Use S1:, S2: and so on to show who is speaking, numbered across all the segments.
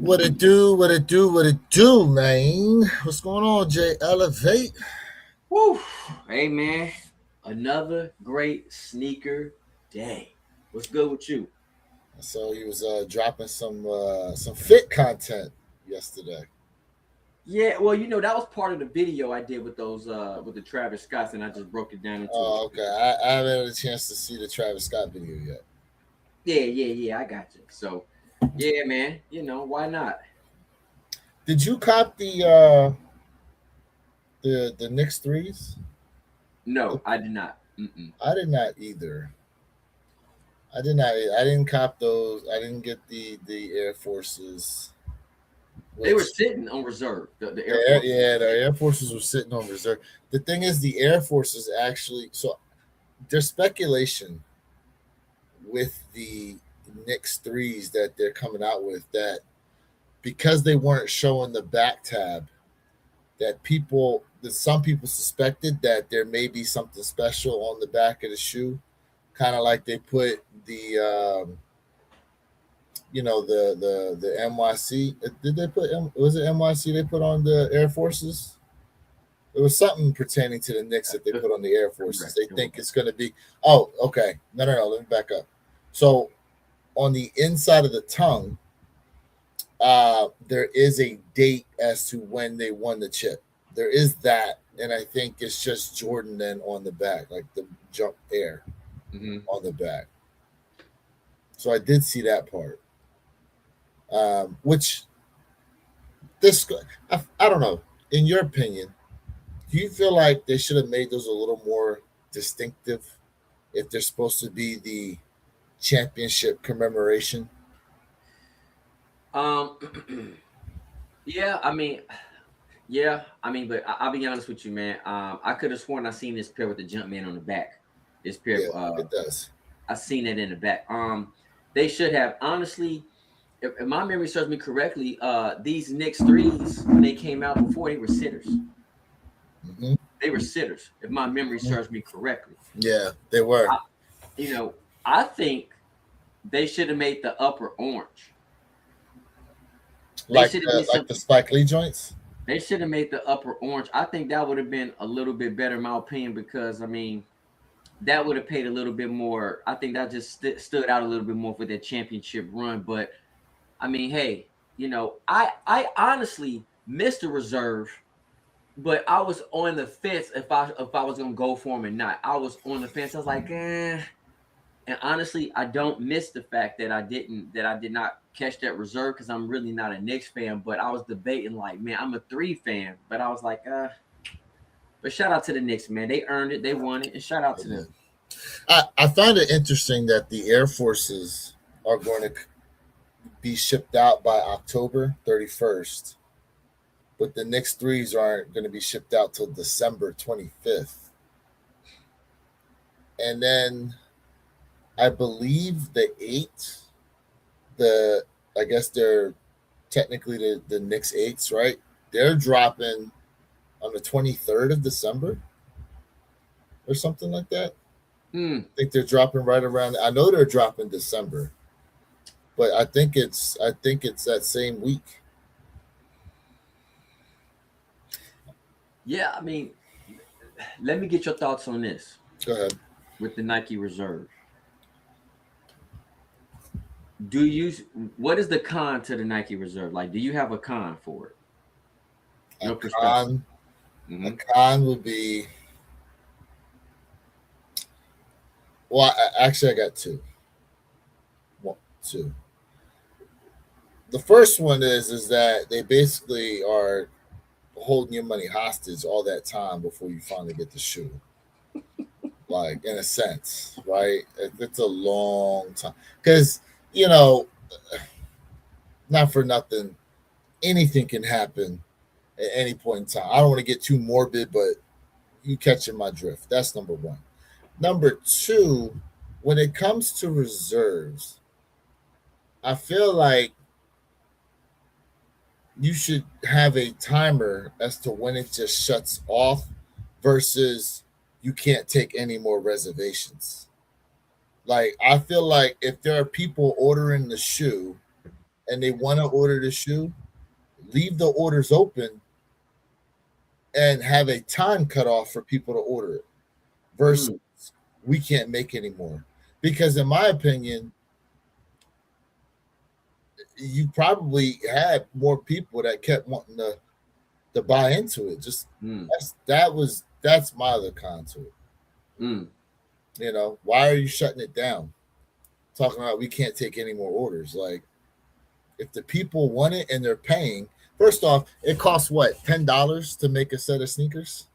S1: What it do, what it do, what it do, man? What's going on, Jay? Elevate.
S2: Woo! Hey man, another great sneaker day. What's good with you?
S1: So he was dropping some fit content yesterday.
S2: Yeah, well, that was part of the video I did with those with the Travis Scotts, and I just broke it down into a
S1: Oh, okay.
S2: short.
S1: I haven't had a chance to see the Travis Scott video yet.
S2: Yeah, I got you. So, yeah, man, why not?
S1: Did you cop the Knicks threes?
S2: No, I did not. Mm-mm.
S1: I did not either. I did not. I didn't cop those. I didn't get the Air Forces,
S2: They were
S1: which
S2: sitting on reserve. The Air Force.
S1: The Air Forces were sitting on reserve. The thing is, the Air Forces actually. So there's speculation with the Knicks threes that they're coming out with that because they weren't showing the back tab that some people suspected that there may be something special on the back of the shoe, kind of like they put the the NYC. Did they put was it NYC they put on the Air Forces? It was something pertaining to the Knicks that they put on the Air Forces.
S2: Correct.
S1: They think it's going to be. Oh, okay. No. Let me back up. So on the inside of the tongue, there is a date as to when they won the chip. There is that, and I think it's just Jordan then on the back, like the jump air
S2: Mm-hmm.
S1: on the back. So I did see that part. Which this I don't know. In your opinion, do you feel like they should have made those a little more distinctive if they're supposed to be the championship commemoration?
S2: Um, yeah, but I'll be honest with you, man. I could have sworn I seen this pair with the Jumpman on the back. This pair,
S1: Yeah, it does.
S2: I seen it in the back. They should have honestly, if my memory serves me correctly, these Knicks threes when they came out before they were sitters.
S1: Hmm.
S2: They were sitters, if my memory serves me correctly.
S1: Yeah, they were
S2: I, you know, I think they should have made the upper orange. They should have made
S1: like
S2: some.
S1: the Spike Lee joints.
S2: They should have made the upper orange. I think that would have been a little bit better, in my opinion, because that would have paid a little bit more. I think that just stood out a little bit more for their championship run. But hey, I honestly missed the reserve, but I was on the fence if I was gonna go for him or not. I was on the fence. I was like, eh. And honestly, I don't miss the fact that I did not catch that reserve because I'm really not a Knicks fan. But I was debating like, man, I'm a three fan, but I was like, But shout out to the Knicks, man. They earned it, they won it, and shout out to them.
S1: I find it interesting that the Air Forces are going to be shipped out by October 31st, but the Knicks threes aren't going to be shipped out till December 25th. And then I believe the eight, the I guess they're technically the Knicks eights, right? They're dropping on the 23rd of December or something like that.
S2: Hmm.
S1: I think they're dropping right around. I know they're dropping December, but I think it's that same week.
S2: Yeah, let me get your thoughts on this
S1: Go ahead.
S2: with the Nike Reserve. Do you what is the con to the Nike Reserve? Like, do you have a con for it?
S1: A
S2: Your perspective.
S1: con a
S2: Hmm.
S1: con would be well. Actually, I got two. One, two. The first one is that they basically are holding your money hostage all that time before you finally get the shoe. Like in a sense, right? It's a long time because you know, not for nothing, anything can happen at any point in time. I don't want to get too morbid, but you catching my drift. That's number one. Number two, when it comes to reserves, I feel like you should have a timer as to when it just shuts off versus you can't take any more reservations. Like I feel like if there are people ordering the shoe and they want to order the shoe, leave the orders open and have a time cutoff for people to order it versus
S2: Mm,
S1: we can't make any more. Because in my opinion, you probably had more people that kept wanting to buy into it. Just
S2: mm,
S1: that's my other con to it.
S2: mm.
S1: Why are you shutting it down? Talking about we can't take any more orders. Like if the people want it and they're paying, first off, it costs what, $10 to make a set of sneakers?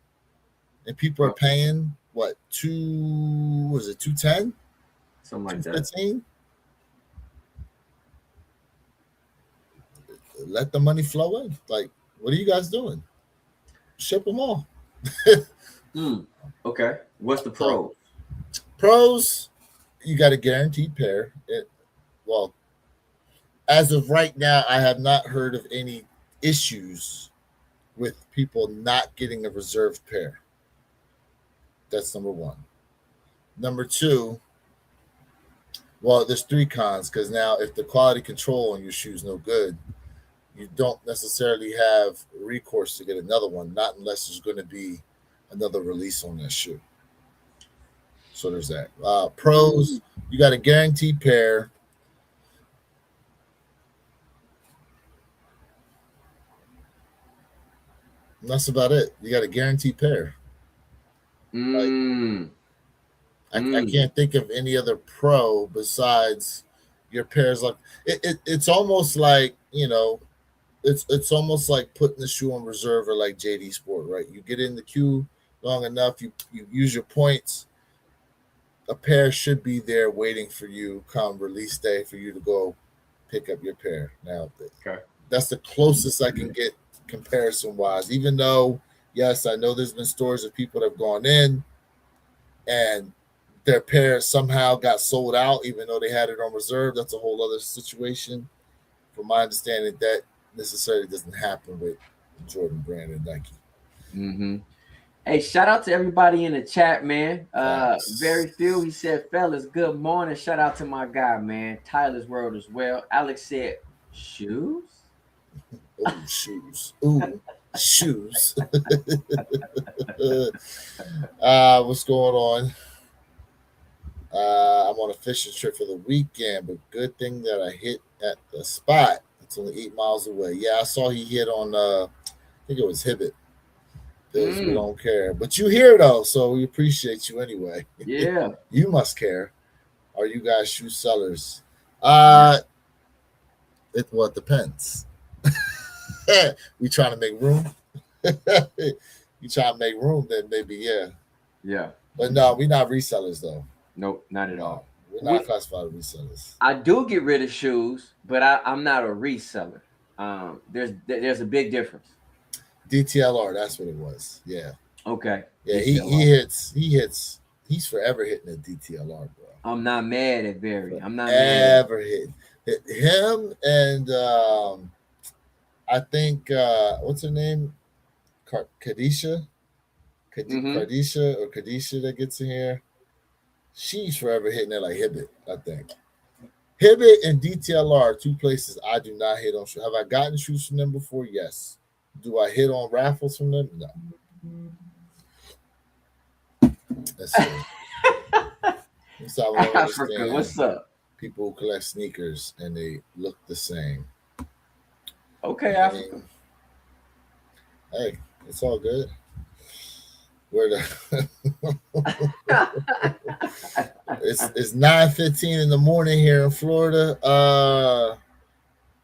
S1: And people are
S2: Oh,
S1: paying what, two was it 210,
S2: something like that.
S1: 215? Let the money flow in. Like, what are you guys doing? Ship them all.
S2: Mm. Okay. What's the
S1: So
S2: pros?
S1: pros, you got a guaranteed pair. Well, as of right now, I have not heard of any issues with people not getting a reserved pair. That's number one. Number two, well, there's three cons because now if the quality control on your shoe is no good, you don't necessarily have recourse to get another one, not unless there's going to be another release on that shoe. So there's that.
S2: Mm,
S1: Pros, you got a guaranteed pair. And that's about it. You got a guaranteed pair. Like
S2: mm,
S1: I
S2: mm.
S1: can't think of any other pro besides your pairs. Like it's almost like it's almost like putting the shoe on reserve or like JD Sport, right? You get in the queue long enough, you use your points. A pair should be there waiting for you come release day for you to go pick up your pair. Now
S2: Okay.
S1: that's the closest I can get comparison wise. Even though, yes, I know there's been stories of people that have gone in and their pair somehow got sold out, even though they had it on reserve. That's a whole other situation. From my understanding, that necessarily doesn't happen with Jordan Brand and Nike.
S2: Mm-hmm. Hey, shout out to everybody in the chat, man.
S1: Facts.
S2: Very few. He said, fellas, good morning. Shout out to my guy, man. Tyler's World as well. Alex said, shoes?
S1: Oh, shoes. Ooh, shoes. What's going on? I'm on a fishing trip for the weekend, but good thing that I hit at the spot. It's only 8 miles away. Yeah, I saw he hit on. I think it was Hibbett. Because we
S2: Mm,
S1: don't care, but you here though, so we appreciate you anyway.
S2: yeah.
S1: You must care. Are you guys shoe sellers?
S2: Yeah.
S1: It depends. We trying to make room. You trying to make room, then maybe yeah.
S2: Yeah.
S1: But no, we're not resellers though.
S2: Nope, not at
S1: No,
S2: all.
S1: we're not
S2: We
S1: classified as resellers.
S2: I do get rid of shoes, but I'm not a reseller. There's a big difference.
S1: DTLR, that's what it was. Yeah,
S2: Okay.
S1: yeah. He
S2: DTLR.
S1: he hits. He hits. He's forever hitting a DTLR, bro.
S2: I'm not mad at Barry. I'm not mad at
S1: Forever hitting. Him and I think what's her name? Kadisha,
S2: mm-hmm.
S1: Kadisha or Kadisha that gets in here. She's forever hitting it like Hibbit, I think. Hibbit and DTLR are two places I do not hit on. Have I gotten shoes from them before? Yes. Do I hit on raffles from them? No. Let's see. That's how I don't
S2: Africa,
S1: understand
S2: what's up?
S1: people who collect sneakers and they look the same.
S2: Okay,
S1: I
S2: Africa.
S1: mean, hey, it's all good. Where the it's 9:15 in the morning here in Florida.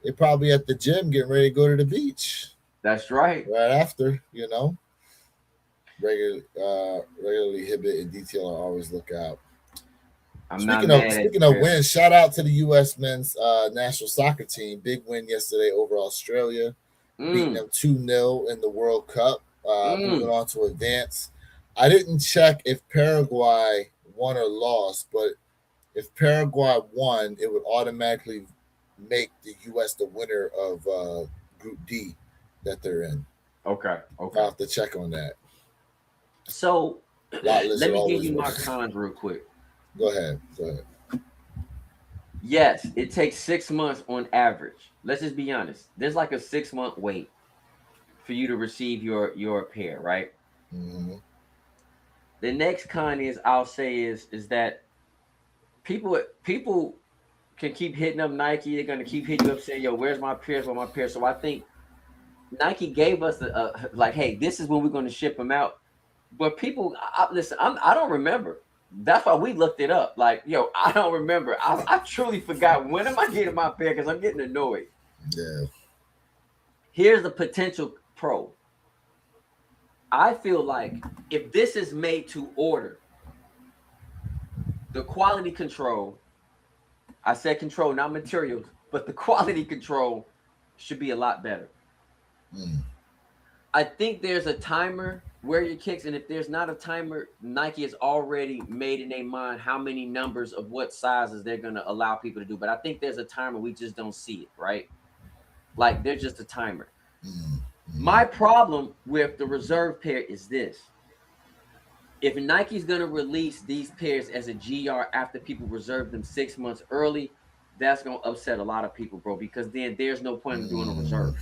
S1: They probably at the gym getting ready to go to the beach
S2: That's right.
S1: right after. Regularly Hibbit and DTL I always look out.
S2: I'm not
S1: Speaking of
S2: mad at
S1: speaking
S2: you,
S1: of
S2: Barry.
S1: wins, shout out to the U.S. men's national soccer team. Big win yesterday over Australia, beating
S2: Mm,
S1: them 2-0 in the World Cup. Moving
S2: mm.
S1: on to advance. I didn't check if Paraguay won or lost, but if Paraguay won, it would automatically make the U.S. the winner of Group D that they're in.
S2: Okay,
S1: I'll
S2: okay.
S1: have to check on that.
S2: So
S1: Lot
S2: let
S1: Lizard
S2: me give
S1: always
S2: you my
S1: wins.
S2: cons real quick.
S1: Go ahead. Go ahead.
S2: Yes, it takes 6 months on average. Let's just be honest. There's like a 6 month wait for you to receive your pair, right?
S1: Mm-hmm.
S2: The next con is I'll say is that people can keep hitting up Nike. They're gonna keep hitting you up saying, "Yo, where's my pairs? Where's my pairs?" So I think Nike gave us a like, "Hey, this is when we're going to ship them out." But people, listen, I don't remember. That's why we looked it up. Like, yo, I don't remember. I truly forgot when am I getting my pair because I'm getting annoyed.
S1: Yeah.
S2: Here's the potential pro. I feel like if this is made to order, the quality control, I said control, not materials, but the quality control should be a lot better.
S1: Mm.
S2: I think there's a timer where your kicks, and if there's not a timer, Nike has already made in their mind how many numbers of what sizes they're gonna allow people to do. But I think there's a timer, we just don't see it, right? Like there's just a timer.
S1: Mm. Mm.
S2: My problem with the reserve pair is this: if Nike's gonna release these pairs as a GR after people reserve them 6 months early, that's gonna upset a lot of people, bro. Because then there's no point in doing a
S1: Mm.
S2: reserve.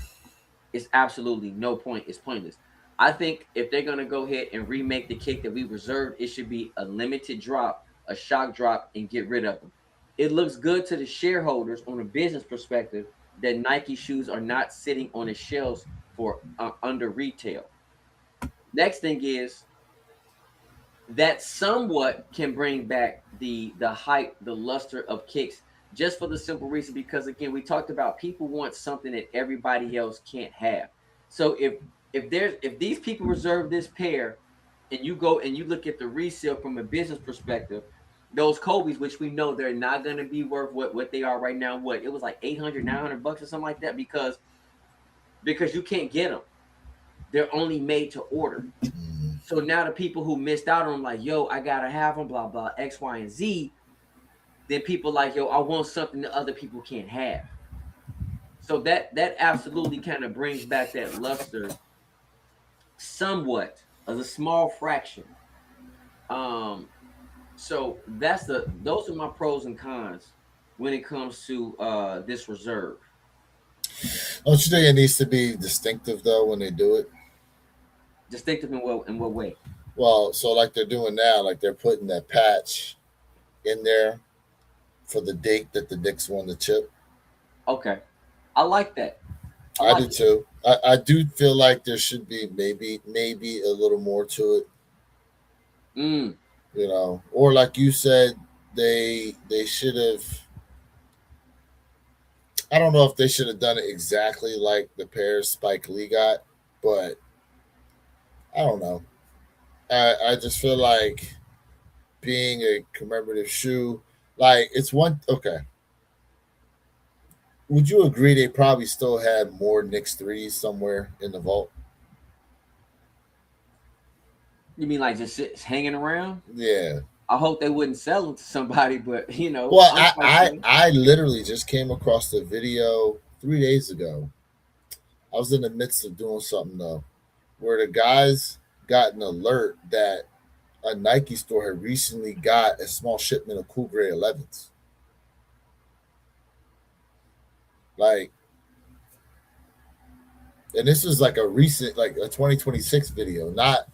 S2: It's absolutely no point. It's pointless. I think if they're gonna go ahead and remake the kick that we reserved, it should be a limited drop, a shock drop, and get rid of them. It looks good to the shareholders on a business perspective that Nike shoes are not sitting on the shelves for under retail. Next thing is that somewhat can bring back the hype, the luster of kicks, just for the simple reason because again, we talked about people want something that everybody else can't have. So if these people reserve this pair, and you go and you look at the resale from a business perspective, those Kobe's, which we know they're not going to be worth what they are right now. What it was like 800, $900 or something like that because you can't get them. They're only made to order.
S1: Mm.
S2: So now the people who missed out on like, yo, I gotta have them, blah blah, X, Y, and Z. Then people like, yo, I want something that other people can't have. So that absolutely kind of brings back that luster, somewhat, as a small fraction. Um, so those are my pros and cons when it comes to this reserve.
S1: Don't you think it needs to be distinctive though when they do it?
S2: Distinctive in what way?
S1: Well, so like they're doing now, like they're putting that patch in there for the date that the Knicks won the chip.
S2: Okay, I like that. I
S1: I
S2: like
S1: do
S2: it.
S1: too. I do feel like there should be maybe a little more to it,
S2: Mm,
S1: or like you said, they should have. I don't know if they should have done it exactly like the pair Spike Lee got, but I don't know. I just feel like being a commemorative shoe, like it's one. Okay, would you agree they probably still had more Knicks threes somewhere in the vault?
S2: you mean like just hanging around?
S1: Yeah.
S2: I hope they wouldn't sell them to somebody, but
S1: Well,
S2: I'm quite sure.
S1: I literally just came across the video 3 days ago. I was in the midst of doing something though, where the guys got an alert that a Nike store had recently got a small shipment of Cool Gray 11s. Like, and this is like a recent, like a 2026 video, not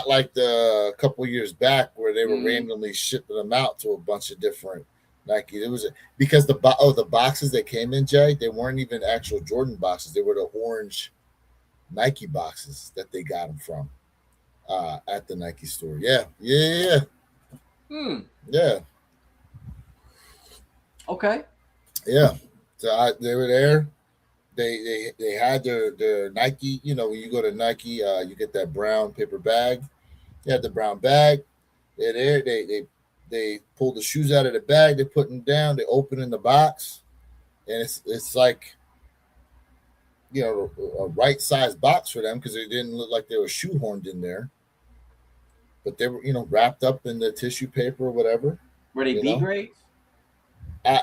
S1: like the couple years back where they were
S2: Mm,
S1: randomly shipping them out to a bunch of different Nike. It was because the boxes that came in, Jay, they weren't even actual Jordan boxes. They were the orange Nike boxes that they got them from at the Nike store. Yeah, yeah,
S2: hmm.
S1: yeah,
S2: Okay.
S1: yeah. So they were there. They had their Nike. When you go to Nike, you get that brown paper bag. They had the brown bag. They're there. They pulled the shoes out of the bag. They put them down. They open in the box, and it's like a right size box for them because they didn't look like they were shoehorned in there, but they were wrapped up in the tissue paper or whatever.
S2: Were they
S1: You
S2: B
S1: know,
S2: grades?
S1: I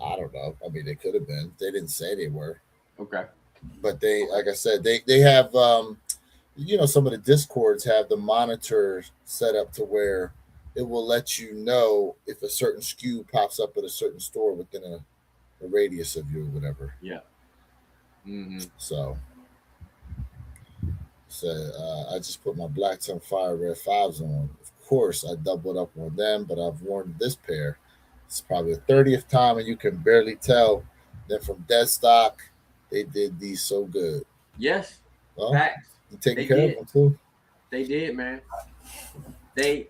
S1: I don't know. I mean, they could have been. They didn't say they were,
S2: Okay.
S1: but they,
S2: Okay.
S1: like I said, they have some of the discords have the monitor set up to where it will let you know if a certain SKU pops up at a certain store within a radius of you or whatever.
S2: Yeah. Hmm.
S1: So I just put my Black Tongue Fire Red Fives on. Of course, I doubled up on them, but I've worn this pair. It's probably the 30th time, and you can barely tell. Then from dead stock, they did these so good.
S2: Yes.
S1: Well,
S2: Facts.
S1: you taking
S2: They
S1: care of
S2: did.
S1: them too.
S2: They did, man. They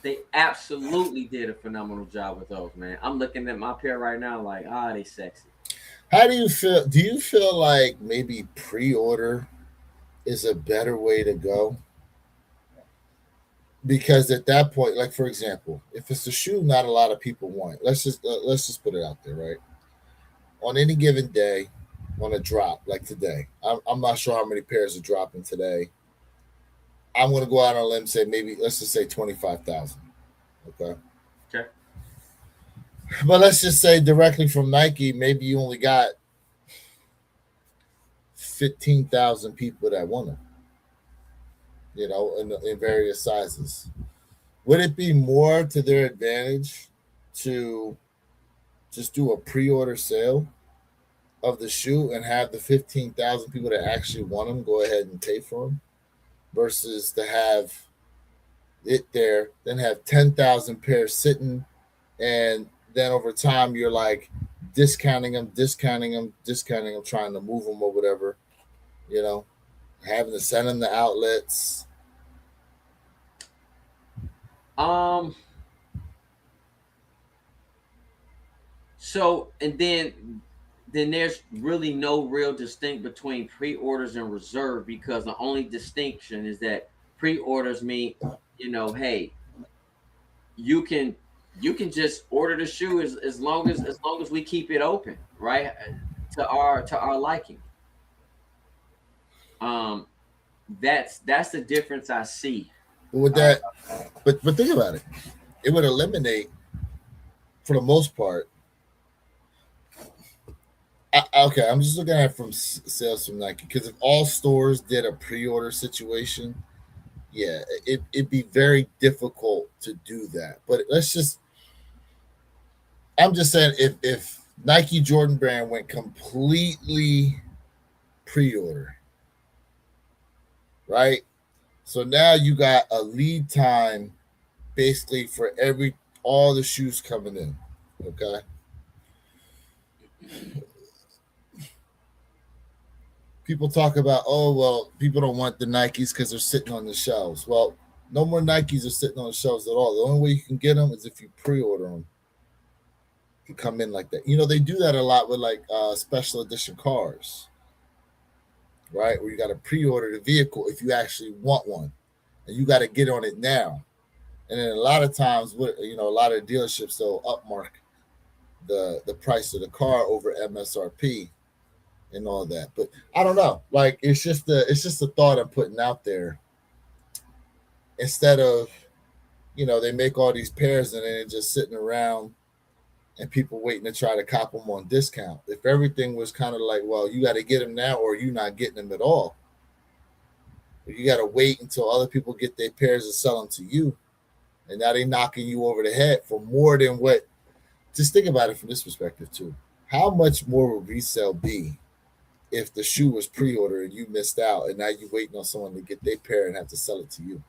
S2: they absolutely did a phenomenal job with those, man. I'm looking at my pair right now, like, they sexy.
S1: How do you feel? Do you feel like maybe pre-order is a better way to go? Because at that point, like for example, if it's a shoe not a lot of people want, let's just put it out there, right? On any given day, on a drop like today, I'm not sure how many pairs are dropping today. I'm going to go out on a limb and say maybe let's just say 25,000. Okay,
S2: Okay.
S1: but let's just say directly from Nike, maybe you only got 15,000 people that want them. In various sizes. Would it be more to their advantage to just do a pre-order sale of the shoe and have the 15,000 people that actually want them go ahead and pay for them versus to have it there, then have 10,000 pairs sitting, and then over time you're like discounting them, trying to move them or whatever, you know, having to send them to outlets.
S2: Um. So and then there's really no real distinct between pre-orders and reserve, because the only distinction is that pre-orders mean, hey, you can just order the shoe as long as we keep it open, right? To our liking. Um, that's the difference I see.
S1: But with
S2: Uh,
S1: that, but think about it. It would eliminate, for the most part. Okay, I'm just looking at it from sales from Nike because if all stores did a pre-order situation, yeah, it'd be very difficult to do that. But I'm just saying, if Nike Jordan brand went completely pre-order, right? So now you got a lead time basically for all the shoes coming in. Okay, people talk about, oh well, people don't want the Nikes because they're sitting on the shelves. Well, no more Nikes are sitting on the shelves at all. The only way you can get them is if you pre-order them to come in like that. They do that a lot with like special edition cars, right? Where you got to pre-order the vehicle if you actually want one, and you got to get on it now. And then a lot of times, a lot of dealerships they'll upmark the price of the car over MSRP and all that. But I don't know. Like it's just a thought I'm putting out there. Instead of they make all these pairs and then they're just sitting around and people waiting to try to cop them on discount. If everything was kind of like, well, you got to get them now or you're not getting them at all. You got to wait until other people get their pairs and sell them to you, and now they knocking you over the head for more than what. Just think about it from this perspective too. How much more would resale be if the shoe was pre-ordered and you missed out, and now you're waiting on someone to get their pair and have to sell it to you?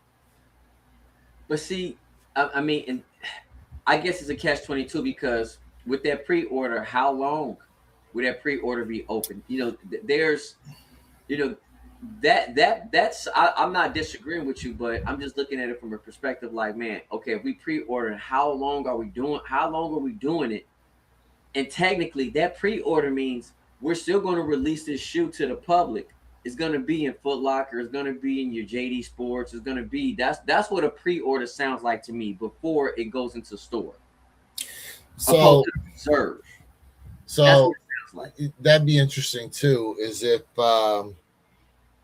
S2: but see, I mean, and I guess it's a catch-22, because with that pre-order, how long would that pre-order be open? There's, you know, that's I'm not disagreeing with you, but I'm just looking at it from a perspective like, man, okay, if we pre-order, how long are we doing? How long are we doing it? And technically, that pre-order means we're still going to release this shoe to the public. It's going to be in Foot Locker. It's going to be in your JD Sports. It's going to be that's what a pre-order sounds like to me before it goes into store, opposed
S1: So,
S2: to the reserve. That's what
S1: so
S2: it sounds like.
S1: that'd be interesting too. Is if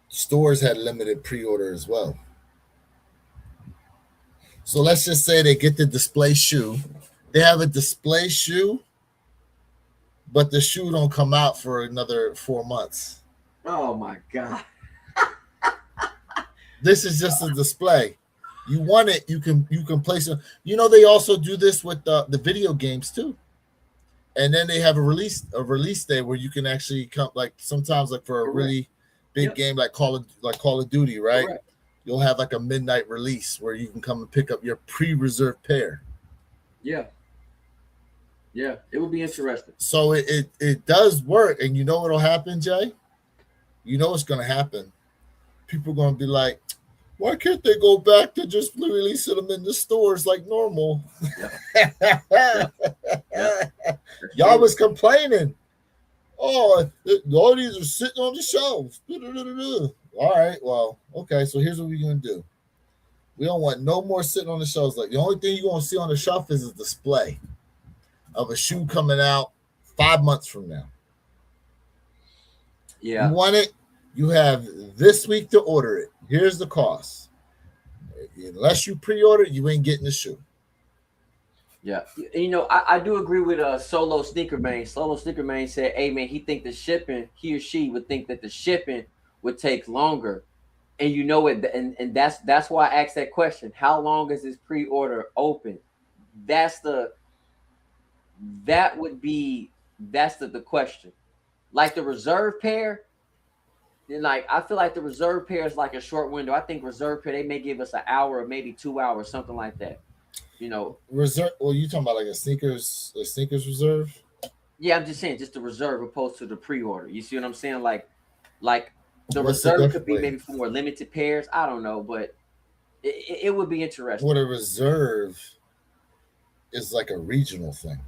S1: stores had limited pre-order as well. So let's just say they get the display shoe. They have a display shoe, but the shoe don't come out for another 4 months.
S2: Oh my god.
S1: This is just a display. You want it, you can place it. They also do this with the video games too. And then they have a release day where you can actually come, like sometimes like for a
S2: Correct.
S1: really big
S2: Yep.
S1: game like Call of Duty, right?
S2: Correct.
S1: You'll have like a midnight release where you can come and pick up your pre-reserved pair.
S2: Yeah. Yeah. It would be interesting.
S1: So it does work, and you know what'll happen, Jay? You know what's gonna happen. People are gonna be like, why can't they go back to just releasing them in the stores like normal?
S2: Yep. Yep. Yep. That's
S1: Y'all
S2: true.
S1: was complaining. Oh, all these are sitting on the shelves. All right, well, okay. So here's what we're gonna do. We don't want no more sitting on the shelves. Like the only thing you're gonna see on the shelf is a display of a shoe coming out 5 months from now. You
S2: Yeah.
S1: want it? You have this week to order it. Here's the cost. Unless you pre-order, you ain't getting the shoe.
S2: Yeah. I do agree with Solo Sneaker Man. Solo Sneaker Man said, hey man, he or she would think that the shipping would take longer. And you know it, and that's why I asked that question. How long is this pre-order open? That's the that would be that's the question. Like the reserve pair, then like I feel like the reserve pair is like a short window. I think reserve pair they may give us an hour or maybe 2 hours, something like that. You know,
S1: Reserve. Well, you talking about like a sneakers reserve?
S2: yeah, I'm just saying, just the reserve opposed to the pre-order. You see what I'm saying? Like the
S1: What's the
S2: reserve could
S1: difference?
S2: be
S1: Wait,
S2: maybe for more limited pairs. I don't know, but it would be
S1: what
S2: interesting.
S1: a reserve is like a regional thing,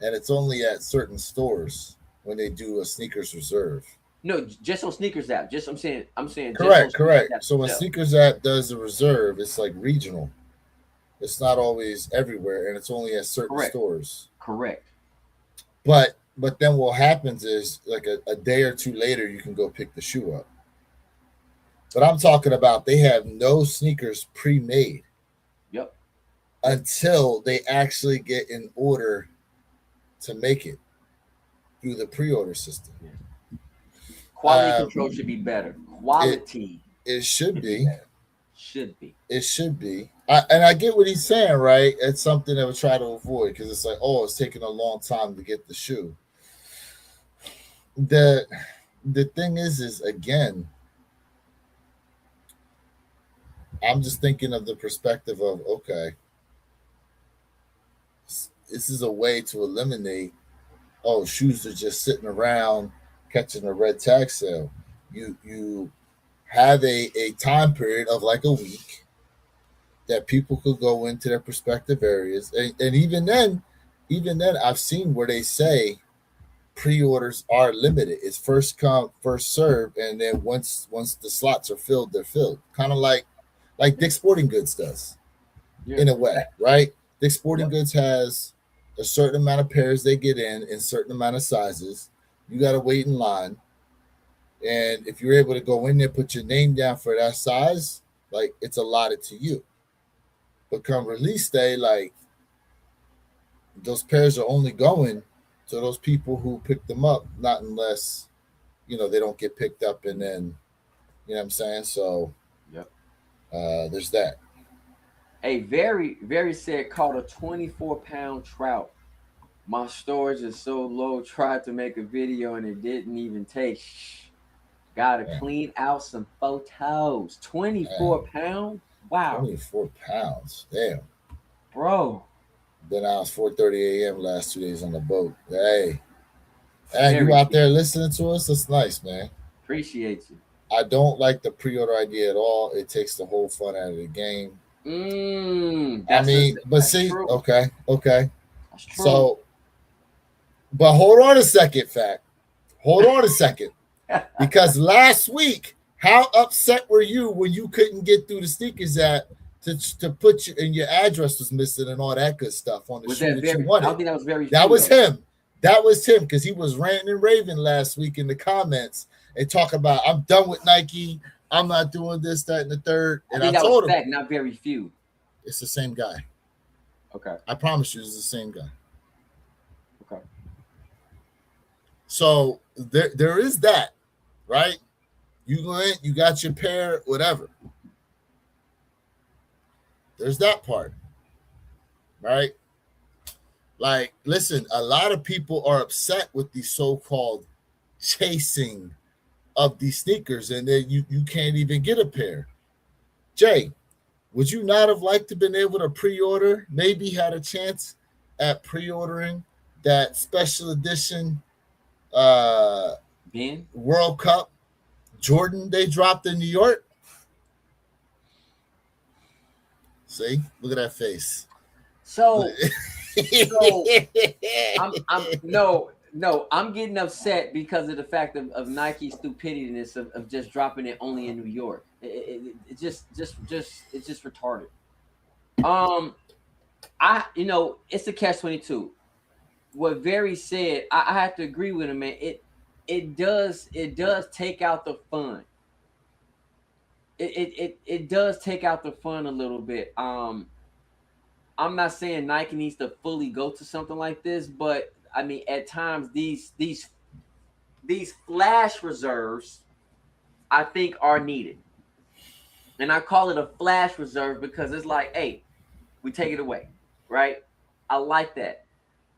S1: and it's only at certain stores when they do a sneakers reserve.
S2: No, just on sneakers app. Just I'm saying just on
S1: Correct,
S2: sneakers
S1: correct.
S2: app
S1: So when
S2: itself.
S1: sneakers app does a reserve, it's like regional. It's not always everywhere, and it's only at certain
S2: Correct.
S1: stores.
S2: Correct.
S1: But then what happens is like a day or two later, you can go pick the shoe up. But I'm talking about they have no sneakers pre-made
S2: Yep.
S1: until they actually get an order to make it through the pre-order system.
S2: Yeah. Quality
S1: Um,
S2: control should be better.
S1: it
S2: Quality
S1: it should
S2: should be
S1: be.
S2: better. Should be.
S1: It should be. And I get what he's saying, right? It's something that we try to avoid because it's like, oh, it's taking a long time to get the shoe. The the thing is again, I'm just thinking of the perspective of okay, this is a way to eliminate. Oh, shoes are just sitting around catching a red tag sale. You have a time period of like a week that people could go into their respective areas, and even then, I've seen where they say pre-orders are limited. It's first come, first serve, and then once the slots are filled, they're filled. Kind of like
S2: Yeah.
S1: Dick's Sporting Goods does
S2: Yeah.
S1: in a way, right? Dick's Sporting
S2: Yep.
S1: Goods has a certain amount of pairs they get in certain amount of sizes. You got to wait in line, and if you're able to go in there, put your name down for that size, like it's allotted to you. But come release day, like those pairs are only going to those people who picked them up, not unless they don't get picked up, and then what I'm saying. So
S2: Yep.
S1: there's that.
S2: A very said caught a 24-pound trout. My storage is so low. Tried to make a video and it didn't even take. Gotta
S1: Yeah,
S2: clean out some photos.
S1: man,
S2: 24 pounds? Wow,
S1: 24 pounds. Damn.
S2: bro.
S1: Then I was 4:30 a.m. last 2 days on the boat. Hey, and you
S2: Very
S1: out
S2: good.
S1: there listening to us? That's nice, man.
S2: Appreciate you.
S1: I don't like the pre-order idea at all. It takes the whole fun out of the game. I
S2: That's a
S1: mean, but
S2: that's
S1: see,
S2: true.
S1: okay.
S2: That's true.
S1: So, but hold on a second, fact. Hold on a second. Because last week, how upset were you when you couldn't get through the sneakers app to put you and your address was missing and all that good stuff on the
S2: Was
S1: shoe
S2: that
S1: that you
S2: very? I don't
S1: wanted?
S2: think that was very
S1: That
S2: few
S1: was
S2: though.
S1: him. That was him because he was ranting and raving last week in the comments and talk about I'm done with Nike. I'm not doing this, that, and the third.
S2: I
S1: And I
S2: think that was
S1: told him
S2: fact, not very few.
S1: it's the same guy.
S2: Okay.
S1: I promise you, it's the same guy.
S2: Okay.
S1: So there is that, right? You go in, you got your pair, whatever. There's that part, right? Like, listen, a lot of people are upset with the so-called chasing of these sneakers, and then you can't even get a pair. Jay, would you not have liked to been able to pre-order? Maybe had a chance at pre-ordering that special edition uh,
S2: Ben.
S1: World Cup Jordan they dropped in New York. See, look at that face.
S2: So so I'm I'm getting upset because of the fact of Nike's stupidityness of just dropping it only in New York. It just it's just retarded. Um, it's a catch 22. What Very said, I have to agree with him, man. It does take out the fun. It does take out the fun a little bit. I'm not saying Nike needs to fully go to something like this, but I mean at times these flash reserves I think are needed. And I call it a flash reserve because it's like, hey, we take it away, right? I like that.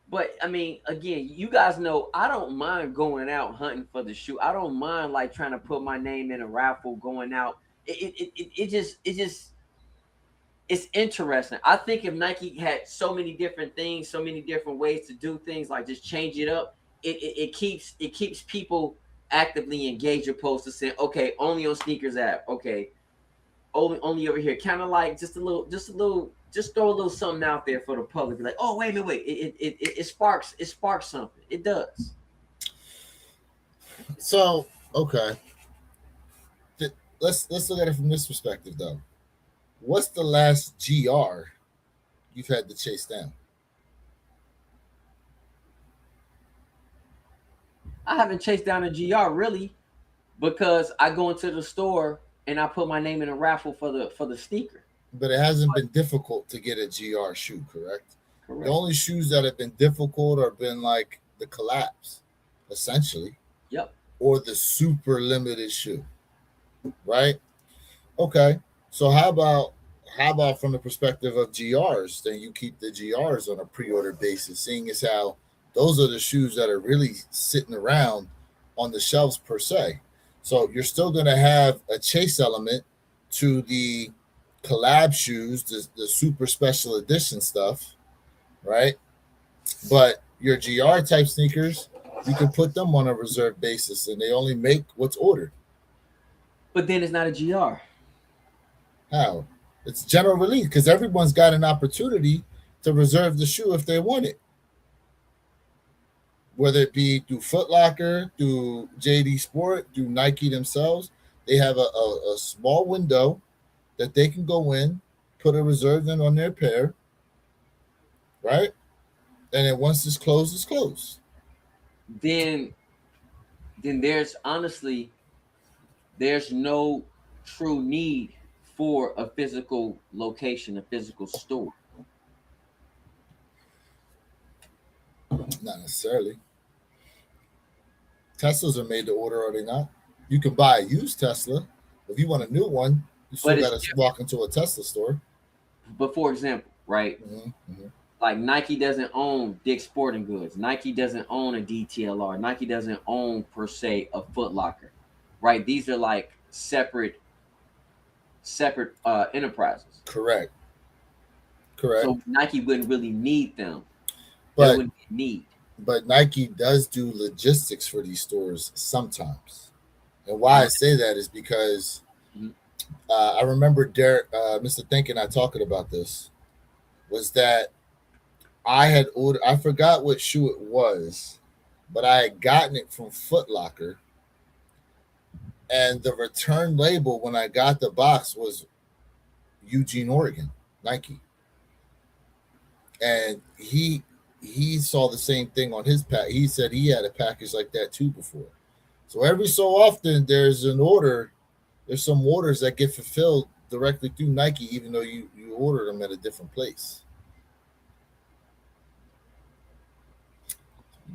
S2: But I mean, again, you guys know I don't mind going out hunting for the shoe. I don't mind like trying to put my name in a raffle, going out. It just it's interesting. I think if Nike had so many different things, so many different ways to do things, like just change it up, it keeps people actively engaged opposed to saying, okay, only on sneakers app, okay, only over here. Kind of like just throw a little something out there for the public. Be like, oh wait a minute, wait, it sparks something. It does.
S1: So, okay, let's look at it from this perspective though. What's the last GR you've had to chase down?
S2: I haven't chased down a GR really because I go into the store and I put my name in a raffle for the sneaker.
S1: But it hasn't been difficult to get a GR shoe, correct? The
S2: Correct.
S1: only shoes that have been difficult are been like the collapse, essentially,
S2: Yep.
S1: or the super limited shoe, right? Okay. So how about from the perspective of GRs? Then you keep the GRs on a pre-order basis, seeing as how those are the shoes that are really sitting around on the shelves per se. So you're still going to have a chase element to the collab shoes, the super special edition stuff, right? But your GR type sneakers, you can put them on a reserve basis, and they only make what's ordered.
S2: But then it's not a GR.
S1: How? It's general release because everyone's got an opportunity to reserve the shoe if they want it, whether it be through Foot Locker, through JD Sport, through Nike themselves. They have a small window that they can go in, put a reserve in on their pair, right? And then once it's closed, it's closed.
S2: Then there's honestly there's no true need for a physical location, a physical store.
S1: Not necessarily. Teslas are made to order, are they not? You can buy a used Tesla. If you want a new one, you still
S2: But
S1: got
S2: it's
S1: to walk into a Tesla store.
S2: but for example, right?
S1: Mm-hmm.
S2: Like Nike doesn't own Dick's Sporting Goods. Nike doesn't own a DTLR. Nike doesn't own per se a Foot Locker, right? These are like separate enterprises.
S1: Correct. Correct.
S2: So Nike wouldn't really need them. There
S1: But
S2: wouldn't be a need.
S1: but Nike does do logistics for these stores sometimes. And why I say that is because
S2: Mhm.
S1: I remember Derek, Mr. Think and I talking about this, was that I had ordered, I forgot what shoe it was, but I had gotten it from Foot Locker. And the return label when I got the box was Eugene, Oregon, Nike. And he saw the same thing on his pack. He said he had a package like that too before. So every so often there's some orders that get fulfilled directly through Nike, even though you order them at a different place.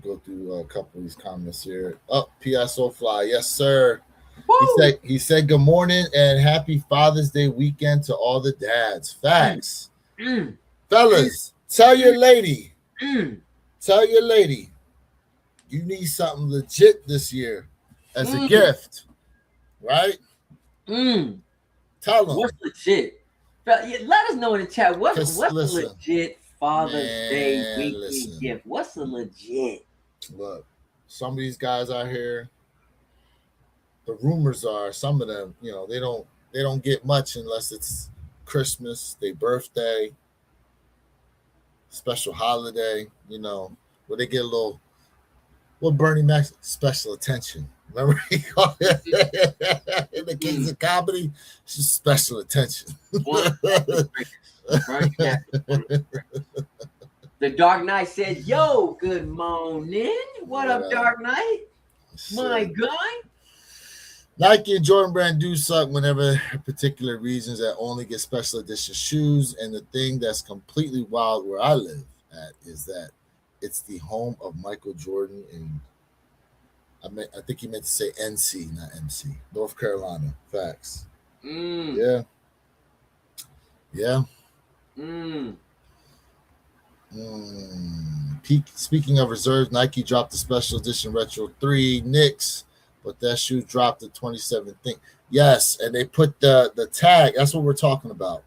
S1: Go through a couple of these comments here. Oh, PSO Fly, yes sir.
S2: Woo!
S1: He said good morning and happy Father's Day weekend to all the dads.
S2: Mm,
S1: Facts.
S2: mm, mm,
S1: Fellas,
S2: mm,
S1: tell your lady you need something legit this year as a
S2: mm,
S1: gift, right?
S2: mm.
S1: Tell
S2: What's
S1: them.
S2: legit? Yeah, let us know in the chat.
S1: Cause
S2: What's a
S1: listen,
S2: legit Father's Day
S1: man,
S2: weekend
S1: listen.
S2: gift? What's a legit?
S1: Look, some of these guys out here, the rumors are some of them, they don't get much unless it's Christmas, their birthday, special holiday, where they get a little what Bernie Mac special attention. Remember he called it in the Kings
S2: Mm,
S1: of Comedy? It's just special attention.
S2: one of the greatest. Bernie Mac is one of the greatest. The Dark Knight said, "Yo, good morning. What
S1: What
S2: up,
S1: up?
S2: Dark Knight? My
S1: Shit.
S2: guy."
S1: Nike and Jordan Brand do suck whenever particular reasons that only get special edition shoes. And the thing that's completely wild where I live at is that it's the home of Michael Jordan and I think he meant to say NC, not MC. North Carolina. Facts.
S2: Mm,
S1: Yeah. Yeah.
S2: mm.
S1: Speaking of reserves, Nike dropped the special edition Retro 3 Knicks, but that shoe dropped the 27th thing. Yes, and they put the tag. That's what we're talking about.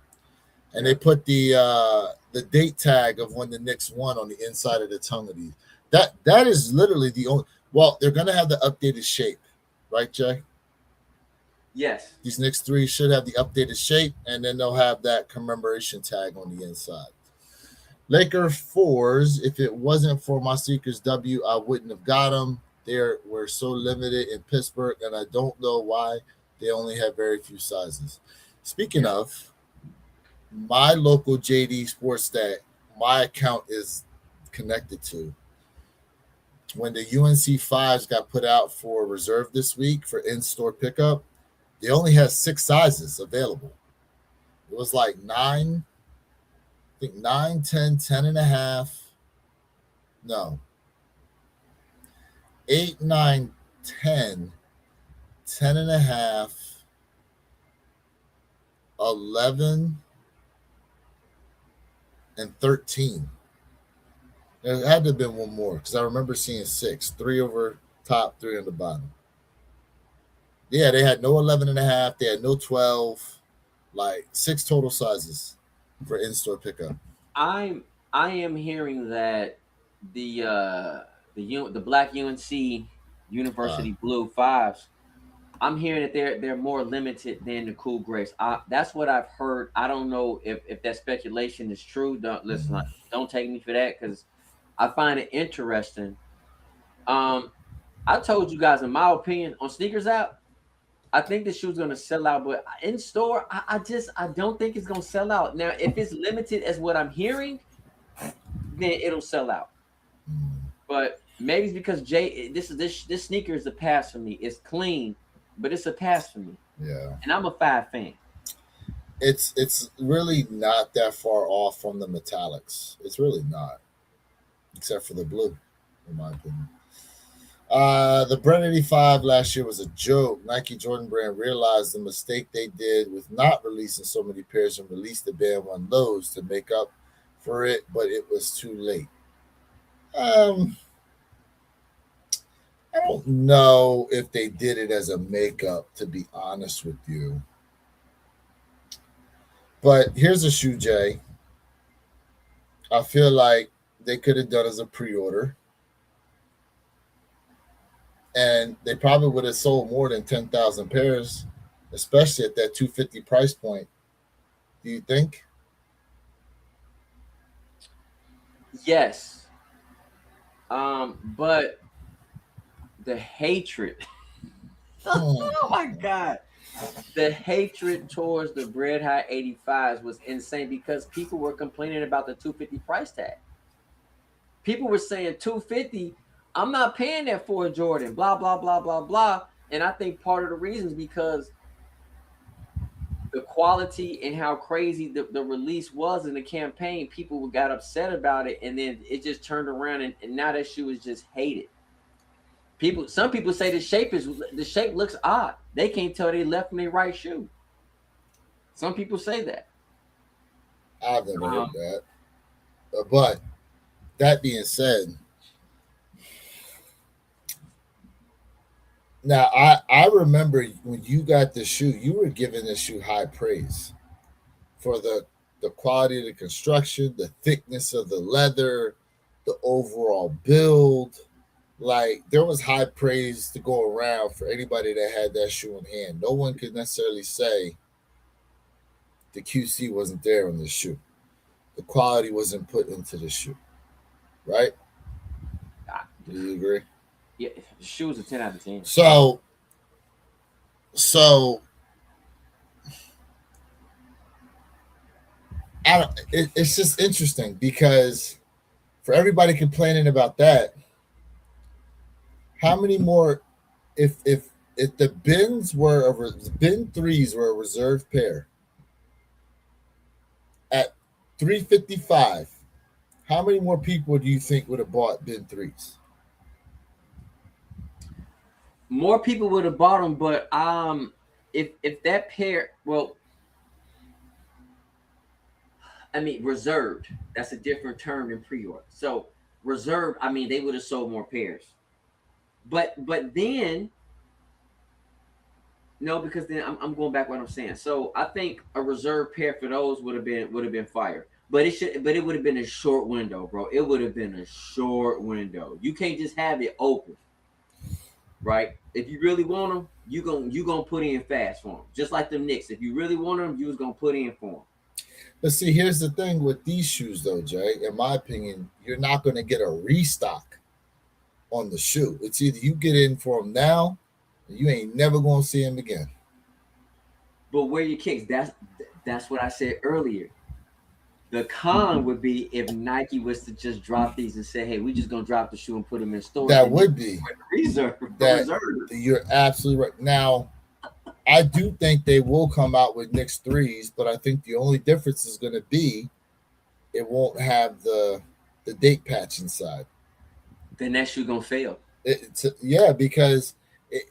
S1: And
S2: Yeah.
S1: they put the date tag of when the Knicks won on the inside of the tongue of these. That is literally the only. Well, they're gonna have the updated shape, right, Jay?
S2: Yes.
S1: These Knicks 3 should have the updated shape, and then they'll have that commemoration tag on the inside. Laker 4s, if it wasn't for my Seekers W, I wouldn't have got them. They were so limited in Pittsburgh, and I don't know why they only have very few sizes. Speaking
S2: Yeah.
S1: of, my local JD Sports that my account is connected to, when the UNC 5s got put out for reserve this week for in-store pickup, they only had 6 sizes available. It was like 9, I think 9, 10, 10 and a half. No, 8, 9, 10, 10 and a half, 11, and 13. There had to have been one more because I remember seeing 6, 3 over top, 3 on the bottom. Yeah, they had no 11 and a half. They had no 12, like 6 total sizes for in-store pickup.
S2: I'm I am hearing that the black UNC
S1: Uh,
S2: University Blue Fives. I'm hearing that they're more limited than the Cool Grays. That's what I've heard. I don't know if that speculation is true. Don't listen.
S1: mhm.
S2: Don't take me for that because I find it interesting. Um, I told you guys, in my opinion, on Sneakers app, I think the shoe's gonna sell out, but in store, I don't think it's gonna sell out. Now, if it's limited as what I'm hearing, then it'll sell out. But maybe it's because this sneaker is a pass for me. It's clean, but it's a pass for me,
S1: Yeah,
S2: and I'm a 5 fan.
S1: it's really not that far off from the metallics. It's really not, except for the blue, in my opinion. The Brent 85 last year was a joke. Nike Jordan Brand realized the mistake they did with not releasing so many pairs and released the Band 1 lows to make up for it, but it was too late. Um, I don't know if they did it as a makeup, to be honest with you. But here's a shoe, Jay. I feel like they could have done as a pre-order, and they probably would have sold more than 10,000 pairs, especially at that 250 price point. Do you think?
S2: Yes, but the hatred.
S1: Hmm.
S2: Oh my god, the hatred towards the Bread High 85s was insane because people were complaining about the 250 price tag. People were saying 250. I'm not paying that for a Jordan. Blah blah blah blah blah. And I think part of the reason is because the quality and how crazy the release was in the campaign, people got upset about it, and then it just turned around, and now that shoe is just hated. Some people say the shape looks odd. They can't tell they left from their right shoe. Some people say that.
S1: I've never
S2: Um,
S1: heard that. But that being said, now I remember when you got the shoe, you were giving the shoe high praise for the quality of the construction, the thickness of the leather, the overall build. Like there was high praise to go around for anybody that had that shoe in hand. No one could necessarily say the QC wasn't there on this shoe. The quality wasn't put into the shoe, right?
S2: I,
S1: Do you agree?
S2: yeah, shoes a 10 out of 10.
S1: So I don't, it's just interesting because for everybody complaining about that, how many more if the bins were bin threes were a reserve pair at 355, how many more people do you think would have bought bin threes?
S2: More people would have bought them, but if that pair, well, I mean, reserved. That's a different term than pre-order. So reserved, I mean, they would have sold more pairs. But then no, because then I'm going back what I'm saying. So I think a reserve pair for those would have been fire. But it would have been a short window, bro. It would have been a short window. You can't just have it open, right? If you really want them, you gonna put in fast for them. Just like the Knicks. If you really want them, you was gonna put in for them.
S1: But see, here's the thing with these shoes, though, Jay. In my opinion, you're not going to get a restock on the shoe. It's either you get in for them now, or you ain't never going to see them again.
S2: But where your kicks? That's what I said earlier. The con would be if Nike was to just drop these and say, "Hey, we just gonna drop the shoe and put them in stores."
S1: That
S2: Then you
S1: would be
S2: reserve,
S1: that.
S2: reserve.
S1: You're absolutely right. Now, I do think they will come out with Knicks threes, but I think the only difference is going to be it won't have the date patch inside.
S2: Then that shoe gonna fail.
S1: Yeah, because it,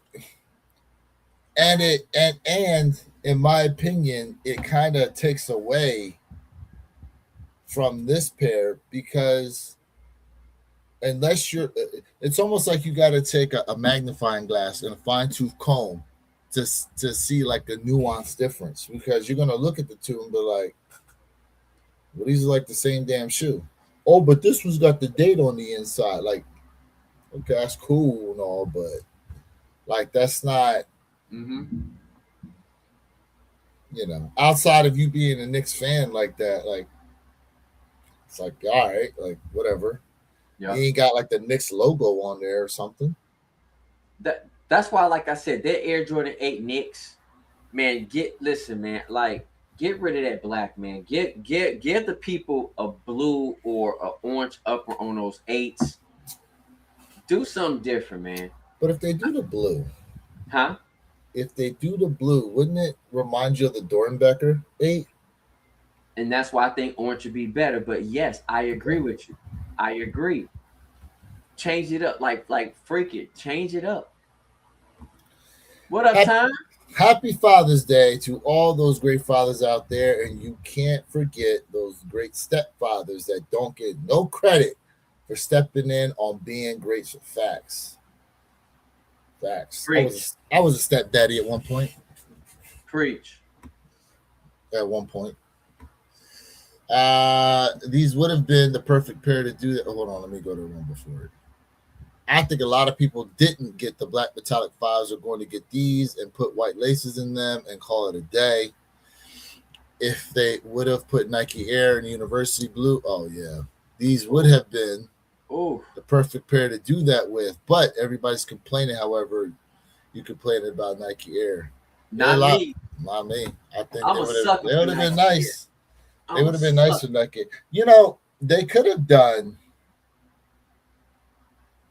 S1: and in my opinion, it kind of takes away from this pair because unless you're, it's almost like you got to take a magnifying glass and a fine tooth comb to see like the nuance difference because you're gonna look at the two and be like, well, these are like the same damn shoe. Oh, but this one's got the date on the inside. Like, okay, that's cool and all, but like that's not,
S2: Mm-hmm.
S1: outside of you being a Knicks fan like that, like it's like all right, like whatever.
S2: Yeah.
S1: You ain't got like the Knicks logo on there or something.
S2: That's why, like I said, that Air Jordan 8 Knicks, man, listen, man, like get rid of that black, man. Give the people a blue or a orange upper on those eights. Do something different, man.
S1: But if they do the blue,
S2: Huh?
S1: wouldn't it remind you of the Dornbecker 8?
S2: And that's why I think orange would be better. But yes, I agree with you. I agree. Change it up, like freak it. Change it up. What up,
S1: Happy,
S2: time?
S1: happy Father's Day to all those great fathers out there, and you can't forget those great stepfathers that don't get no credit for stepping in on being great. Facts. Facts.
S2: Preach,
S1: I was a stepdaddy at one point.
S2: preach.
S1: At one point. These would have been the perfect pair to do that. Oh, hold on, let me go to one before it. I think a lot of people didn't get the black metallic fives are going to get these and put white laces in them and call it a day. If they would have put Nike Air and University Blue, oh yeah, these would have been
S2: Oh,
S1: the perfect pair to do that with. But everybody's complaining. However, you complain about Nike Air. They're a
S2: not
S1: lot.
S2: me.
S1: Not me. I think
S2: I'm a sucker
S1: they
S2: for
S1: would have been
S2: Nike Air.
S1: nice. They
S2: I'm
S1: would
S2: a
S1: have been nice
S2: sucker.
S1: with Nike. They could have done.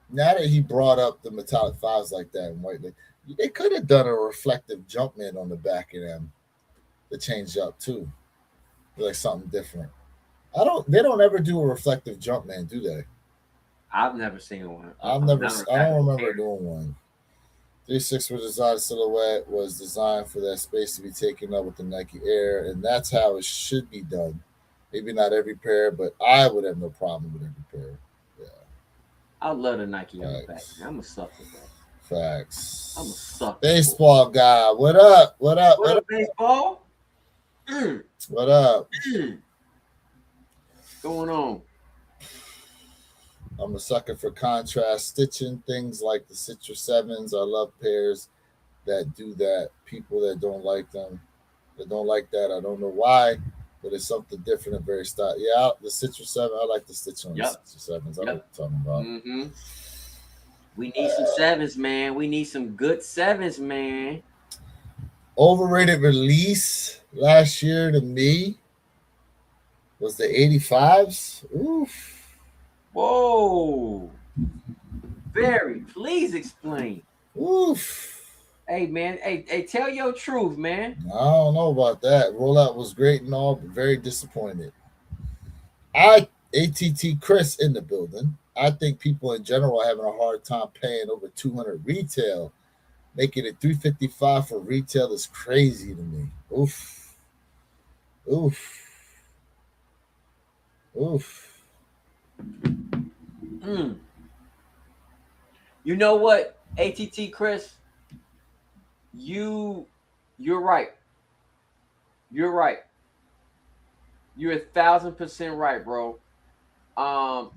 S1: Now that he brought up the metallic fives like that and white, they could have done a reflective Jumpman on the back of them to change up too, like something different. I don't. They don't ever do a reflective Jumpman, do they?
S2: I've never seen one.
S1: I've never.
S2: Not a
S1: I don't
S2: reflective
S1: remember
S2: pair.
S1: doing one. 3.6 was designed silhouette was designed for that space to be taken up with the Nike Air, and that's how it should be done. Maybe not every pair, but I would have no problem with every pair. Yeah,
S2: I love the Nike on the back,
S1: facts,
S2: man. I'm a sucker, bro. I'm a
S1: facts.
S2: sucker for it.
S1: Baseball guy, what up? What up?
S2: What
S1: What
S2: up,
S1: up?
S2: baseball? Mm,
S1: What up?
S2: mm. Going on.
S1: I'm a sucker for contrast stitching, things like the Citrus Sevens. I love pairs that do that. People that don't like them, that don't like that, I don't know why, but it's something different and very style. Yeah, the Citrus Seven. I like the stitch on the
S2: Yep.
S1: Citrus Sevens. I know
S2: Yep.
S1: what you're talking about.
S2: Mm-hmm. We need some sevens, man. We need some good sevens, man.
S1: Overrated release last year to me was the 85s. Oof.
S2: Whoa. Very. Please explain.
S1: Oof.
S2: Hey, man. Hey, tell your truth, man.
S1: I don't know about that. Rollout was great and all, but very disappointed. I ATT Chris in the building. I think people in general are having a hard time paying over 200 retail. Making it 355 for retail is crazy to me. Oof. Oof. Oof.
S2: Mm. You know what, ATT Chris? You you're right. You're right. You're 1,000% right, bro. Um,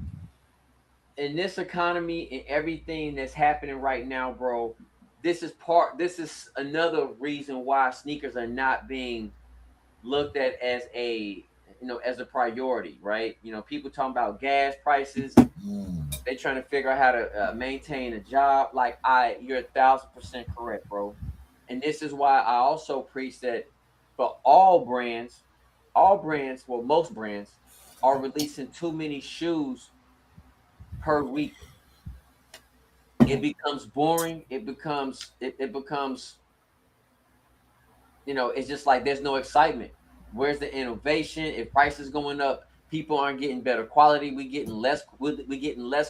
S2: in this economy and everything that's happening right now, bro, this is another reason why sneakers are not being looked at as a as a priority, right? People talking about gas prices.
S1: Mm.
S2: They trying to figure out how to maintain a job. Like you're 1,000% correct, bro. And this is why I also preach that for all brands, well, most brands are releasing too many shoes per week. It becomes boring. It becomes it's just like there's no excitement. Where's the innovation? If prices going up, people aren't getting better quality. We getting less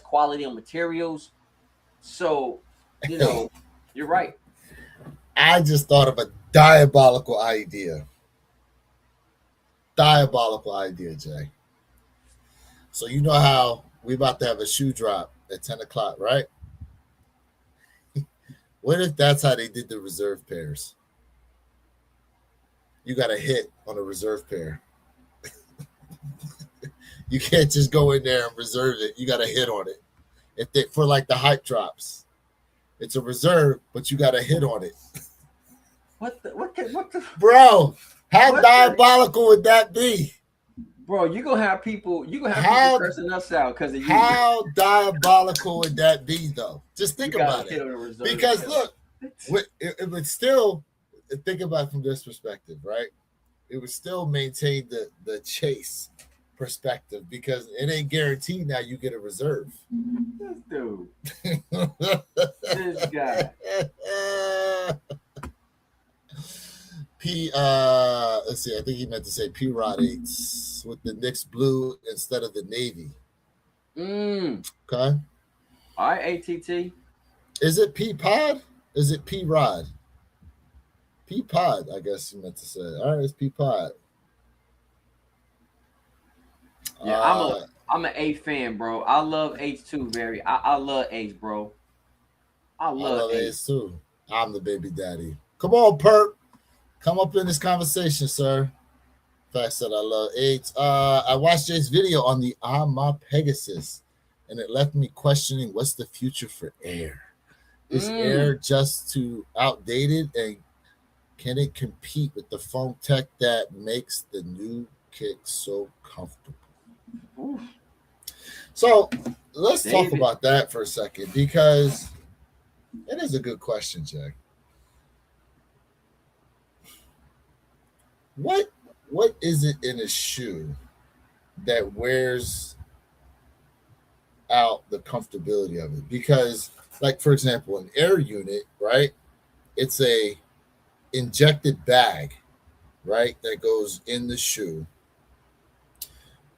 S2: quality on materials. So, you
S1: Hey,
S2: know, you're right.
S1: I just thought of a diabolical idea. Diabolical idea, Jay. So you know how we about to have a shoe drop at 10 o'clock, right? What if that's how they did the reserve pairs? You got a hit on a reserve pair. You can't just go in there and reserve it. You got a hit on it. If they for like the hype drops, it's a reserve, but you got a hit on it.
S2: What the
S1: Bro, how
S2: what the
S1: diabolical would that be?
S2: bro? You gonna have people
S1: How
S2: cursing us out because of you.
S1: how diabolical would that be though? Just
S2: You
S1: think
S2: got a
S1: about
S2: hit
S1: it.
S2: on a reserve
S1: Because
S2: pair.
S1: look, it would still think about it from this perspective, right? It would still maintain the chase perspective because it ain't guaranteed now you get a reserve.
S2: This dude, this guy.
S1: Let's see, I think he meant to say P Rod 8s with the Knicks blue instead of the navy.
S2: Mm.
S1: Okay.
S2: All right, ATT.
S1: Is it P Pod? Is it P Rod? P Pod, I guess you meant to say. All right, it's P Pod.
S2: Yeah, I'm a
S1: Uh,
S2: I'm an A fan, bro. I love H too, very. I love H, bro. I
S1: I
S2: love
S1: love
S2: H.
S1: Ace too. I'm the baby daddy. Come on, Perp. Come up in this conversation, sir. Fact said I love AIDS. I watched Jay's video on the My Pegasus, and it left me questioning what's the future for Air. Is
S2: Mm.
S1: Air just too outdated, and can it compete with the foam tech that makes the new kick so comfortable?
S2: Oof.
S1: So let's talk
S2: David.
S1: about that for a second because it is a good question, Jay. What what is it in a shoe that wears out the comfortability of it? Because, like for example, an Air unit, right? It's a injected bag, right, that goes in the shoe.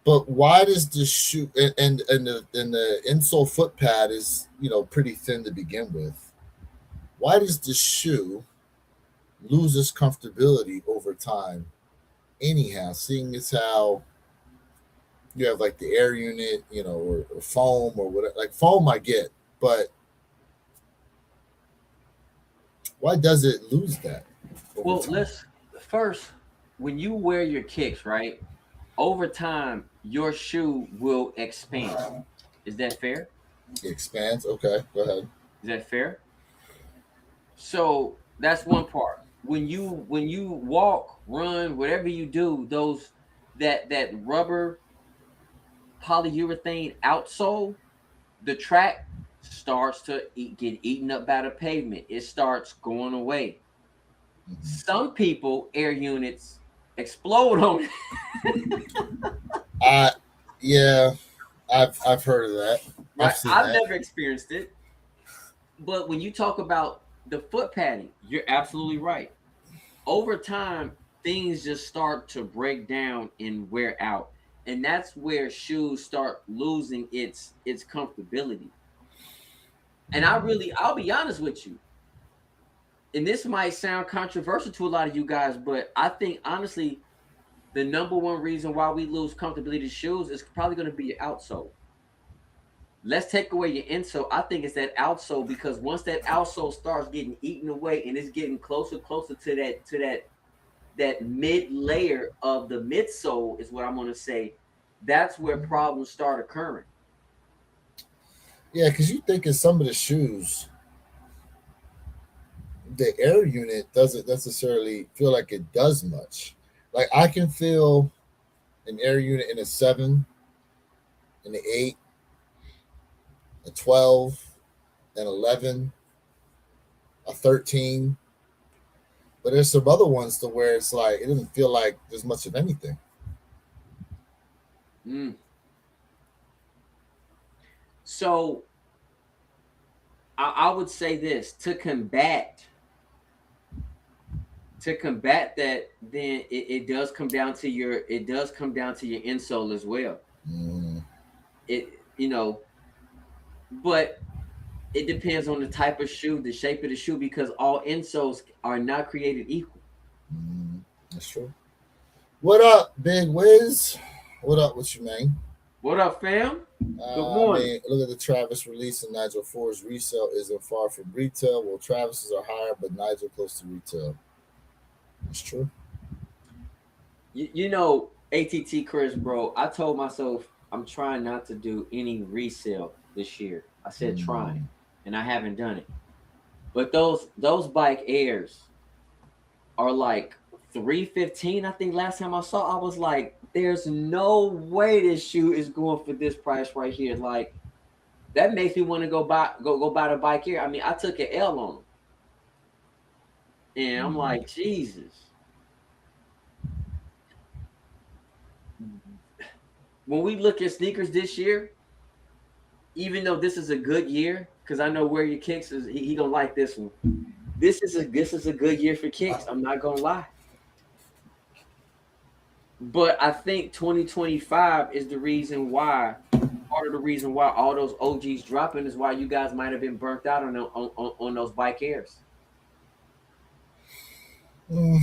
S1: But why does the shoe and the insole foot pad is pretty thin to begin with? why does the shoe lose its comfortability over time? Anyhow, seeing as how you have like the air unit, or foam or whatever. Like foam, I get, but why does it lose that over
S2: Well,
S1: time?
S2: let's first, when you wear your kicks, right? Over time, your shoe will expand. Is that fair?
S1: It expands. Okay, go ahead.
S2: Is that fair? So that's one part. When you walk, run, whatever you do, those that rubber polyurethane outsole, the track starts to get eaten up by the pavement. It starts going away.
S1: Mhm.
S2: Some people air units explode on
S1: I Yeah, I've heard of that. I've
S2: right.
S1: seen
S2: I've
S1: that.
S2: never experienced it, but when you talk about the foot padding, you're absolutely right. Over time, things just start to break down and wear out, and that's where shoes start losing its comfortability. And I'll be honest with you, and this might sound controversial to a lot of you guys, but I think honestly, the number one reason why we lose comfortability to shoes is probably going to be your outsole. Let's take away your insole. I think it's that outsole, because once that outsole starts getting eaten away and it's getting closer to that mid layer of the midsole, is what I'm going to say. That's where problems start occurring.
S1: Yeah, because you think in some of the shoes, the air unit doesn't necessarily feel like it does much. Like I can feel an air unit in a 7, in the 8, a 12, an 11, a 13. But there's some other ones to where it's like it doesn't feel like there's much of anything.
S2: Mm. So I would say this to combat that, then it does come down to your insole as well.
S1: Mm,
S2: It you know, but it depends on the type of shoe, the shape of the shoe, because all insoles are not created equal.
S1: that's true. What up, Big Wiz? What up with you, man?
S2: What up, fam? Good
S1: I
S2: morning.
S1: mean, look at the Travis release and Nigel Ford's resale isn't far from retail. Well, Travis's are higher, but Nigel close to retail. That's true.
S2: ATT Chris, bro, I told myself I'm trying not to do any resale this year. I said trying,
S1: Mm,
S2: and I haven't done it. But those bike airs are like 315. I think last time I saw, I was like, there's no way this shoe is going for this price right here. Like, that makes me want to go buy the bike here. I mean, I took an L on them, and I'm
S1: mm.
S2: like, Jesus. When we look at sneakers this year, even though this is a good year, because I know where your kicks is, he gonna like this one. This is a good year for kicks. I'm not gonna lie. But I think 2025 is the reason why. Part of the reason why all those OGs dropping is why you guys might have been burnt out on those bike airs.
S1: Mm.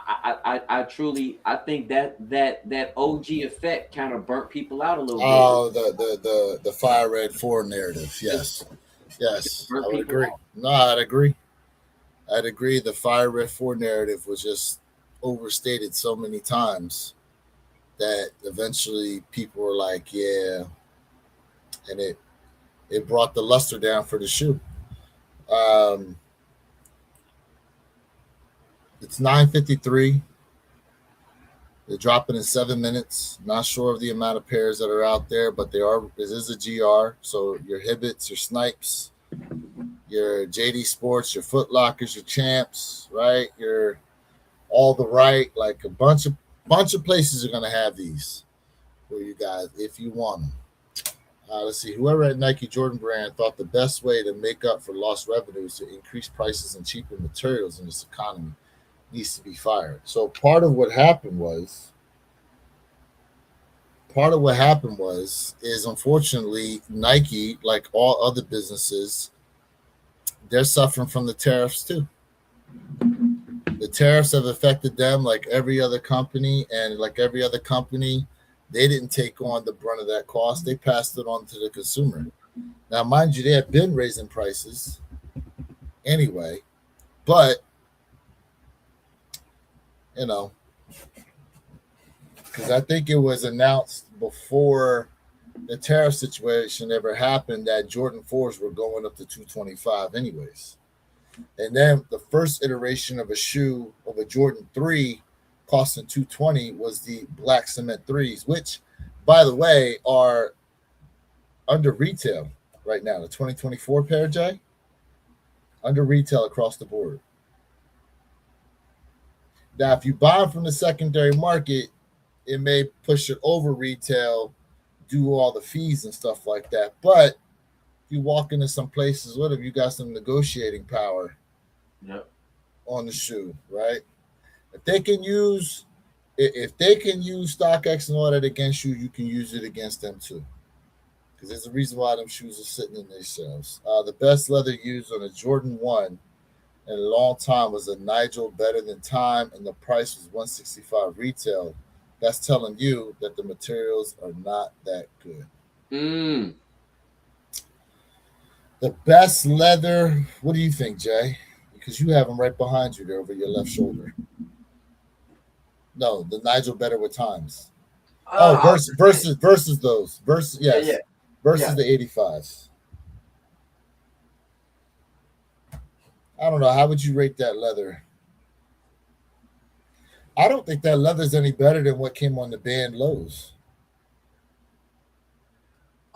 S2: I truly I think that OG effect kind of burnt people out a little bit.
S1: Oh, the fire red four narrative. Yes, yes, I
S2: Burnt
S1: would
S2: people
S1: agree.
S2: out.
S1: No, I'd agree. I'd agree. The fire red four narrative was just overstated so many times that eventually people were like, yeah, and it brought the luster down for the shoe. Um, it's 9:53. They're dropping in 7 minutes. Not sure of the amount of pairs that are out there, but they are. This is a GR, so your Hibbits, your Snipes, your JD Sports, your Foot Lockers, your Champs, right? Your all the right, like a bunch of places are gonna have these for you guys if you want them. Let's see. Whoever at Nike Jordan Brand thought the best way to make up for lost revenue is to increase prices and cheaper materials in this economy needs to be fired. So part of what happened was is unfortunately Nike, like all other businesses, they're suffering from the tariffs too. The tariffs have affected them like every other company, and like every other company, they didn't take on the brunt of that cost. They passed it on to the consumer. Now, mind you, they have been raising prices anyway, but you know, because I think it was announced before the tariff situation ever happened that Jordan 4s were going up to 225 anyways. And then the first iteration of a shoe of a Jordan 3 costing 220 was the black cement 3s, which by the way are under retail right now. The 2024 pair, Jay, under retail across the board. Now, if you buy them from the secondary market, it may push it over retail, do all the fees and stuff like that. But if you walk into some places with them, you got some negotiating power.
S2: Yep.
S1: On the shoe, right? If they can use StockX and all that against you, you can use it against them too. Because there's a reason why them shoes are sitting in their shelves. The best leather used on a Jordan 1 in a long time was a Nigel Better Than Time, and the price was 165 retail. That's telling you that the materials are not that good.
S2: Mm.
S1: The best leather, what do you think, Jay? Because you have them right behind you there over your left shoulder. No, the Nigel Better with Times. Oh, versus those. Versus
S2: Yeah, yeah,
S1: yes. Versus
S2: yeah.
S1: the 85s. I don't know. How would you rate that leather? I don't think that leather's any better than what came on the band lows.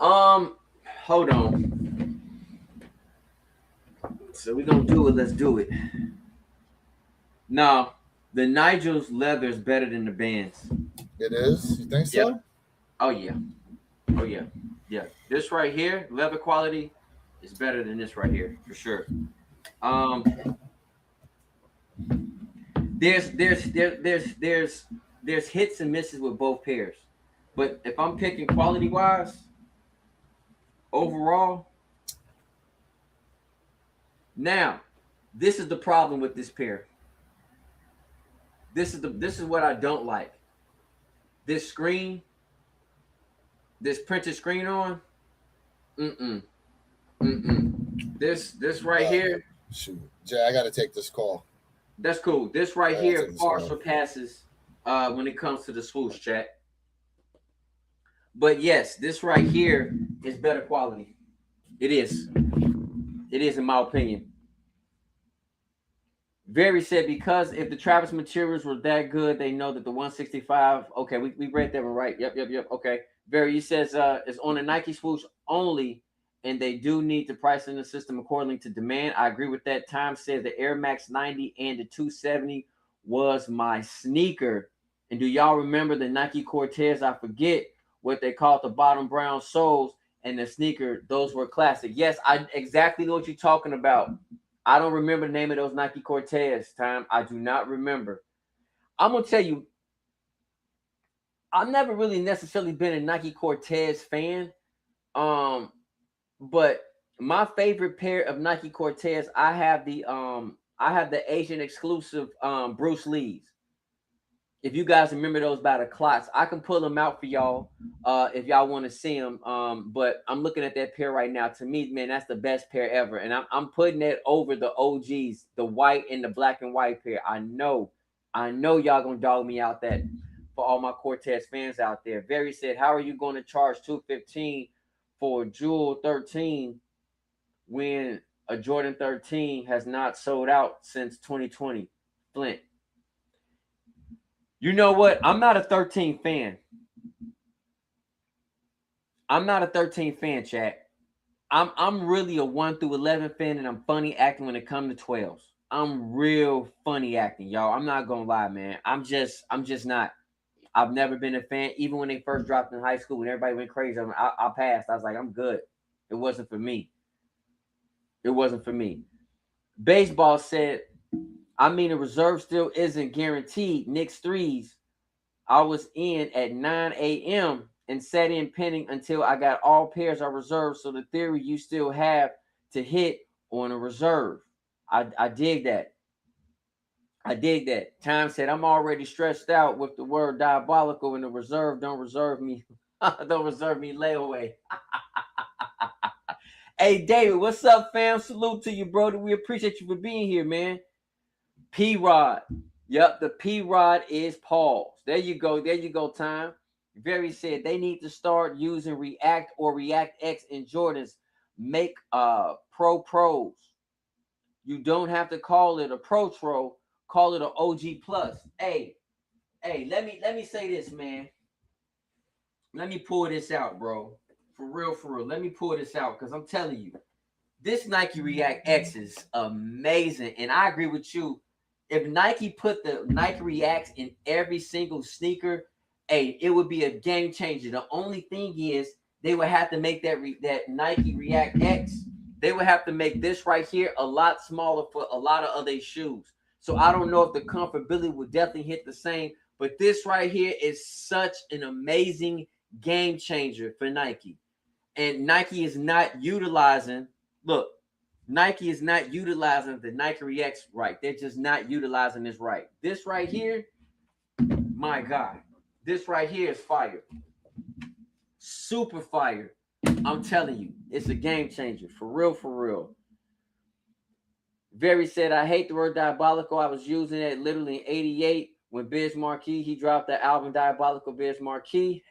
S2: Hold on. So we're gonna do it. Let's do it. Now, the Nigel's leather is better than the bands.
S1: It is? You think
S2: Yep.
S1: so?
S2: Oh yeah. Oh yeah. Yeah. This right here, leather quality, is better than this right here for sure. Um, there's hits and misses with both pairs, but if I'm picking quality wise, overall, now this is the problem with this pair. This is what I don't like. This screen, this printed screen on, mm-mm, mm-mm. This right
S1: Uh,
S2: here,
S1: Shoot. Jay, I got to take this call.
S2: that's cool. This
S1: I
S2: right
S1: got to
S2: here
S1: take this
S2: far
S1: call.
S2: surpasses when it comes to the swoosh chat. But yes, this right here is better quality. It is. It is, in my opinion. Very said because if the Travis materials were that good, they know that the 165. Okay, we read that one right. Yep. Okay. Very, he says it's on a Nike swoosh only, and they do need to price in the system accordingly to demand. I agree with that. Time says the Air Max 90 and the 270 was my sneaker. And do y'all remember the Nike Cortez? I forget what they called the bottom brown soles and the sneaker. Those were classic. Yes, I exactly know what you're talking about. I don't remember the name of those Nike Cortez. Time, I do not remember. I'm gonna tell you, I've never really necessarily been a Nike Cortez fan. Um, but my favorite pair of Nike Cortez, I have the Asian exclusive Bruce Lee's. If you guys remember those by the clocks, I can pull them out for y'all if y'all want to see them. But I'm looking at that pair right now. To me, man, that's the best pair ever, and I'm putting it over the OGs, the white and the black and white pair. I know y'all gonna dog me out that for all my Cortez fans out there. Very said, how are you going to charge 215 for Jewel 13 when a Jordan 13 has not sold out since 2020? Flint. You know what? I'm not a 13 fan. I'm not a 13 fan, chat. I'm really a 1 through 11 fan, and I'm funny acting when it comes to 12s. I'm real funny acting, y'all. I'm not gonna lie, man. I'm just not. I've never been a fan. Even when they first dropped in high school, when everybody went crazy, I passed. I was like, I'm good. It wasn't for me. It wasn't for me. Baseball said, I mean, the reserve still isn't guaranteed. Knicks threes. I was in at 9 a.m. and sat in pending until I got all pairs of reserves. So the theory you still have to hit on a reserve. I dig that. I dig that. Time said, I'm already stretched out with the word diabolical in the reserve. Don't reserve me. Don't reserve me layaway. Hey, David, what's up, fam? Salute to you, brother. We appreciate you for being here, man. P Rod. Yep, the P Rod is pause. There you go. There you go, time. Very said they need to start using React or React X in Jordans. Make pros. You don't have to call it a pro tro, call it an OG plus. Hey, let me say this, man. Let me pull this out, bro. For real, for real. Let me pull this out because I'm telling you, this Nike React X is amazing. And I agree with you. If Nike put the Nike Reacts in every single sneaker, hey, it would be a game changer. The only thing is they would have to make that Nike React X. They would have to make this right here a lot smaller for a lot of other shoes. So I don't know if the comfortability would definitely hit the same. But this right here is such an amazing game changer for Nike. And Nike is not utilizing, look, Nike is not utilizing the Nike Reacts right. They're just not utilizing this right. This right here, my God, this right here is fire. Super fire. I'm telling you, it's a game changer. For real, for real. Very said, I hate the word diabolical. I was using it literally in 88 when Biz Markie, he dropped the album Diabolical Biz Markie.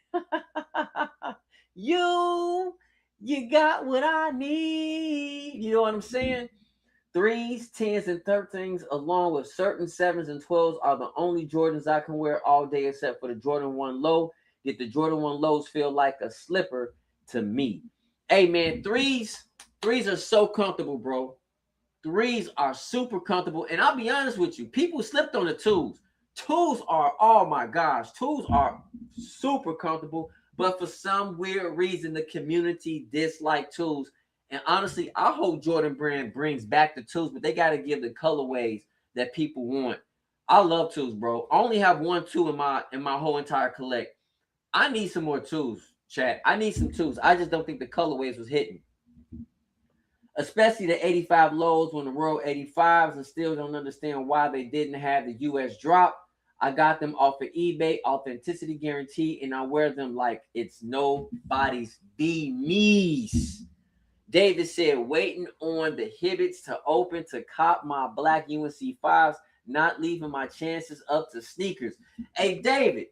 S2: You got what I need. You know what I'm saying? 3s, 10s, and 13s, along with certain 7s and 12s, are the only Jordans I can wear all day except for the Jordan 1 Low. Did the Jordan 1 Lows feel like a slipper to me? Hey, man, 3s are so comfortable, bro. 3s are super comfortable. And I'll be honest with you, people slipped on the 2s. 2s are, oh my gosh, 2s are super comfortable. But for some weird reason, the community dislike 2s. And honestly, I hope Jordan Brand brings back the 2s, but they got to give the colorways that people want. I love 2s, bro. I only have 1 2 in my whole entire collect. I need some more 2s, chat. I need some 2s. I just don't think the colorways was hitting. Especially the 85 lows when the World 85s, and still don't understand why they didn't have the US drop. I got them off of eBay, authenticity guarantee, and I wear them like it's nobody's beanies. David said, waiting on the Hibbits to open to cop my black UNC 5s, not leaving my chances up to sneakers. Hey, David,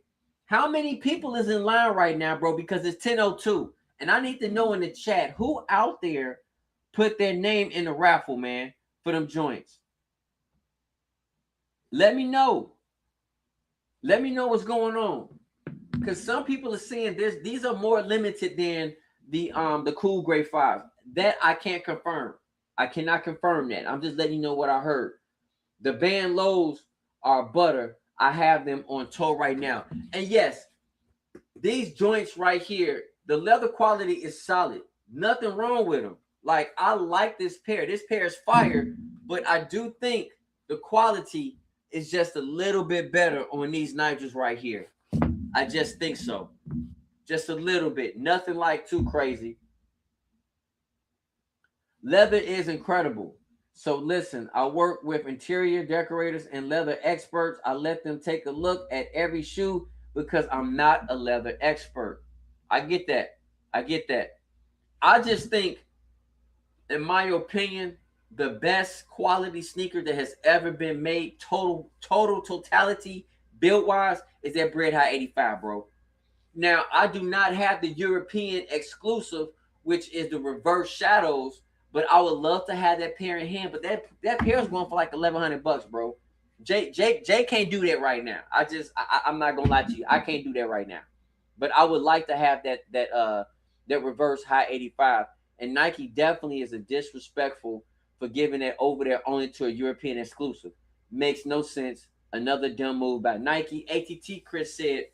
S2: how many people is in line right now, bro? Because it's 10:02, and I need to know in the chat who out there put their name in the raffle, man, for them joints. Let me know. Let me know what's going on. Because some people are saying these are more limited than the Cool Gray 5. That I can't confirm. I cannot confirm that. I'm just letting you know what I heard. The band lows are butter. I have them on toe right now. And yes, these joints right here, the leather quality is solid. Nothing wrong with them. Like, I like this pair. This pair is fire, but I do think the quality is just a little bit better on these Nigels right here. I just think so. Just a little bit. Nothing like too crazy. Leather is incredible. So listen, I work with interior decorators and leather experts. I let them take a look at every shoe because I'm not a leather expert. I get that. I get that. I just think, in my opinion, the best quality sneaker that has ever been made, totality, build wise, is that Bread High 85, bro. Now, I do not have the European exclusive, which is the reverse shadows, but I would love to have that pair in hand. But that pair is going for like $1,100, bro. Jay can't do that right now. I'm not gonna lie to you. I can't do that right now. But I would like to have that reverse high 85. And Nike definitely is a disrespectful for giving that over there only to a European exclusive. Makes no sense. Another dumb move by Nike. ATT Chris said,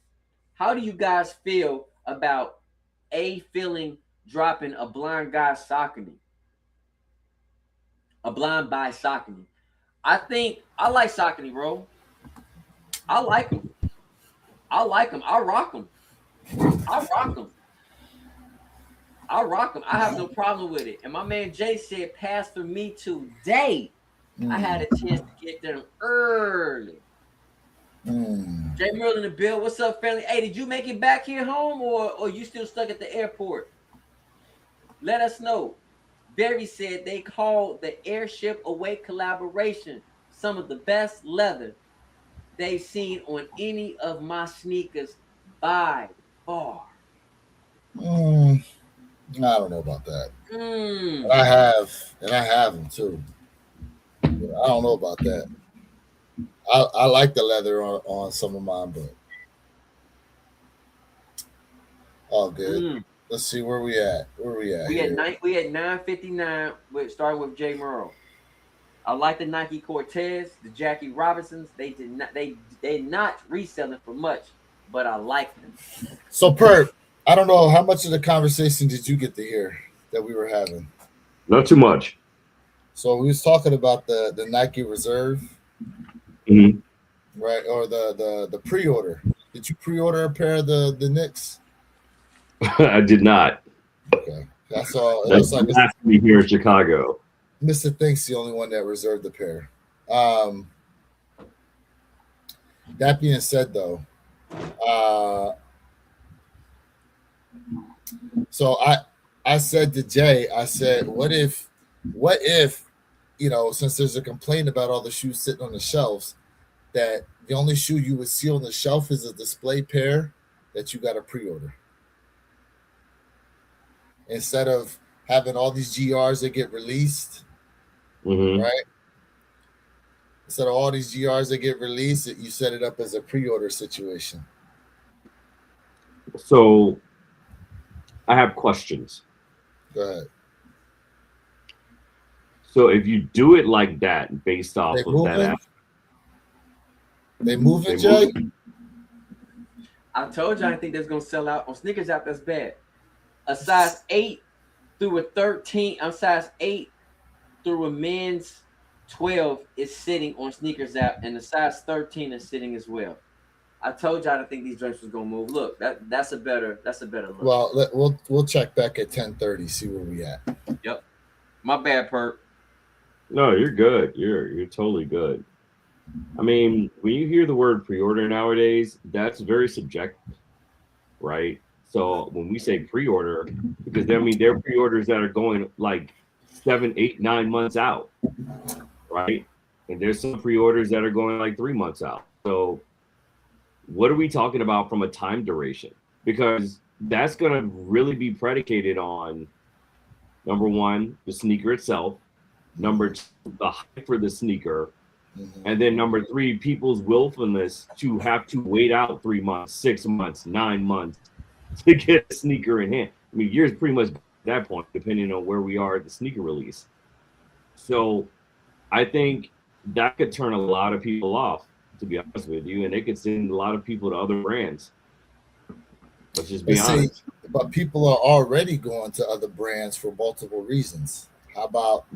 S2: how do you guys feel about A feeling dropping a blind guy Saucony? A blind buy Saucony. I think I like Saucony, bro. I like them. I like them. I rock them. I rock them. I rock them. I have no problem with it. And my man Jay said, pass for me today. I had a chance to get them early. Jay Merle in the bill. What's up, family? Hey, did you make it back here home or you still stuck at the airport? Let us know. Barry said they called the Airship Away collaboration some of the best leather they've seen on any of my sneakers by far.
S1: I don't know about that. And I have them too. I don't know about that. I like the leather on some of mine, but all good. Let's see where we at. Where we at?
S2: We
S1: here?
S2: had 959 with starting with Jay Merle. I like the Nike Cortez, the Jackie Robinsons. They not reselling for much, but I like them.
S1: So Perp, I don't know how much of the conversation did you get to hear that we were having?
S3: Not too much.
S1: So we was talking about the Nike Reserve, right? Or the pre-order. Did you pre-order a pair of the Knicks?
S3: I did not.
S1: Okay, that's all.
S3: That's like me here in Chicago.
S1: Mr. Think's the only one that reserved the pair. That being said, though, so I said to Jay, I said, what if, since there's a complaint about all the shoes sitting on the shelves, that the only shoe you would see on the shelf is a display pair that you got to pre-order. Instead of having all these GRs that get released, right? Instead of all these GRs that get released, you set it up as a pre-order situation.
S3: So I have questions.
S1: Go ahead.
S3: So if you do it like that, based off of that,
S1: they moving, Jay?
S2: I told you I didn't think that's gonna sell out on Sneakers App. That's bad. A size 8 through a 13. I'm size 8 through a men's 12 is sitting on Sneakers App, and the size 13 is sitting as well. I told you I didn't think these joints was gonna move. Look, that's a better look.
S1: Well, we'll check back at 10:30, see where we at.
S2: Yep. My bad, Perp.
S3: No, you're good. You're totally good. I mean, when you hear the word pre-order nowadays, that's very subjective, right? So when we say pre-order, because there are pre-orders that are going like 7, 8, 9 months out, right? And there's some pre-orders that are going like 3 months out. So what are we talking about from a time duration? Because that's going to really be predicated on, number one, the sneaker itself, number two, the hype for the sneaker, and then number three, people's willfulness to have to wait out 3 months, 6 months, 9 months to get a sneaker in hand. I mean, years pretty much at that point, depending on where we are at the sneaker release. So I think that could turn a lot of people off, to be honest with you, and it could send a lot of people to other brands. Let's just be honest.
S1: But people are already going to other brands for multiple reasons. How about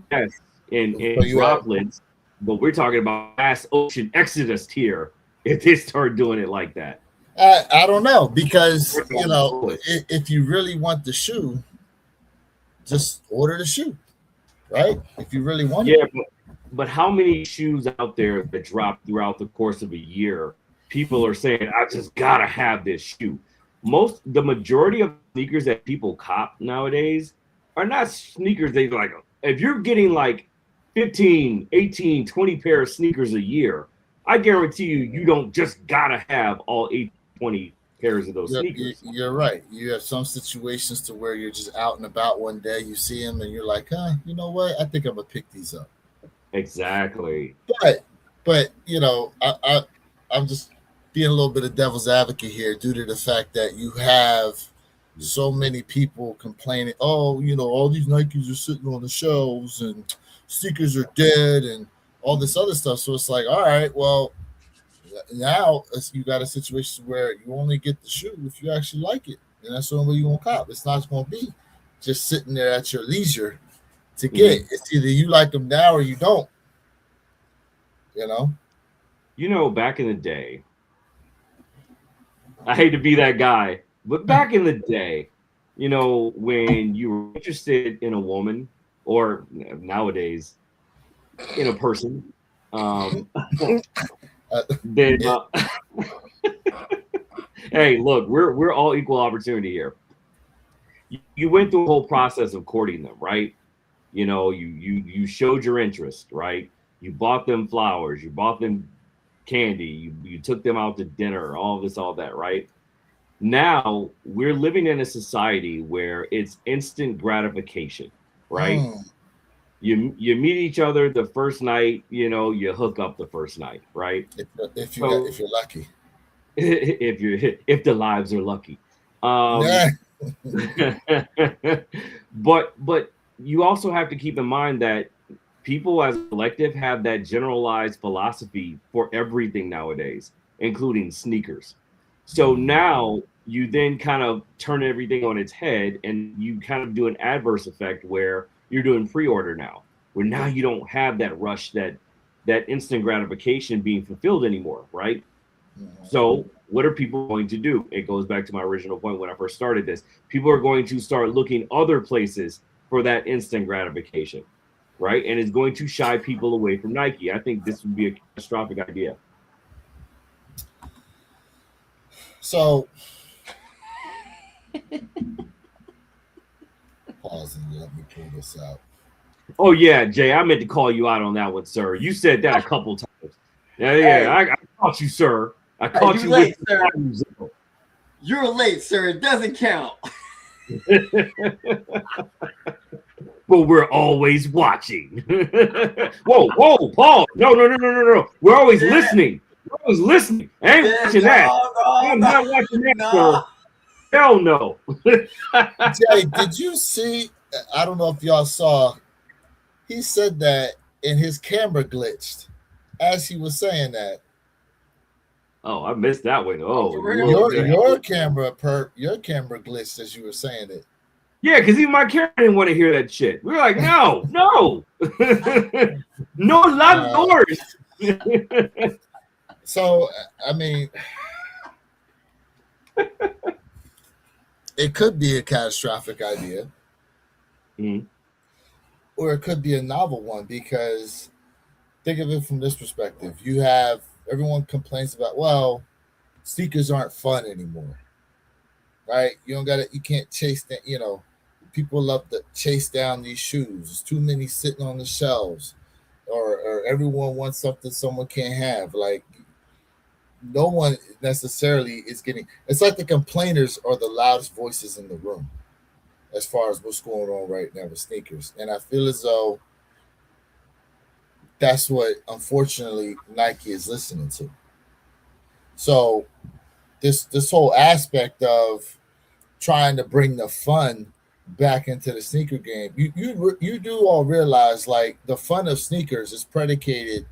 S3: in droplets? But we're talking about mass ocean exodus here if they start doing it like that.
S1: I don't know, because if you really want the shoe, just order the shoe, right? If you really want it.
S3: But how many shoes out there that drop throughout the course of a year? People are saying, I just gotta have this shoe. The majority of sneakers that people cop nowadays are not sneakers they like. If you're getting like 15, 18, 20 pair of sneakers a year, I guarantee you don't just gotta have all 8, 20 pairs of those sneakers.
S1: You're right. You have some situations to where you're just out and about one day, you see them and you're like, you know what? I think I'm gonna pick these up.
S3: Exactly.
S1: But I'm just being a little bit of devil's advocate here due to the fact that you have so many people complaining, all these Nikes are sitting on the shelves and sneakers are dead and all this other stuff. So it's like, all right, well, now you got a situation where you only get the shoe if you actually like it, and that's the only way you won't cop. It's not going to be just sitting there at your leisure to get. It's either you like them now or you don't.
S3: Back in the day, I hate to be that guy, but back in the day, you know, when you're interested in a woman or nowadays in a person, um,
S1: Uh,
S3: then
S1: it,
S3: hey, look, we're all equal opportunity here. You went through a whole process of courting them, right? You know, you showed your interest, right? You bought them flowers, you bought them candy, you took them out to dinner, all this, all that, right? Now we're living in a society where it's instant gratification, right?
S1: mm,
S3: You meet each other the first night, you know, you hook up the first night, right?
S1: if
S3: So
S1: you're lucky.
S3: if the lives are lucky.
S1: Nah.
S3: Um but you also have to keep in mind that people as a collective have that generalized philosophy for everything nowadays, including sneakers. So now you then kind of turn everything on its head and you kind of do an adverse effect where you're doing pre-order now, where now you don't have that rush, that instant gratification being fulfilled anymore, right? So, what are people going to do? It goes back to my original point when I first started this. People are going to start looking other places for that instant gratification, right? And it's going to shy people away from Nike. I think this would be a catastrophic idea.
S1: So pause and let me pull this out.
S3: Oh yeah, Jay, I meant to call you out on that one, sir. You said that a couple times. Yeah,
S2: Hey,
S3: I caught you, sir. I
S2: hey,
S3: caught
S2: you
S3: you with
S2: late, sir.
S3: the
S2: You're late, sir. It doesn't count.
S3: but we're always watching. Whoa, Paul. No. We're always
S2: Yeah,
S3: listening. We're always listening. I ain't
S2: yeah,
S3: watching that.
S2: no,
S3: I'm
S2: no,
S3: not watching that,
S2: no.
S3: sir. Hell no.
S1: Jay, did you see? I don't know if y'all saw. He said that and his camera glitched as he was saying that.
S3: Oh, I missed that one.
S2: Oh,
S3: Oh,
S2: for real?
S3: Lord.
S1: Your camera glitched as you were saying it.
S3: Yeah, because even my camera didn't want to hear that shit. We were like, no. No locked
S1: Uh,
S3: doors.
S1: so I mean, it could be a catastrophic idea,
S3: Mhm.
S1: or it could be a novel one because think of it from this perspective. You have everyone complains about, well, sneakers aren't fun anymore, right? You don't got to, you can't chase that, people love to chase down these shoes. There's too many sitting on the shelves, or everyone wants something someone can't have. Like, no one necessarily is getting, it's like the complainers are the loudest voices in the room as far as what's going on right now with sneakers. And I feel as though that's what unfortunately Nike is listening to. So this whole aspect of trying to bring the fun back into the sneaker game, you do all realize like the fun of sneakers is predicated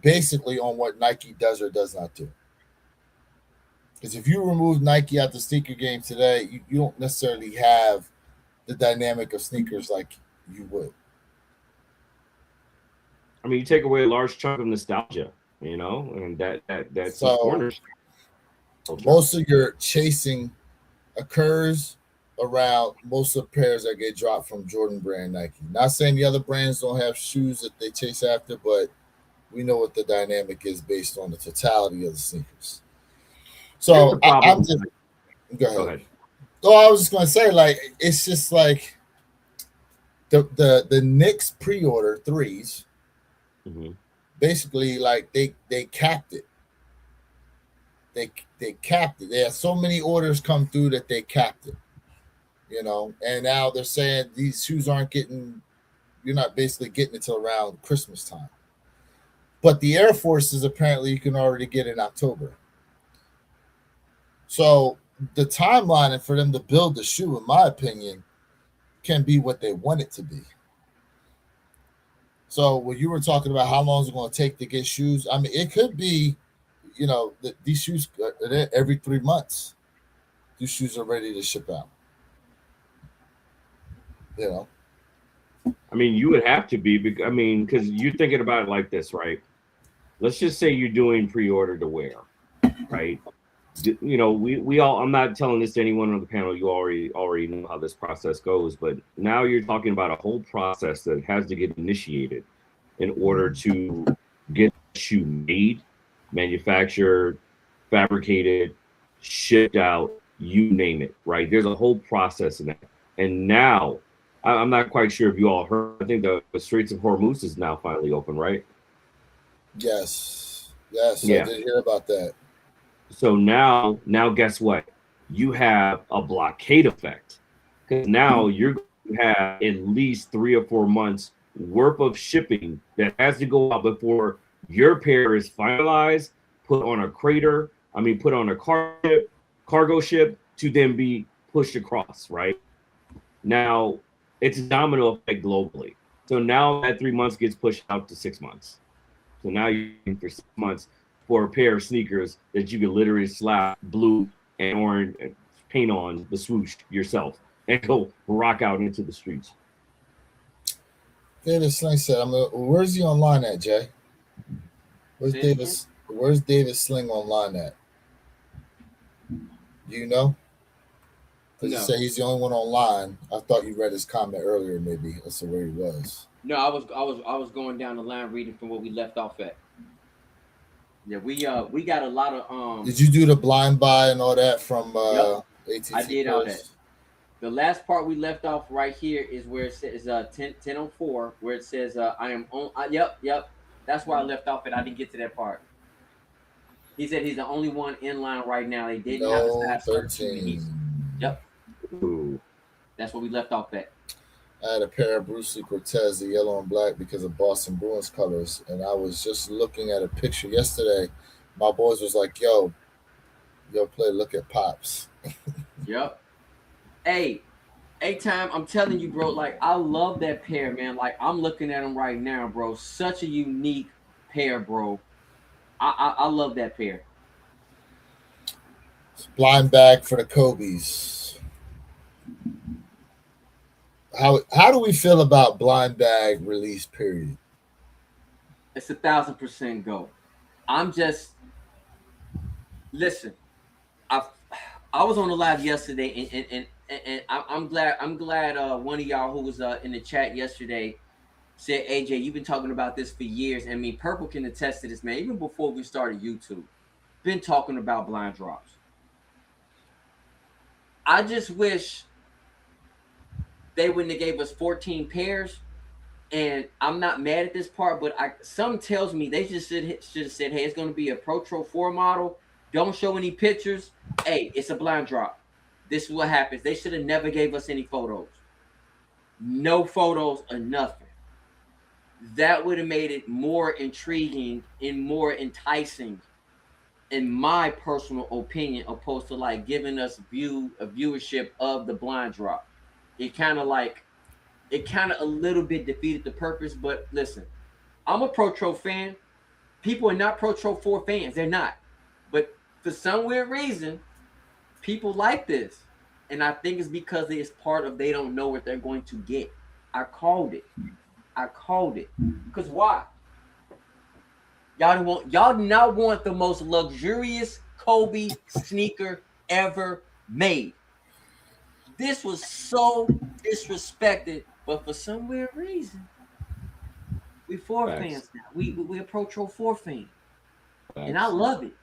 S1: basically on what Nike does or does not do. Because if you remove Nike out the sneaker game today, you don't necessarily have the dynamic of sneakers like you would.
S3: I mean, you take away a large chunk of nostalgia, you know, and that's a
S1: So
S3: cornerstone culture.
S1: most of your chasing occurs around most of the pairs that get dropped from Jordan brand Nike. Not saying the other brands don't have shoes that they chase after, but we know what the dynamic is based on the totality of the sneakers.
S3: Here's the
S1: So I'm
S3: problem.
S1: just go
S3: Go
S1: ahead.
S3: ahead.
S1: So I was just gonna say, like, it's just like the Knicks pre-order threes,
S3: Mm-hmm.
S1: basically like they capped it. They capped it. They had so many orders come through that they capped it. And now they're saying these shoes aren't getting, you're not basically getting it till around Christmas time. But the Air Forces apparently you can already get in October. So the timeline for them to build the shoe, in my opinion, can be what they want it to be. So when you were talking about how long is it going to take to get shoes, I mean, it could be, these shoes every 3 months. These shoes are ready to ship out. You know,
S3: I mean, you would have to be. I mean, because you're thinking about it like this, right? Let's just say you're doing pre-order to wear, right? You know, we all. I'm not telling this to anyone on the panel. You already know how this process goes, but now you're talking about a whole process that has to get initiated in order to get the shoe made, manufactured, fabricated, shipped out, you name it, right? There's a whole process in that. And now, I'm not quite sure if you all heard, I think the Straits of Hormuz is now finally open, right?
S1: Yes, yes, I
S3: Yeah.
S1: did hear about that.
S3: So now guess what? You have a blockade effect. Because now you're going to have at least 3 or 4 months worth of shipping that has to go out before your pair is finalized, put on a crater, put on a cargo ship to then be pushed across, right? Now it's a domino effect globally. So now that 3 months gets pushed out to 6 months. So now you're for 6 months for a pair of sneakers that you can literally slap blue and orange paint on the swoosh yourself and go rock out into the streets.
S1: David Sling said, where's he online at, Jay? Where's David Sling online at? Do you know? Because
S2: No.
S1: you said he's the only one online. I thought you read his comment earlier, maybe. That's where he was.
S2: No, I was going down the line reading from where we left off at. Yeah, we got a lot of
S1: Did you do the blind buy and all that from
S2: Yep,
S1: ATT
S2: I did all that.
S1: Pairs?
S2: The last part we left off right here is where it says 10:04, where it says I am on. Yep. That's where I left off, and I didn't get to that part. He said he's the only one in line right now. They didn't have a
S1: No,
S2: size
S1: 13.
S2: Yep,
S3: Ooh.
S2: that's where we left off at.
S1: I had a pair of Bruce Lee Cortez, the yellow and black, because of Boston Bruins colors. And I was just looking at a picture yesterday. My boys was like, yo, play look at Pops.
S2: Yep. Hey, time, I'm telling you, bro. Like, I love that pair, man. Like, I'm looking at them right now, bro. Such a unique pair, bro. I love that pair.
S1: Blind bag for the Kobe's. How do we feel about blind bag release period?
S2: It's 1,000% go. I'm just listen. I was on the live yesterday, and I'm glad one of y'all who was in the chat yesterday said, AJ, you've been talking about this for years. And me, Purple can attest to this, man. Even before we started YouTube, been talking about blind drops. I just wish they wouldn't have gave us 14 pairs. And I'm not mad at this part, but some tells me they just should have said, hey, it's going to be a Pro Tro 4 model. Don't show any pictures. Hey, it's a blind drop. This is what happens. They should have never gave us any photos. No photos or nothing. That would have made it more intriguing and more enticing, in my personal opinion, opposed to like giving us viewership of the blind drop. It kind of a little bit defeated the purpose. But listen, I'm a Pro Tro fan. People are not Pro Tro 4 fans. They're not. But for some weird reason, people like this. And I think it's because it's part of they don't know what they're going to get. I called it. Because why? Y'all now want the most luxurious Kobe sneaker ever made. This was so disrespected, but for some weird reason, we 4 fans now. We a Pro Tro 4 fan. And I love it.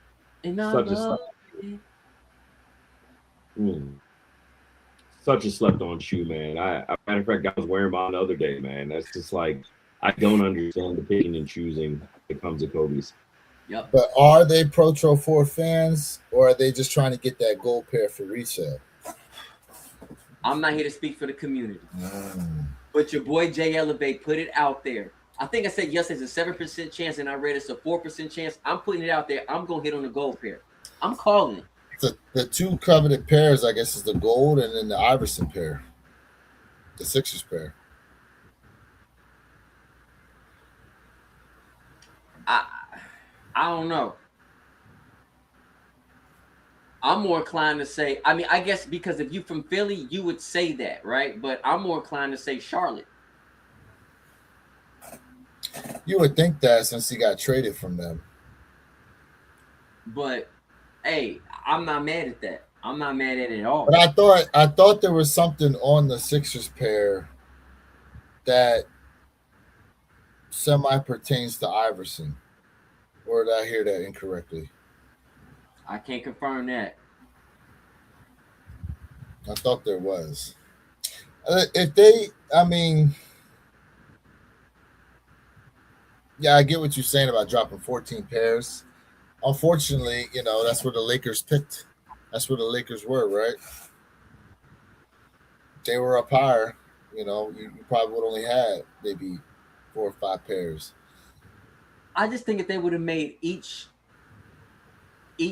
S3: Such a slept on shoe, man. Matter of fact, I was wearing mine the other day, man. That's just like, I don't understand the picking and choosing when it comes to Kobe's.
S2: Yep.
S1: But are they Pro Tro 4 fans, or are they just trying to get that gold pair for resale?
S2: I'm not here to speak for the community. But your boy Jay Elevate put it out there. I think I said yesterday it's a 7% chance, and I read it's a 4% chance. I'm putting it out there. I'm going to hit on the gold pair. I'm calling it.
S1: The two coveted pairs, I guess, is the gold and then the Iverson pair, the Sixers pair.
S2: I don't know. I'm more inclined to say, I guess because if you're from Philly, you would say that, right? But I'm more inclined to say Charlotte.
S1: You would think that since he got traded from them.
S2: But Hey, I'm not mad at that. I'm not mad at it at all.
S1: But I thought there was something on the Sixers pair that semi pertains to Iverson. Or did I hear that incorrectly?
S2: I can't confirm that.
S1: I thought there was. If they, I mean, yeah, I get what you're saying about dropping 14 pairs. Unfortunately, that's where the Lakers picked. That's where the Lakers were, right? They were up higher. You probably would only had maybe 4 or 5 pairs.
S2: I just think if they would have made each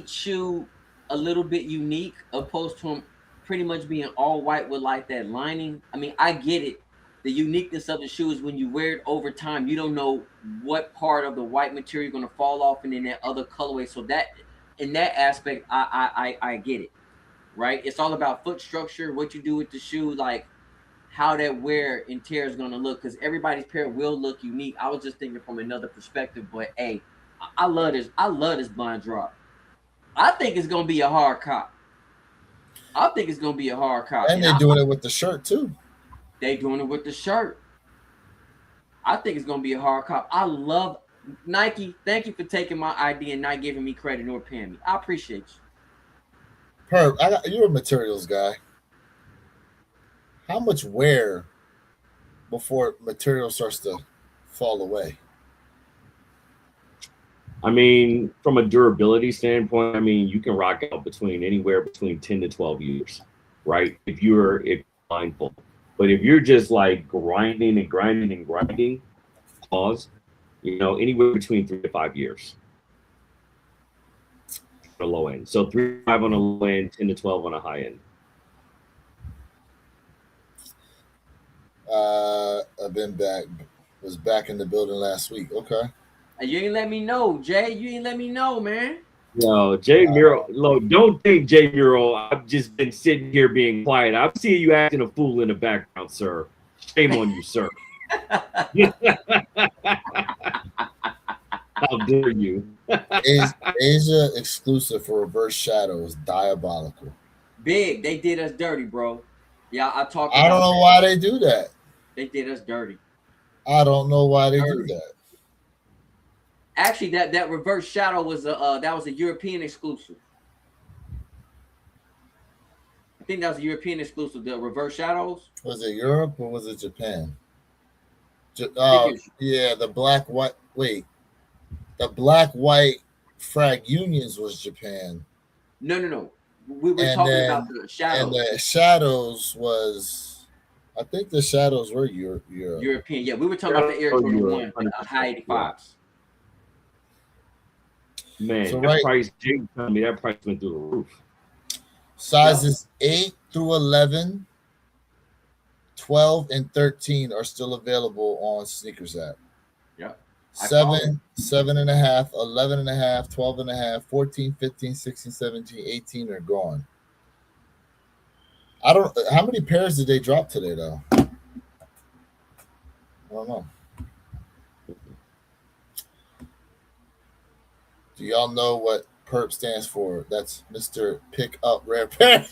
S2: shoe a little bit unique, opposed to them pretty much being all white with like that lining. I mean, I get it. The uniqueness of the shoe is when you wear it over time, you don't know what part of the white material going to fall off and in that other colorway. So that in that aspect, I get it. Right? It's all about foot structure, what you do with the shoe, like how that wear and tear is going to look. Because everybody's pair will look unique. I was just thinking from another perspective, but hey, I love this. I love this blind drop. I think it's gonna be a hard cop. I think it's gonna be a hard cop.
S1: And they're doing it with the shirt too.
S2: They doing it with the shirt. I think it's gonna be a hard cop. I love Nike. Thank you for taking my idea and not giving me credit nor paying me. I appreciate you.
S1: Herb, you're a materials guy. How much wear before material starts to fall away?
S3: I mean, from a durability standpoint, I mean, you can rock out anywhere between 10 to 12 years, right? If you're mindful. But if you're just like grinding and grinding and grinding, pause, anywhere between 3 to 5 years. On the low end. So 3 to 5 on the low end, 10 to 12 on the high end.
S1: Was back in the building last week. Okay.
S2: You ain't let me know, Jay. You ain't let me know, man.
S3: No, Jay Muro. Look, don't think Jay Muro. I've just been sitting here being quiet. I'm seeing you acting a fool in the background, sir. Shame on you, sir. How dare you?
S1: Asia exclusive for reverse shadow is diabolical.
S2: Big. They did us dirty, bro. Yeah, I talked.
S1: I don't know why they do that.
S2: They did us dirty.
S1: I don't know why they do that.
S2: Actually, that reverse shadow was a European exclusive. I think that was a European exclusive. The reverse shadows.
S1: Was it Europe or was it Japan? Yeah, the black white. Wait, the black white frag unions was Japan.
S2: No. We were talking about the shadows.
S1: And the shadows was, I think the shadows were
S2: European. Yeah, we were talking about the Air Jordan 1, high 85s.
S3: Man, so that price, Jay told me that price went through the roof.
S1: Sizes 8 through 11, 12, and 13 are still available on Sneakers app.
S2: Yeah.
S1: 7, 7.5, 11.5, 12.5, 14, 15, 16, 17, 18 are gone. How many pairs did they drop today, though? I don't know. Do y'all know what PERP stands for? That's Mr. Pick Up Rare Pair.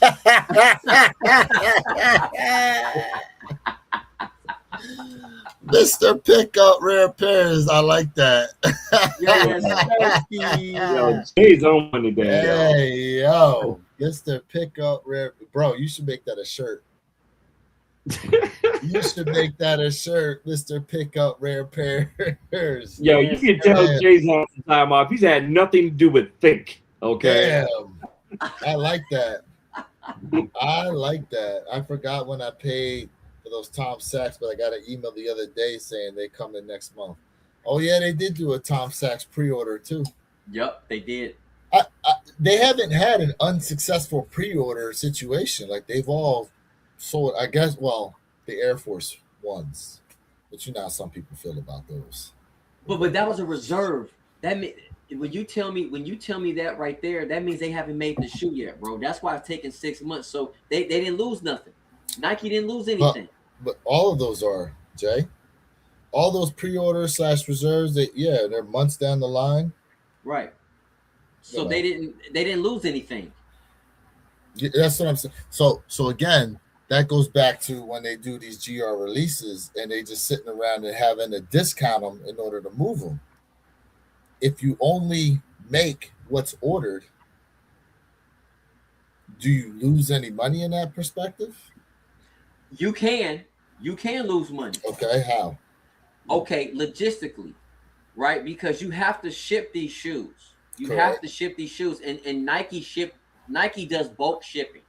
S1: Mr. Pick Up Rare Pairs. I like that.
S3: Yo, Jay's on one today.
S1: Hey, yo. Mr. Pick Up Rare. Bro, you should make that a shirt. You should make that a shirt, Mr. Pick Up Rare Pairs.
S3: Yo, you can tell Jay's on some time off. He's had nothing to do with think. Okay.
S1: Damn. I like that. I like that. I forgot when I paid for those Tom Sachs, but I got an email the other day saying they come in next month. Oh yeah, they did do a Tom Sachs pre-order too.
S2: Yep, they did.
S1: They haven't had an unsuccessful pre-order situation. Like they've all sold, I guess. Well, the Air Force Ones, but you know how some people feel about those.
S2: But that was a reserve. That when you tell me that right there, that means they haven't made the shoe yet, bro. That's why it's taken 6 months. So they didn't lose nothing. Nike didn't lose anything.
S1: But all of those are, Jay. All those pre-orders / reserves, they're months down the line.
S2: Right. So they didn't lose anything.
S1: That's what I'm saying. So again, that goes back to when they do these GR releases and they just sitting around and having to discount them in order to move them. If you only make what's ordered, do you lose any money in that perspective?
S2: You can lose money.
S1: Okay, how?
S2: Okay, logistically, right? Because you have to ship these shoes. You
S1: Correct.
S2: have to ship these shoes, and Nike does bulk shipping.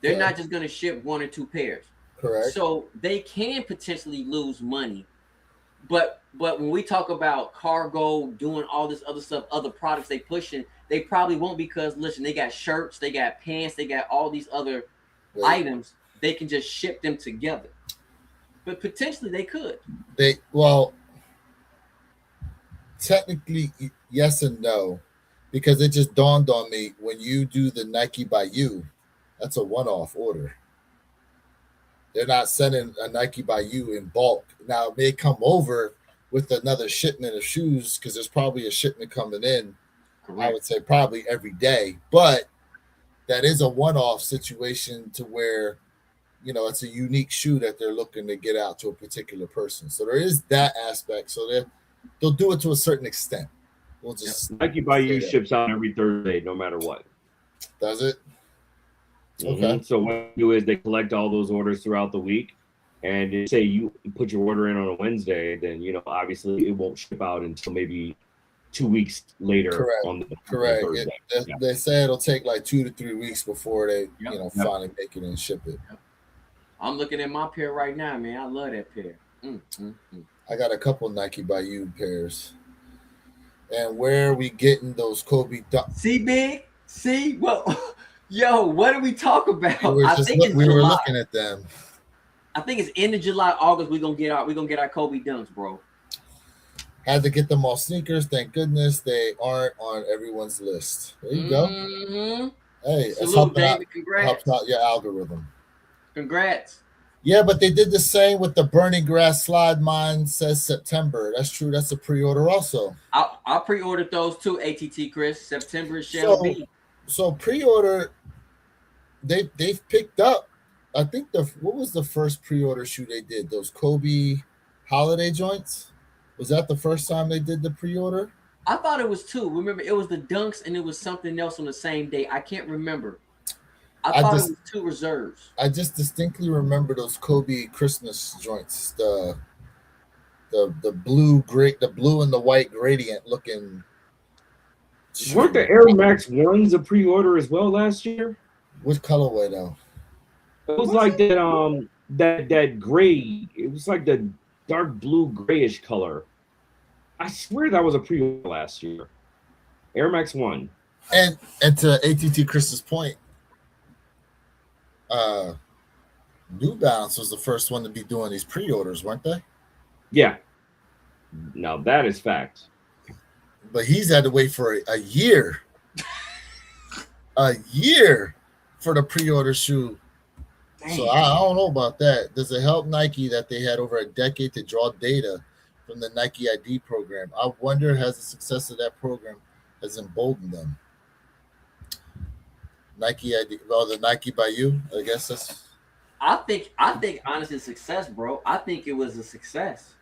S2: They're not just going to ship 1 or 2 pairs.
S1: Correct.
S2: So they can potentially lose money. But when we talk about cargo doing all this other stuff, other products they pushing, they probably won't, because listen, they got shirts, they got pants, they got all these other items. They can just ship them together. But potentially they could.
S1: Technically yes and no, because it just dawned on me, when you do the Nike by You, that's a one-off order. They're not sending a Nike by You in bulk. Now it may come over with another shipment of shoes, because there's probably a shipment coming in. Correct. I would say probably every day, but that is a one-off situation to where, it's a unique shoe that they're looking to get out to a particular person. So there is that aspect. So they'll do it to a certain extent. We'll just
S3: Nike by You ships out every Thursday, no matter what.
S1: Does it?
S3: Mm-hmm.
S1: Okay.
S3: So what they do is they collect all those orders throughout the week, and they say you put your order in on a Wednesday, then obviously it won't ship out until maybe 2 weeks later.
S1: Correct.
S3: On the
S1: Thursday. They say it'll take like 2 to 3 weeks before they finally make it and ship it.
S2: Yep. I'm looking at my pair right now, man. I love that pair.
S1: I got a couple Nike by You pairs. And where are we getting those Kobe?
S2: See, big? See? Well, yo, what do we talk about?
S1: We were looking at them.
S2: I think it's end of July, August. We're gonna get our Kobe dunks, bro.
S1: Had to get them all sneakers. Thank goodness they aren't on everyone's list. There you go. Hey, it's helping out your algorithm.
S2: Congrats.
S1: Yeah, but they did the same with the Burning Grass slide. Mine says September. That's true. That's a pre-order also.
S2: I pre-ordered those too, ATT Chris. September shall be.
S1: So pre-order, they've picked up. I think what was the first pre-order shoe they did? Those Kobe holiday joints? Was that the first time they did the pre-order?
S2: I thought it was 2. Remember, it was the dunks and it was something else on the same day. I can't remember. I thought it was 2 reserves.
S1: I just distinctly remember those Kobe Christmas joints, the blue and the white gradient looking.
S3: Weren't the Air Max 1s a pre-order as well last year?
S1: Which colorway though?
S3: It was like that gray. It was like the dark blue grayish color. I swear that was a pre-order last year. Air Max 1.
S1: And to ATT Chris's point, New Balance was the first one to be doing these pre-orders, weren't they?
S3: Yeah. Now that is fact.
S1: But he's had to wait for a year. A year for the pre-order shoe. Dang. So I don't know about that. Does it help Nike that they had over a decade to draw data from the Nike ID program? I wonder, has the success of that program has emboldened them? Nike ID, the Nike by You, I guess that's.
S2: I think honestly, success, bro. I think it was a success.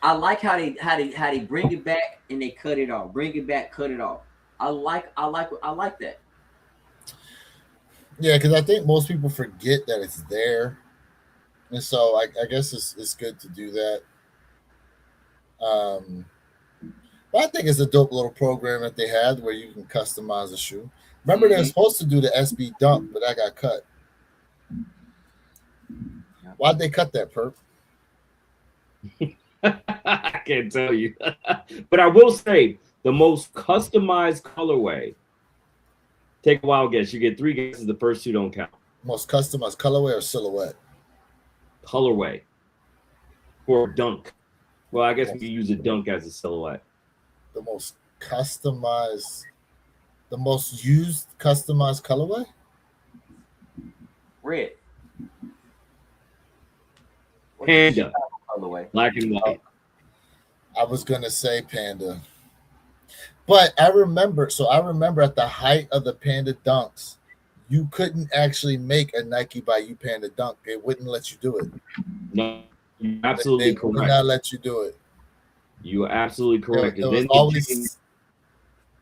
S2: I like how they bring it back and they cut it off. Bring it back, cut it off. I like that.
S1: Yeah, because I think most people forget that it's there, and so I guess it's good to do that. But I think it's a dope little program that they had where you can customize a shoe. Remember, they were supposed to do the SB Dunk, but that got cut. Why'd they cut that, Perp?
S3: I can't tell you. But I will say the most customized colorway. Take a wild guess. You get 3 guesses. The first 2 don't count.
S1: Most customized colorway or silhouette?
S3: Colorway. For a dunk. Well, I guess we can use a dunk as a silhouette.
S1: The most customized, the most used customized colorway?
S2: Red.
S3: Panda. Black and white.
S1: I was gonna say Panda. But I remember, so I remember at the height of the Panda Dunks, you couldn't actually make a Nike by You Panda Dunk. They wouldn't let you do it.
S3: No, you're
S1: They
S3: absolutely
S1: would
S3: correct.
S1: not let you do it.
S3: You are absolutely correct.
S1: It
S3: And
S1: was
S3: then
S1: always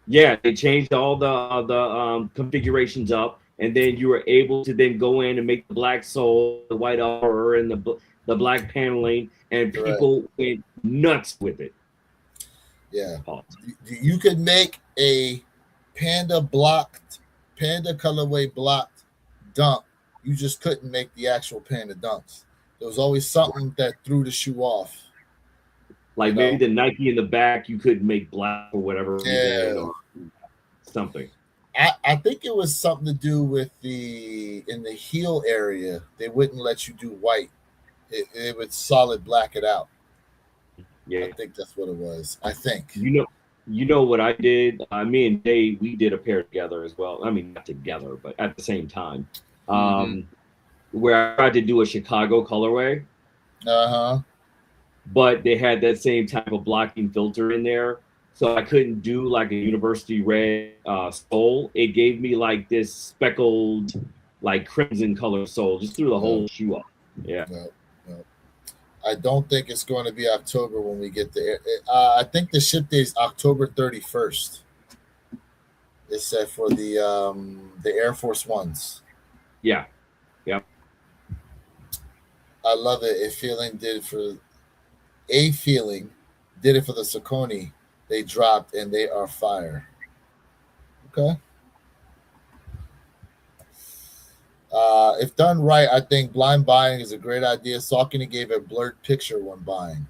S3: they changed all the configurations up, and then you were able to then go in and make the black sole, the white upper, and the black paneling, and
S1: correct.
S3: people went nuts with it.
S1: Yeah,
S3: Pause.
S1: you could make a panda colorway blocked dunk. You just couldn't make the actual Panda Dunks. There was always something that threw the shoe off.
S3: Like
S1: You
S3: maybe
S1: know?
S3: the Nike in the back you couldn't make black for whatever reason
S1: Yeah.
S3: or something.
S1: I think it was something to do with in the heel area. They wouldn't let you do white. It would solid black it out. I
S3: Yeah.
S1: think that's what it was. I think.
S3: You know, you know what I did? Me and Jay, we did a pair together as well. I mean, not together, but at the same time.
S2: Mm-hmm.
S3: Where I tried to do a Chicago colorway,
S1: Uh huh.
S3: but they had that same type of blocking filter in there. So I couldn't do like a university red sole. It gave me like this speckled, like crimson color sole, just threw the
S1: No,
S3: whole shoe off. Yeah.
S1: no, no. I don't think it's going to be October when we get there. I think the ship date is October 31st. It's set for the Air Force Ones.
S3: Yeah. Yeah.
S1: I love it. A feeling did it for the Saucony. They dropped and they are fire. Okay. If done right, I think blind buying is a great idea. Saucony gave a blurred picture when buying.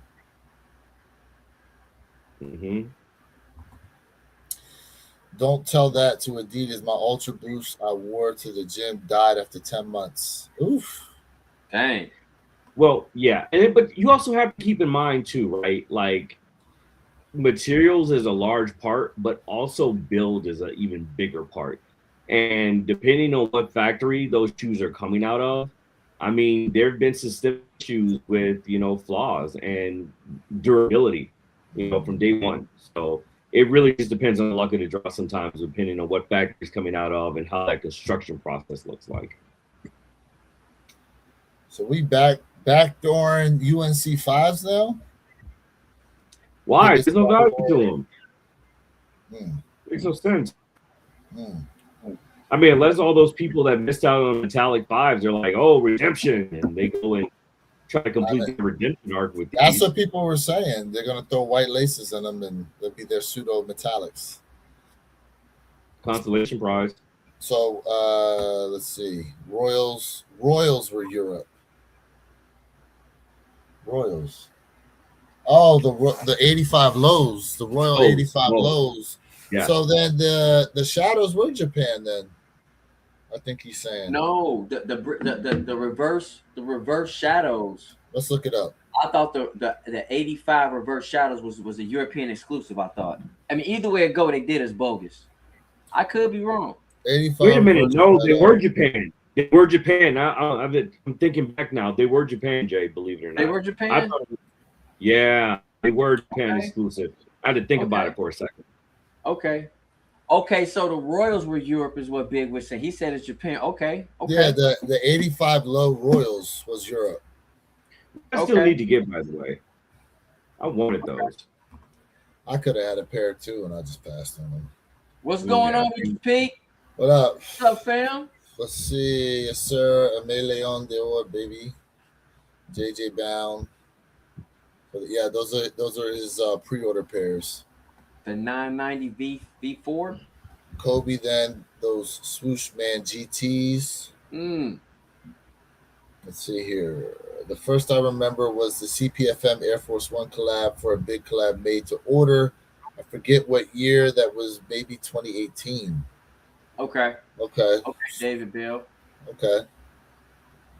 S3: Mm-hmm.
S1: Don't tell that to Adidas. My Ultra Boost I wore to the gym died after 10 months. Oof.
S2: Dang.
S3: Well, yeah, but you also have to keep in mind too, right? Like materials is a large part, but also build is an even bigger part. And depending on what factory those shoes are coming out of, I mean, there have been systemic issues with flaws and durability, from day one. So it really just depends on the luck of the draw sometimes, depending on what factory is coming out of and how that construction process looks like.
S1: So we backdooring UNC fives now?
S3: Why?
S1: Biggest
S3: There's no value to
S1: rivalry.
S3: them.
S1: Hmm.
S3: Makes no sense.
S1: Hmm.
S3: I mean, unless all those people that missed out on metallic fives are like, oh, redemption, and they go and try to complete the redemption arc with
S1: That's
S3: these.
S1: what people were saying. They're going to throw white laces in them and they'll be their pseudo metallics.
S3: Consolation prize.
S1: So let's see. Royals were Europe. Royals. Oh, the 85 lows, the Royal 85 lows.
S3: Yeah.
S1: So then the shadows were Japan then. I think he's saying.
S2: No, the reverse shadows.
S1: Let's look it up.
S2: I thought the 85 reverse shadows was a European exclusive. I thought. I mean, either way it go, they did is bogus. I could be wrong.
S1: 85.
S3: Wait a minute. No, they were Japan. They were Japan. I'm thinking back now. They were Japan, Jay. Believe it or not,
S2: They were Japan.
S3: Yeah, they were Japan exclusive. I had to think about it for a second.
S2: Okay. So the Royals were Europe, is what Big was saying. He said it's Japan. Okay.
S1: Yeah, the 85 low Royals was Europe.
S3: I still need to get, by the way. I wanted those.
S1: I could have had a pair too, and I just passed on them.
S2: What's going on with you, Pete?
S1: What up?
S2: What's up, fam?
S1: Let's see. Yes, sir. Aimé Leon Dior, baby. JJ Bound. But yeah, those are his pre-order pairs.
S2: The 990 V4.
S1: Kobe, then those Swoosh Man GTs. Let's see here. The first I remember was the CPFM Air Force One collab for a big collab made to order. I forget what year that was, maybe 2018.
S2: Okay. David Bill.
S1: Okay.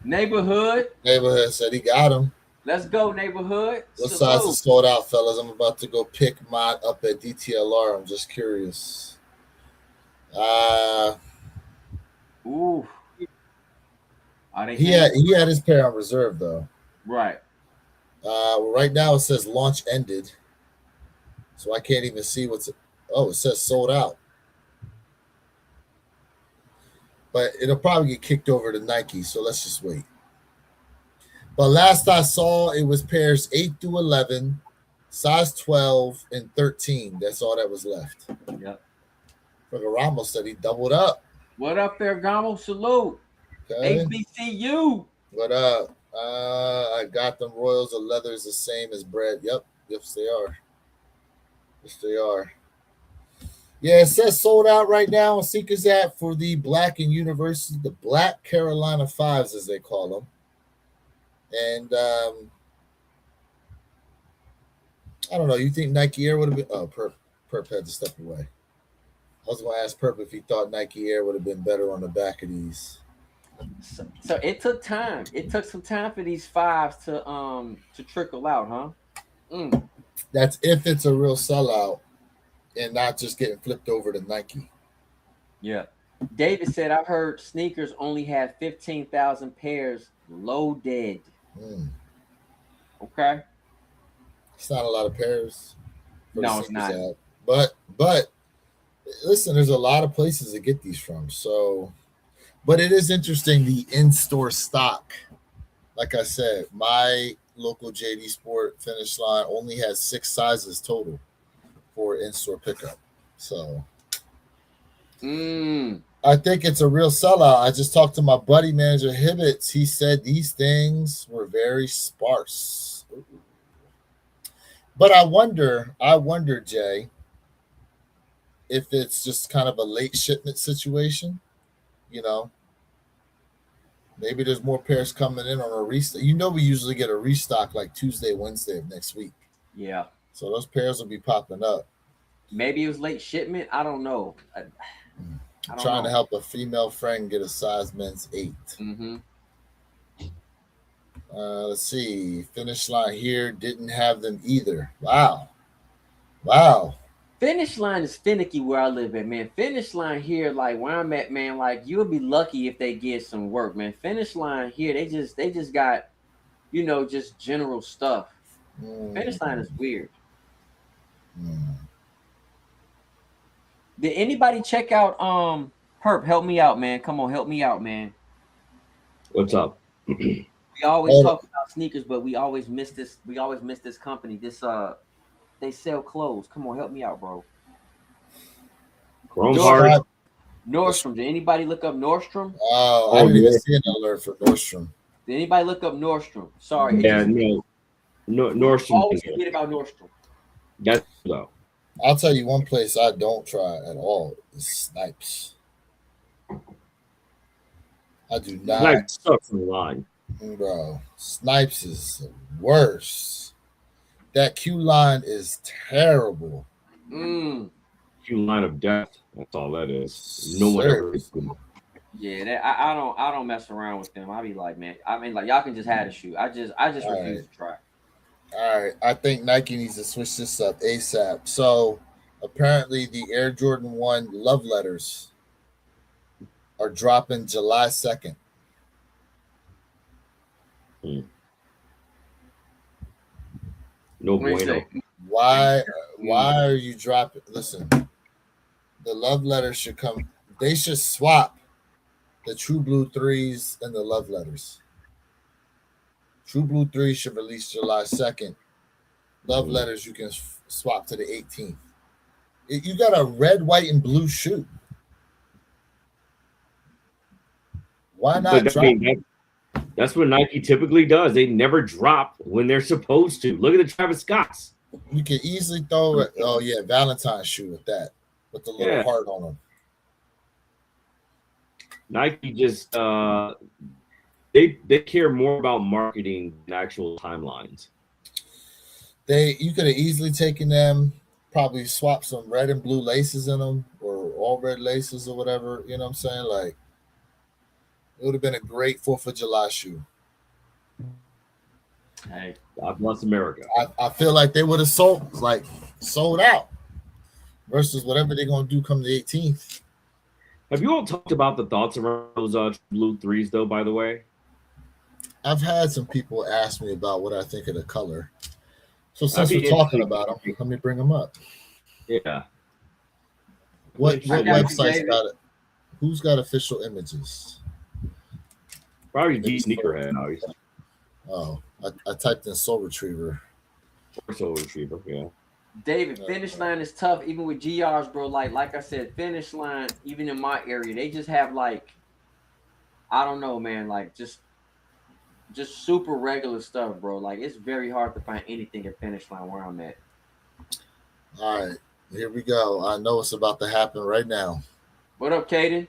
S2: Neighborhood
S1: said he got him.
S2: Let's go, neighborhood.
S1: What size is sold out, fellas? I'm about to go pick mine up at DTLR. I'm just curious.
S2: Ooh.
S1: He had his pair on reserve though.
S2: Right.
S1: Right now it says launch ended, so I can't even see what's. Oh, it says sold out. But it'll probably get kicked over to Nike, so let's just wait. But last I saw, it was pairs 8 through 11, size 12, and 13. That's all that was left.
S2: Yep.
S1: Ramos said he doubled up.
S2: What up, Ferragamo? Salute.
S1: Okay.
S2: HBCU.
S1: What up? I got them Royals of leather is the same as bread. Yep. Yes, they are. Yes, they are. Yeah, it says sold out right now on Seekers app for the Black and University, the Black Carolina Fives, as they call them. And I don't know. You think Nike Air would have been? Oh, Perp had to step away. I was going to ask Perp if he thought Nike Air would have been better on the back of these.
S2: So it took time. It took some time for these fives to trickle out, huh?
S1: That's if it's a real sellout and not just getting flipped over to Nike.
S2: Yeah. David said, I've heard sneakers only have 15,000 pairs loaded. Okay.
S1: It's not a lot of pairs.
S2: No, it's not.
S1: But listen, there's a lot of places to get these from. So, but it is interesting, the in-store stock. Like I said, my local JD Sport Finish Line only has 6 sizes total for in-store pickup. So I think it's a real sellout. I just talked to my buddy manager Hibbets. He said these things were very sparse. But I wonder, Jay, if it's just kind of a late shipment situation. You know, maybe there's more pairs coming in on a restock. You know, we usually get a restock like Tuesday, Wednesday of next week.
S2: Yeah.
S1: So those pairs will be popping up.
S2: Maybe it was late shipment. I don't know.
S1: I'm trying to help a female friend get a size men's 8. Let's see. Finish Line here didn't have them either. Wow.
S2: Finish Line is finicky where I live at, man. Finish Line here, like where I'm at, man, like you'll be lucky if they get some work, man. Finish Line here, they just got, just general stuff. Finish Line is weird. Did anybody check out Perp? Help me out, man. Come on, help me out, man.
S3: What's up?
S2: We always talk about sneakers, but we always miss this. We always miss this company. This they sell clothes. Come on, help me out, bro. Nordstrom. Did anybody look up Nordstrom?
S1: Oh, I didn't even see an alert for Nordstrom.
S2: Did anybody look up Nordstrom? Sorry.
S3: Yeah, no. Nordstrom.
S2: Always forget about Nordstrom.
S3: That's so.
S1: I'll tell you one place I don't try at all is Snipes. I do not.
S3: Snipes sucks in the line.
S1: Bro, Snipes is the worst. That Q line is terrible.
S3: Q line of death. That's all that is. No one ever is good.
S2: Yeah, I don't mess around with them. I be like, man, I mean, like y'all can just have the shoe. I just refuse to try.
S1: All right, I think Nike needs to switch this up ASAP. So apparently the Air Jordan 1 love letters are dropping July 2nd.
S3: No bueno.
S1: Why are you dropping? Listen, the love letters should come. They should swap the True Blue 3s and the love letters. True Blue 3 should release July 2nd. Love letters you can swap to the 18th. You got a red, white, and blue shoe. Why not drop?
S3: That's what Nike typically does. They never drop when they're supposed to. Look at the Travis Scotts.
S1: You can easily throw it. Oh, yeah, Valentine's shoe with that. With the little heart on them.
S3: Nike just they care more about marketing than actual timelines.
S1: You could have easily taken them, probably swapped some red and blue laces in them, or all red laces or whatever. You know what I'm saying? Like, it would have been a great 4th of July shoe.
S3: Hey, God bless America.
S1: I feel like they would have sold out versus whatever they're gonna do come the 18th.
S3: Have you all talked about the thoughts around those blue 3s, though? By the way,
S1: I've had some people ask me about what I think of the color. So since we're talking about them, let me bring them up.
S3: Yeah.
S1: What
S2: I got you,
S1: website's
S2: David.
S1: got it? Who's got official images?
S3: Probably D Sneakerhead, obviously.
S1: Oh, I typed in Soul Retriever.
S3: Or Soul Retriever, yeah.
S2: David, Finish Line is tough, even with GRs, bro. Like I said, Finish Line, even in my area, they just have like, I don't know, man, like just super regular stuff, bro. Like it's very hard to find anything at Finish Line where I'm at.
S1: All right, here we go. I know what's about to happen right now.
S2: What up, Caden?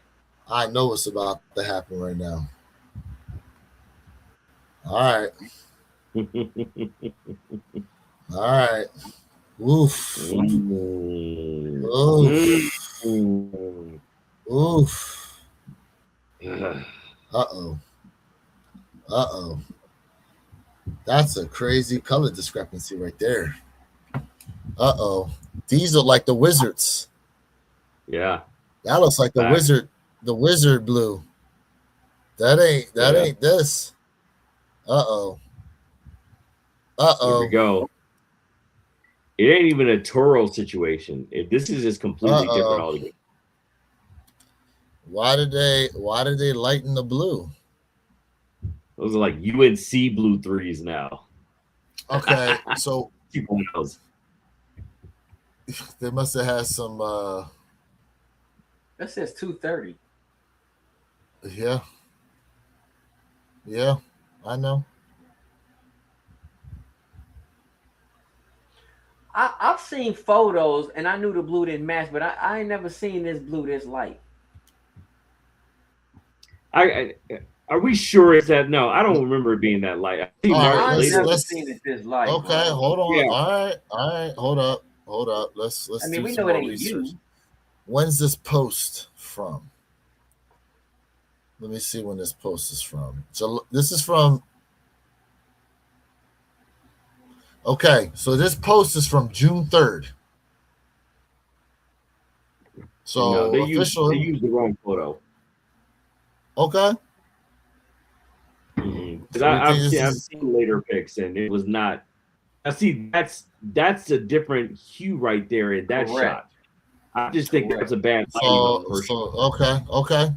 S1: I know what's about to happen right now. All right. All right. Oof. Oof. Oof. Uh-oh. Uh-oh. That's a crazy color discrepancy right there. Uh-oh. These are like the Wizards.
S3: Yeah.
S1: That looks like the wizard blue. That ain't this. Uh-oh. Uh-oh.
S3: Here we go. It ain't even a Toro situation. This is just completely different altogether.
S1: Why did they lighten the blue?
S3: Those are like UNC blue threes now.
S1: Okay, so they must have had some
S2: That says 230.
S1: Yeah. Yeah, I know.
S2: I've seen photos and I knew the blue didn't match, but I ain't never seen this blue this light.
S3: Are we sure it's that? No, I don't remember it being that light.
S2: I've never seen it this light.
S1: Okay,
S2: bro.
S1: hold on. Yeah. All right. Hold up. Let's
S2: I mean,
S1: do
S2: we
S1: some
S2: know it
S1: more
S2: ain't
S1: research.
S2: you.
S1: When's this post from? Let me see when this post is from. So this is from. Okay, so this post is from June 3rd. So
S3: no, they
S1: official.
S3: Used the wrong photo.
S1: Okay.
S3: Because I've seen later pics and it was not. I see that's a different hue right there in that shot. I just think that's a bad lighting.
S1: Okay.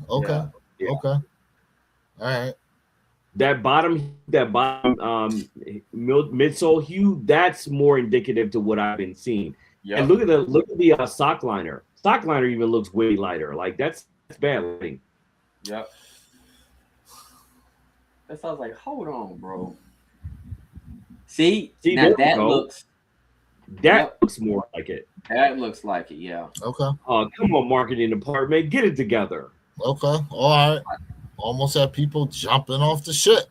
S3: Yeah.
S1: Okay. All right.
S3: That bottom midsole hue, that's more indicative to what I've been seeing. Yep. And look at the sock liner. Sock liner even looks way lighter. Like that's bad lighting.
S2: Yep. That sounds like, hold on, bro. See now that looks.
S3: That looks more like it.
S2: That looks like it, yeah.
S1: Okay.
S3: Oh, come on, marketing department, get it together.
S1: Okay. All right. Almost had people jumping off the ship.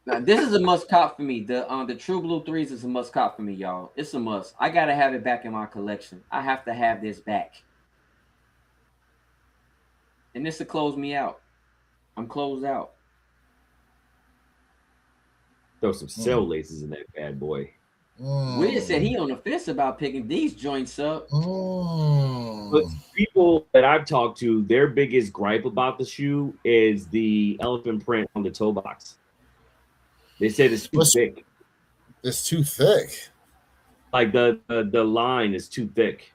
S2: Now this is a must cop for me. The True Blue 3s is a must cop for me, y'all. It's a must. I gotta have it back in my collection. I have to have this back. And this will close me out. I'm closed out.
S3: Throw some cell laces in that bad boy.
S2: Wiz said he on the fence about picking these joints up.
S3: But people that I've talked to, their biggest gripe about the shoe is the elephant print on the toe box. They said it's too thick.
S1: It's too thick.
S3: Like the line is too thick.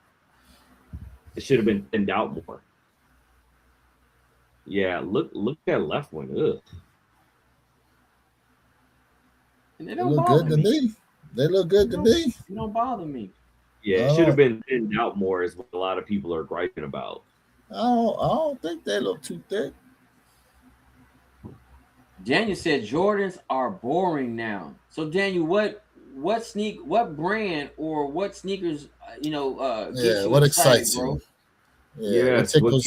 S3: It should have been thinned out more. Yeah, look at that left one. Ugh.
S2: And they look good to me.
S1: They look good to me.
S2: They don't bother me.
S3: Yeah, it should have been thinned out more, is what a lot of people are griping about.
S1: I don't think they look too thick.
S2: Daniel said Jordans are boring now. So Daniel, what brand or what sneakers get you
S1: what
S2: excited,
S1: excites
S2: bro?
S1: you?
S3: Yes, we'll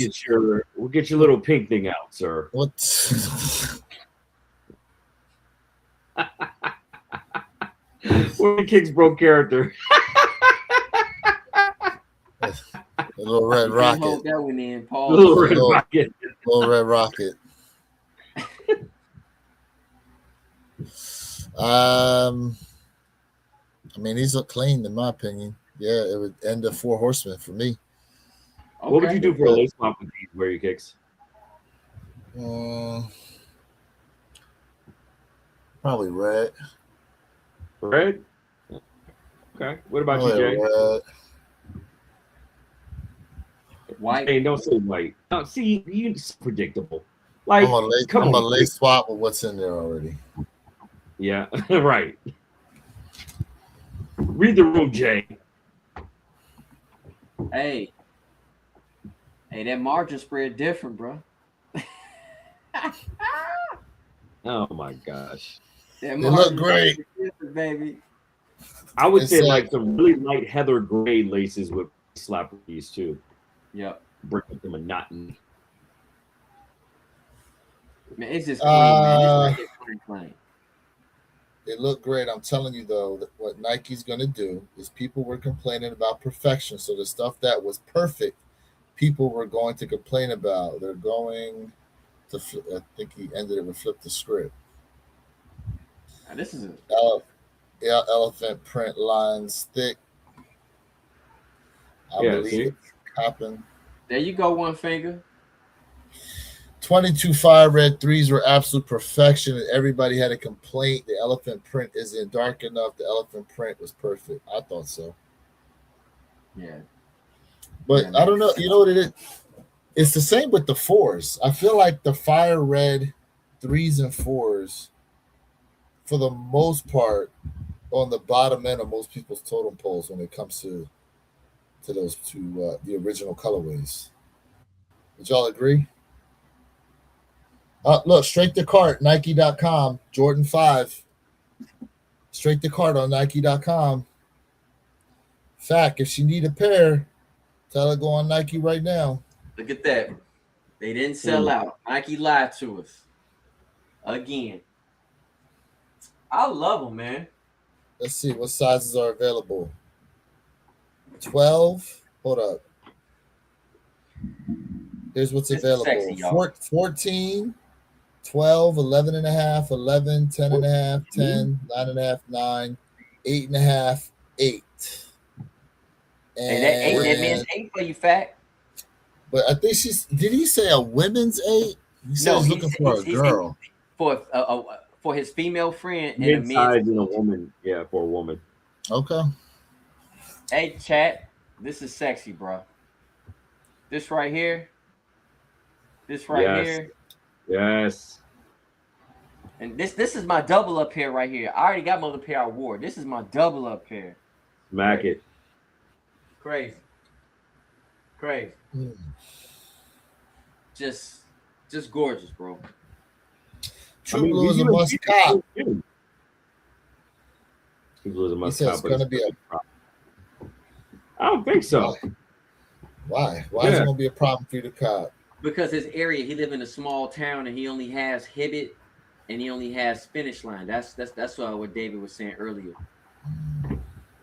S3: get your little pink thing out, sir.
S1: What?
S3: What the Kicks broke character?
S1: A little red rocket.
S2: Hold that one in, Paul.
S3: Little red rocket.
S1: Little red rocket. I mean, these look clean in my opinion. Yeah, it would end the 4 horsemen for me.
S3: Okay. What would you do for a lace pop with these? Where you Kicks?
S1: Probably red.
S3: Red? Okay. What about you, Jay?
S1: Red.
S2: White.
S3: Hey, don't say white. No, see, it's predictable. Like, come
S1: I'm
S3: on.
S1: a late swap with what's in there already.
S3: Yeah, right. Read the room, Jay.
S2: Hey, that margin spread different, bro.
S3: Oh my gosh.
S2: That
S1: They look
S2: margin
S1: great.
S2: spread different, baby.
S3: I would
S1: It's
S3: say like some really light heather gray laces with slap these too.
S2: Yep.
S3: Break up the monotony.
S2: Man, it's just clean, man. It's
S1: uh
S2: right there, clean.
S1: they look great. I'm telling you though, that what Nike's gonna do is people were complaining about perfection. So the stuff that was perfect, people were going to complain about. They're going to I think he ended it with flip the script.
S2: Now, this is a
S1: Yeah, elephant print lines thick. I
S3: Yeah,
S1: believe
S3: see?
S1: it's copping.
S2: there you go, one finger.
S1: 22 fire red threes were absolute perfection, and everybody had a complaint. The elephant print isn't dark enough. The elephant print was perfect. I thought so.
S2: Yeah.
S1: But
S2: Yeah,
S1: I
S2: man.
S1: don't know. You know what it is? It's the same with the fours. I feel like the fire red threes and fours, for the most part, on the bottom end of most people's totem poles when it comes to those two, the original colorways. Would y'all agree? Look, straight to cart, Nike.com, Jordan 5. Straight to cart on Nike.com. Fact, if she need a pair, tell her go on Nike right now.
S2: Look at that. They didn't sell out. Nike lied to us. Again. I love them, man.
S1: Let's see what sizes are available. 12. Hold up. Here's what's
S2: This is
S1: available.
S2: sexy, y'all.
S1: 14, 12, 11 and a half, 11, 10 and a half, 10, 9 and a half, 9, 8 and a half, 8.
S2: Hey, that eight, that
S1: And
S2: means 8 for you, fat.
S1: but I think did he say a women's 8? He said
S2: No,
S1: he's looking for a
S2: he said
S1: girl.
S2: for his female friend and a
S3: Mid
S2: men's.
S3: size in a woman. Yeah, for a woman.
S1: Okay.
S2: Hey, chat. This is sexy, bro. This right here. This right
S3: Yes.
S2: here.
S3: Yes.
S2: And this is my double up pair right here. I already got my other pair I wore. This is my double up pair.
S3: Smack it.
S2: Crazy. Crazy.
S1: Mm.
S2: Just gorgeous, bro.
S1: True Blue is a must cop.
S3: True Blue is a
S1: He
S3: must
S1: says
S3: cop.
S1: it's going to be a.
S3: I don't think so.
S1: Why? Why is it going to be a problem for you to cop?
S2: Because his area, he live in a small town and he only has Hibbett and he only has Finish Line. That's what David was saying earlier.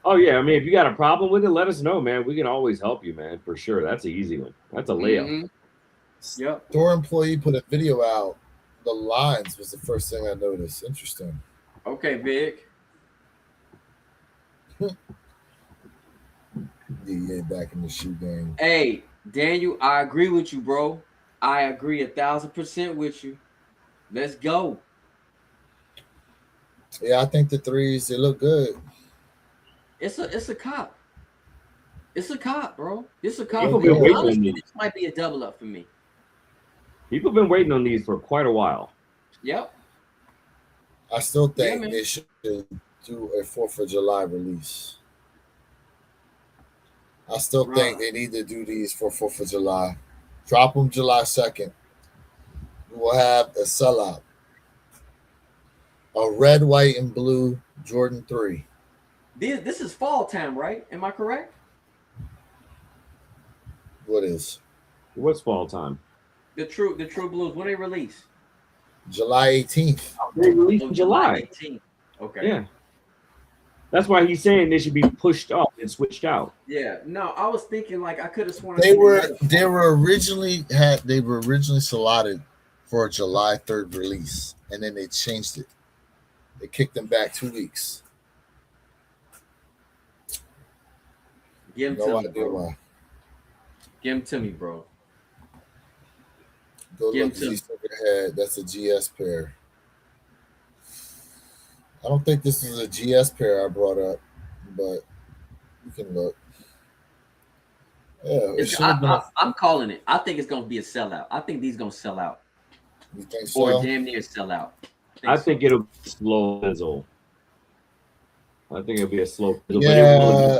S3: Oh yeah, I mean, if you got a problem with it, let us know, man. We can always help you, man, for sure. That's an easy one. That's a layup.
S2: Mm-hmm. Yep.
S1: Store employee put a video out. The lines was the first thing I noticed. Interesting.
S2: Okay, Big.
S1: DEA back in the shoe game.
S2: Hey, Daniel, I agree with you, bro. I agree 1,000% with you. Let's go.
S1: Yeah, I think the threes, they look good.
S2: It's a cop. It's a cop, bro. It's a cop.
S3: People been waiting on
S2: Honestly,
S3: these.
S2: this might be a double up for me.
S3: People have been waiting on these for quite a while.
S2: Yep.
S1: I still think
S2: man.
S1: they should do a 4th of July release. I still think they need to do these for 4th of July. Drop them July 2nd. We will have a sellout. A red, white, and blue Jordan 3.
S2: This is fall time, right? Am I correct?
S1: What is?
S3: What's fall time?
S2: The true blues. When they release?
S1: July 18th.
S3: They released in July.
S2: 18th. Okay.
S3: Yeah. That's why he's saying they should be pushed up and switched out.
S2: Yeah. No, I was thinking like I could have sworn
S1: They were originally slotted for a July 3rd release, and then they changed it. They kicked them back 2 weeks.
S2: Give them
S1: No
S2: to me,
S1: idea
S2: bro.
S1: why.
S2: Give them to me, bro.
S1: Go
S2: Give
S1: look,
S2: them to me.
S1: Z Silverhead. That's a GS pair. I don't think this is a GS pair I brought up, but you can look. Yeah, it should have been.
S2: I'm calling it. I think it's gonna be a sellout. I think these gonna sell out
S1: You think
S2: or
S1: so?
S2: damn near sell out.
S3: I
S2: So.
S3: think it'll be a slow fizzle. I think it'll be a slow fizzle, but it will.
S1: Yeah,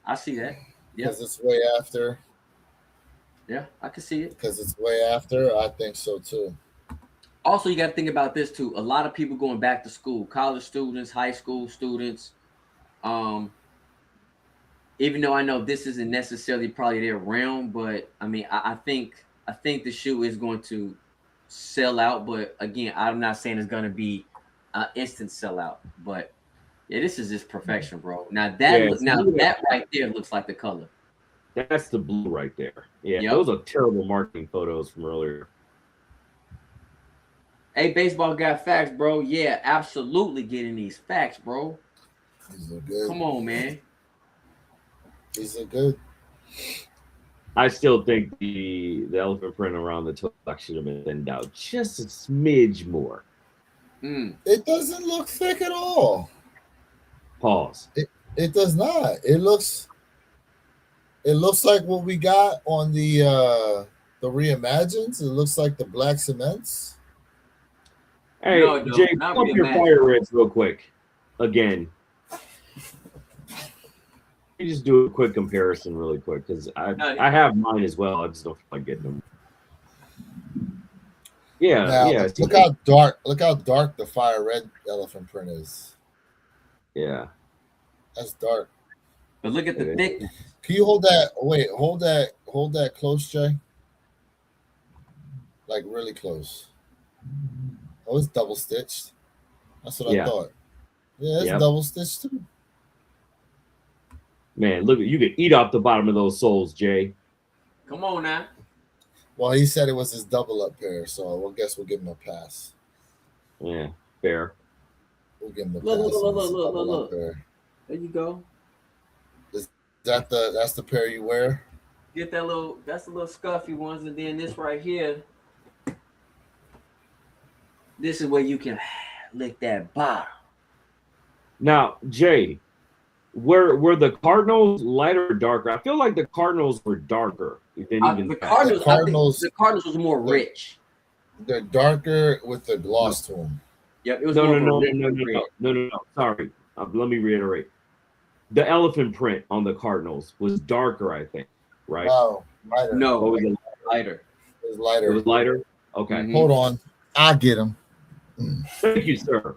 S2: I see that. Yeah,
S1: because it's way after.
S2: yeah, I can see it.
S1: Because it's way after. I think so too.
S2: Also, you got to think about this too. A lot of people going back to school, college students, high school students. Um, even though I know this isn't necessarily probably their realm, but I mean, I think the shoe is going to sell out. But again, I'm not saying it's going to be an instant sellout. But yeah, this is just perfection, bro. Now that right there looks like the color.
S3: That's the blue right there. Yeah,
S2: Yep.
S3: those are terrible marketing photos from earlier.
S2: Hey, baseball got facts, bro. Yeah, absolutely getting these facts, bro.
S1: These are good.
S2: Come on, man.
S1: These are good.
S3: I still think the elephant print around the toe should have been thinned out just a smidge more.
S1: It doesn't look thick at all.
S3: Pause.
S1: It does not. It looks like what we got on the reimagines. It looks like the black cements.
S3: Hey,
S2: No, it don't.
S3: Jay,
S2: Not
S3: pull up your
S2: reimagine.
S3: fire reds real quick. Again. You just do a quick comparison really quick because I have mine as well. I just don't feel like getting them. Yeah,
S1: Now,
S3: yeah.
S1: Look how dark the fire red elephant print is.
S3: Yeah.
S1: That's dark.
S2: But look at the thickness.
S1: Can you hold that? Wait, hold that close, Jay. Like really close. Oh, it's double stitched. That's what I thought. Yeah, it's double stitched too.
S3: Man, look, you can eat off the bottom of those soles, Jay.
S2: Come on now.
S1: Well, he said it was his double up pair, so I guess we'll give him a pass.
S3: Yeah, fair.
S1: We'll give him a pass.
S2: Look. There you go.
S1: That's the pair you wear?
S2: Get that's the little scuffy ones, and then this right here. This is where you can lick that bottom.
S3: Now, Jay, were the Cardinals lighter or darker? I feel like the Cardinals were darker than even
S2: the Cardinals. The Cardinals was more rich.
S1: They're darker with the gloss to them.
S2: Yep, it was
S3: no. Sorry, let me reiterate. The elephant print on the Cardinals was darker, I think. Right?
S1: No, lighter.
S2: No,
S3: what was it?
S2: Lighter.
S1: It was lighter.
S3: It was lighter. Okay.
S2: Mm-hmm.
S1: Hold on, I'll get him.
S3: Thank you, sir.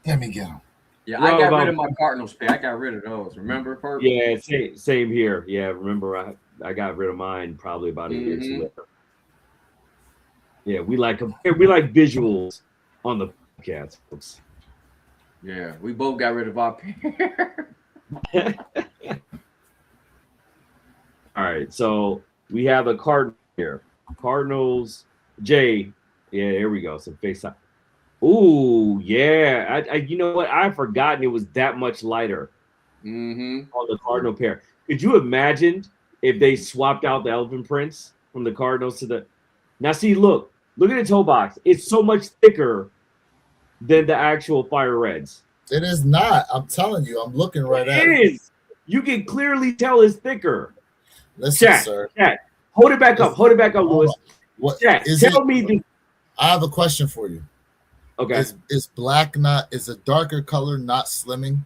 S1: Let me get him.
S2: Yeah, I got rid of my Cardinals pair. I got rid of those. Remember, Purple?
S3: Yeah, same here. Yeah, remember I got rid of mine probably about a year or two later. Yeah, we like visuals on the podcast, folks.
S2: Yeah, we both got rid of our pair.
S3: All right, so we have a card here. Cardinals, Jay. Yeah, there we go. Some face time. Ooh, yeah. I you know what? I've forgotten it was that much lighter on the Cardinal pair. Could you imagine if they swapped out the elephant prints from the Cardinals to the? Now, see, look at the toe box. It's so much thicker than the actual fire reds.
S1: It is not. I'm telling you. I'm looking right at it.
S3: It is. You can clearly tell it's thicker.
S1: Listen, sir.
S3: Chat. Hold it back up. Hold it back up, Lewis.
S1: What
S3: Chat. Tell me this.
S1: I have a question for you.
S3: Okay.
S1: Is black is a darker color not slimming?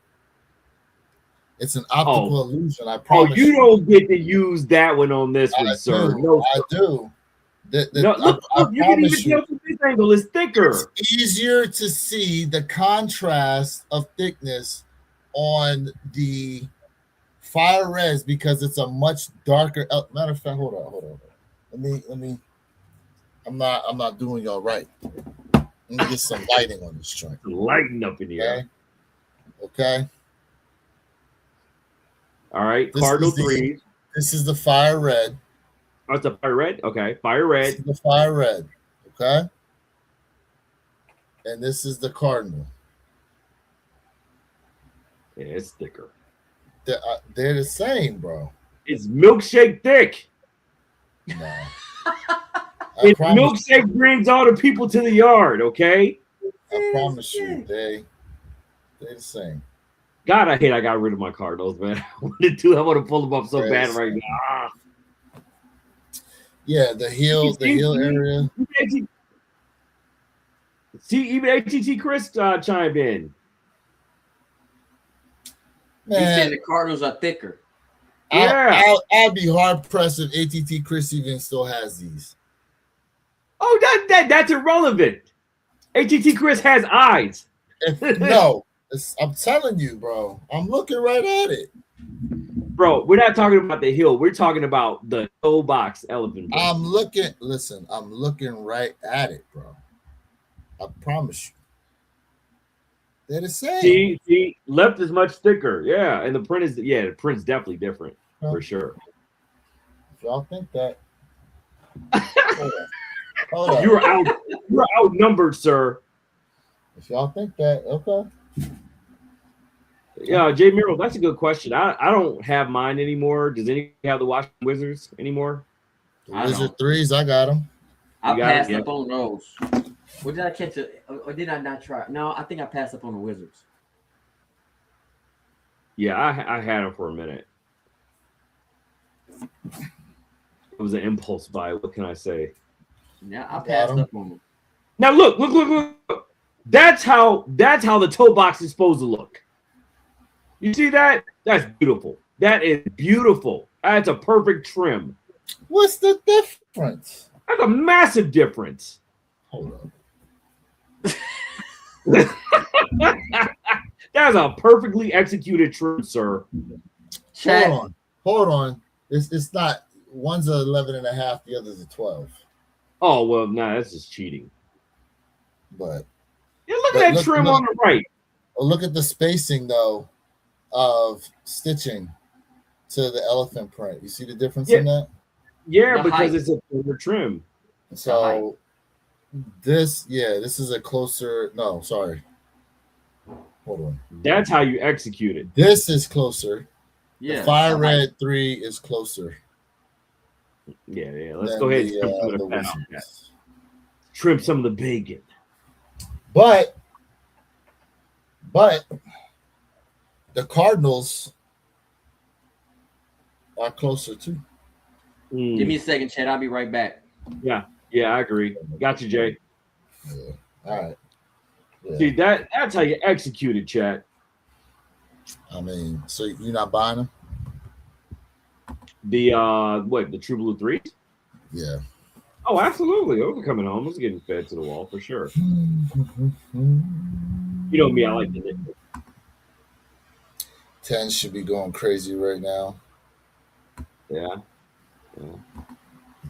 S1: It's an optical illusion. I promise.
S3: Oh, you don't get to use that one on this one, sir.
S1: No, I do.
S3: Look, you can even tell from this angle it's thicker.
S1: It's easier to see the contrast of thickness on the fire reds because it's a much darker. Matter of fact, hold on. Let me. I'm not doing y'all right. Let me get some lighting on this joint.
S3: Lighting up in here.
S1: Okay.
S3: All right. Cardinal 3.
S1: This is the fire red.
S3: Oh, it's a fire red? Okay. Fire red.
S1: This is the fire red. Okay. And this is the Cardinal.
S3: Yeah, it's thicker.
S1: They're the same, bro.
S3: It's milkshake thick.
S1: No.
S3: It's milkshake brings all the people to the yard, okay?
S1: I promise you, they're the same.
S3: God, I hate I got rid of my Cardinals, man. I want to pull them up so bad right now.
S1: Yeah, the heel area.
S3: See, even ATT Chris chimed in.
S2: He said the Cardinals are thicker.
S1: I'd be hard pressed if ATT Chris even still has these.
S3: Oh, that's irrelevant. ATT Chris has eyes.
S1: No, I'm telling you, bro. I'm looking right at it.
S3: Bro, we're not talking about the hill. We're talking about the toe box elephant. Bro.
S1: I'm looking right at it, bro. I promise you. They're the same.
S3: See, left is much thicker. Yeah, and the print's definitely different for sure.
S1: If y'all think that.
S3: Hold on. You're outnumbered, sir.
S1: If y'all think that, okay.
S3: Yeah, Jay Miro, that's a good question. I don't have mine anymore. Does anybody have the Washington Wizards anymore?
S1: The Wizard 3s, I got them.
S2: I passed up on those. Or did I catch it? Or did I not try? No, I think I passed up on the Wizards.
S3: Yeah, I had them for a minute. It was an impulse buy. What can I say?
S2: Yeah, I passed up on them.
S3: Now look. That's how the toe box is supposed to look. You see that? That's beautiful. That is beautiful. That's a perfect trim.
S1: What's the difference?
S3: That's a massive difference.
S1: Hold on.
S3: That's a perfectly executed trim, sir.
S1: Hold on. It's not. One's 11.5, the other's a 12.
S3: Oh well, nah, that's just cheating.
S1: But
S3: yeah, look at that trim on the right.
S1: Look at the spacing though of stitching to the elephant print. You see the difference in that?
S3: Yeah, because it's a thinner trim.
S1: So this is a closer. No, sorry. Hold on.
S3: That's how you execute it.
S1: This is closer.
S2: Yeah.
S1: The Fire Red 3 is closer.
S3: Yeah. Let's go ahead and trim some of the bacon.
S1: But the Cardinals are closer too.
S2: Give me a second, Chad. I'll be right back.
S3: Yeah, I agree. Got you, Jay.
S1: Yeah. All right. Yeah.
S3: See, that's how you execute it, Chad.
S1: I mean, so you're not buying them?
S3: The True Blue 3s?
S1: Yeah.
S3: Oh, absolutely. Those are coming home. Those are getting fed to the wall for sure. You know me, I like the nickel.
S1: 10 should be going crazy right now.
S3: Yeah.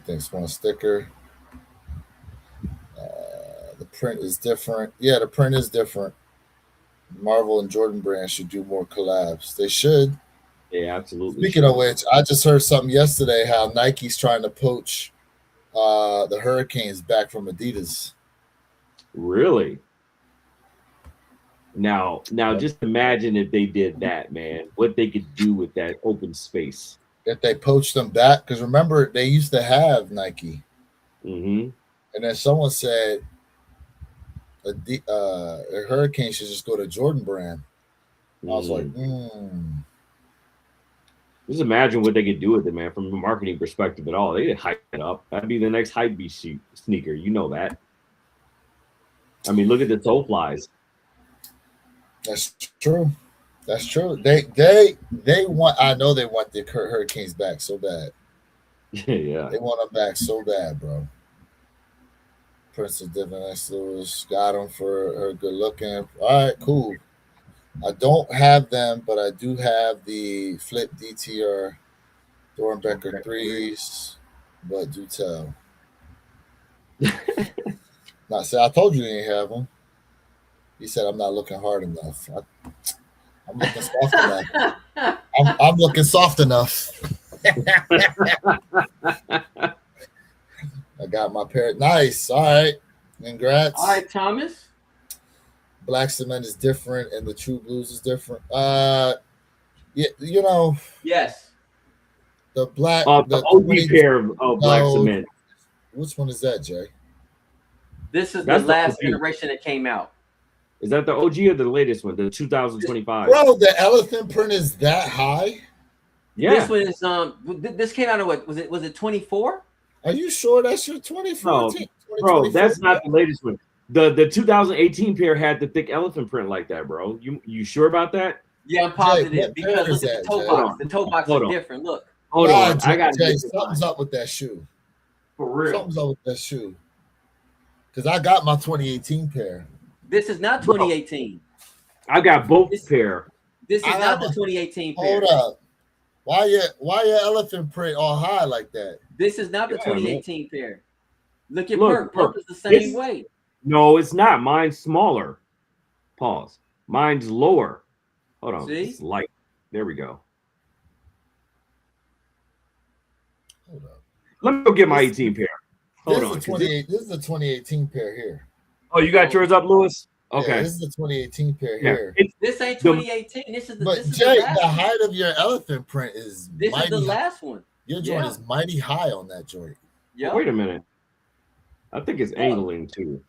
S1: Thanks for a sticker. The print is different. Yeah, the print is different. Marvel and Jordan Brand should do more collabs. They should.
S3: Yeah, absolutely.
S1: Speaking of which, I just heard something yesterday how Nike's trying to poach the Hurricanes back from Adidas.
S3: Really? Now, just imagine if they did that, man. What they could do with that open space.
S1: If they poached them back, because remember they used to have Nike,
S3: and
S1: then someone said the Hurricane should just go to Jordan Brand. I was like,
S3: Just imagine what they could do with it, man, from a marketing perspective at all. They could hype it up. That'd be the next hype beast sneaker. You know that. I mean, look at the toe flies.
S1: That's true. That's true. They want. I know they want the Hurricanes back so bad.
S3: Yeah.
S1: They want them back so bad, bro. Prince of Devon X Lewis got them for her good looking. All right, cool. I don't have them, but I do have the Flip DTR Dornbecker 3s, but do tell. Not say I told you they didn't have them. He said I'm not looking hard enough. I'm looking soft enough. I'm looking soft enough. I got my pair. Nice. All right. Congrats.
S2: All right, Thomas.
S1: Black cement is different and the True Blues is different. Yeah, you know.
S2: Yes.
S1: The black
S3: the OG pair of black cement.
S1: Which one is that, Jay?
S2: This is the last iteration that came out.
S3: Is that the OG or the latest one, the 2025?
S1: Bro, the elephant print is that high?
S3: Yeah.
S2: This one is this came out of what? Was it 24?
S1: Are you sure that's your 2014?
S3: No, bro, that's not the latest one. The 2018 pair had the thick elephant print like that, bro. You sure about that?
S2: Yeah, I'm positive
S1: what
S2: because
S1: pair
S2: look
S1: is
S2: at the
S1: that,
S2: toe
S1: Jay?
S2: box. The toe box
S3: Hold
S2: is
S3: on.
S2: different. Look.
S3: Hold on.
S1: Jay,
S3: I got
S1: Jay, something's up with that shoe.
S3: For real.
S1: Something's up with that shoe. Because I got my 2018 pair.
S2: This is not 2018.
S3: I got both pair.
S2: This is not the 2018 pair.
S1: Hold up. Why your elephant print all high like that?
S2: This is not the 2018 pair. Look at
S3: Look,
S2: Perk is the same way.
S3: No, it's not. Mine's smaller. Pause. Mine's lower. Hold on.
S2: See?
S3: It's light. There we go.
S1: Hold up.
S3: Let me go get my 18 pair. Hold on.
S1: This is the 2018 pair here.
S3: Oh, you got yours up, Lewis? Okay.
S1: Yeah, this is the 2018 pair
S3: Yeah.
S1: here.
S2: This ain't 2018. This is the
S1: But
S2: this is
S1: Jay,
S2: the last
S1: the
S2: one.
S1: height of your elephant print is
S2: This
S1: mighty
S2: is the
S1: high.
S2: last one.
S1: Your joint is mighty high on that joint.
S2: Yeah.
S3: Wait a minute. I think it's angling too.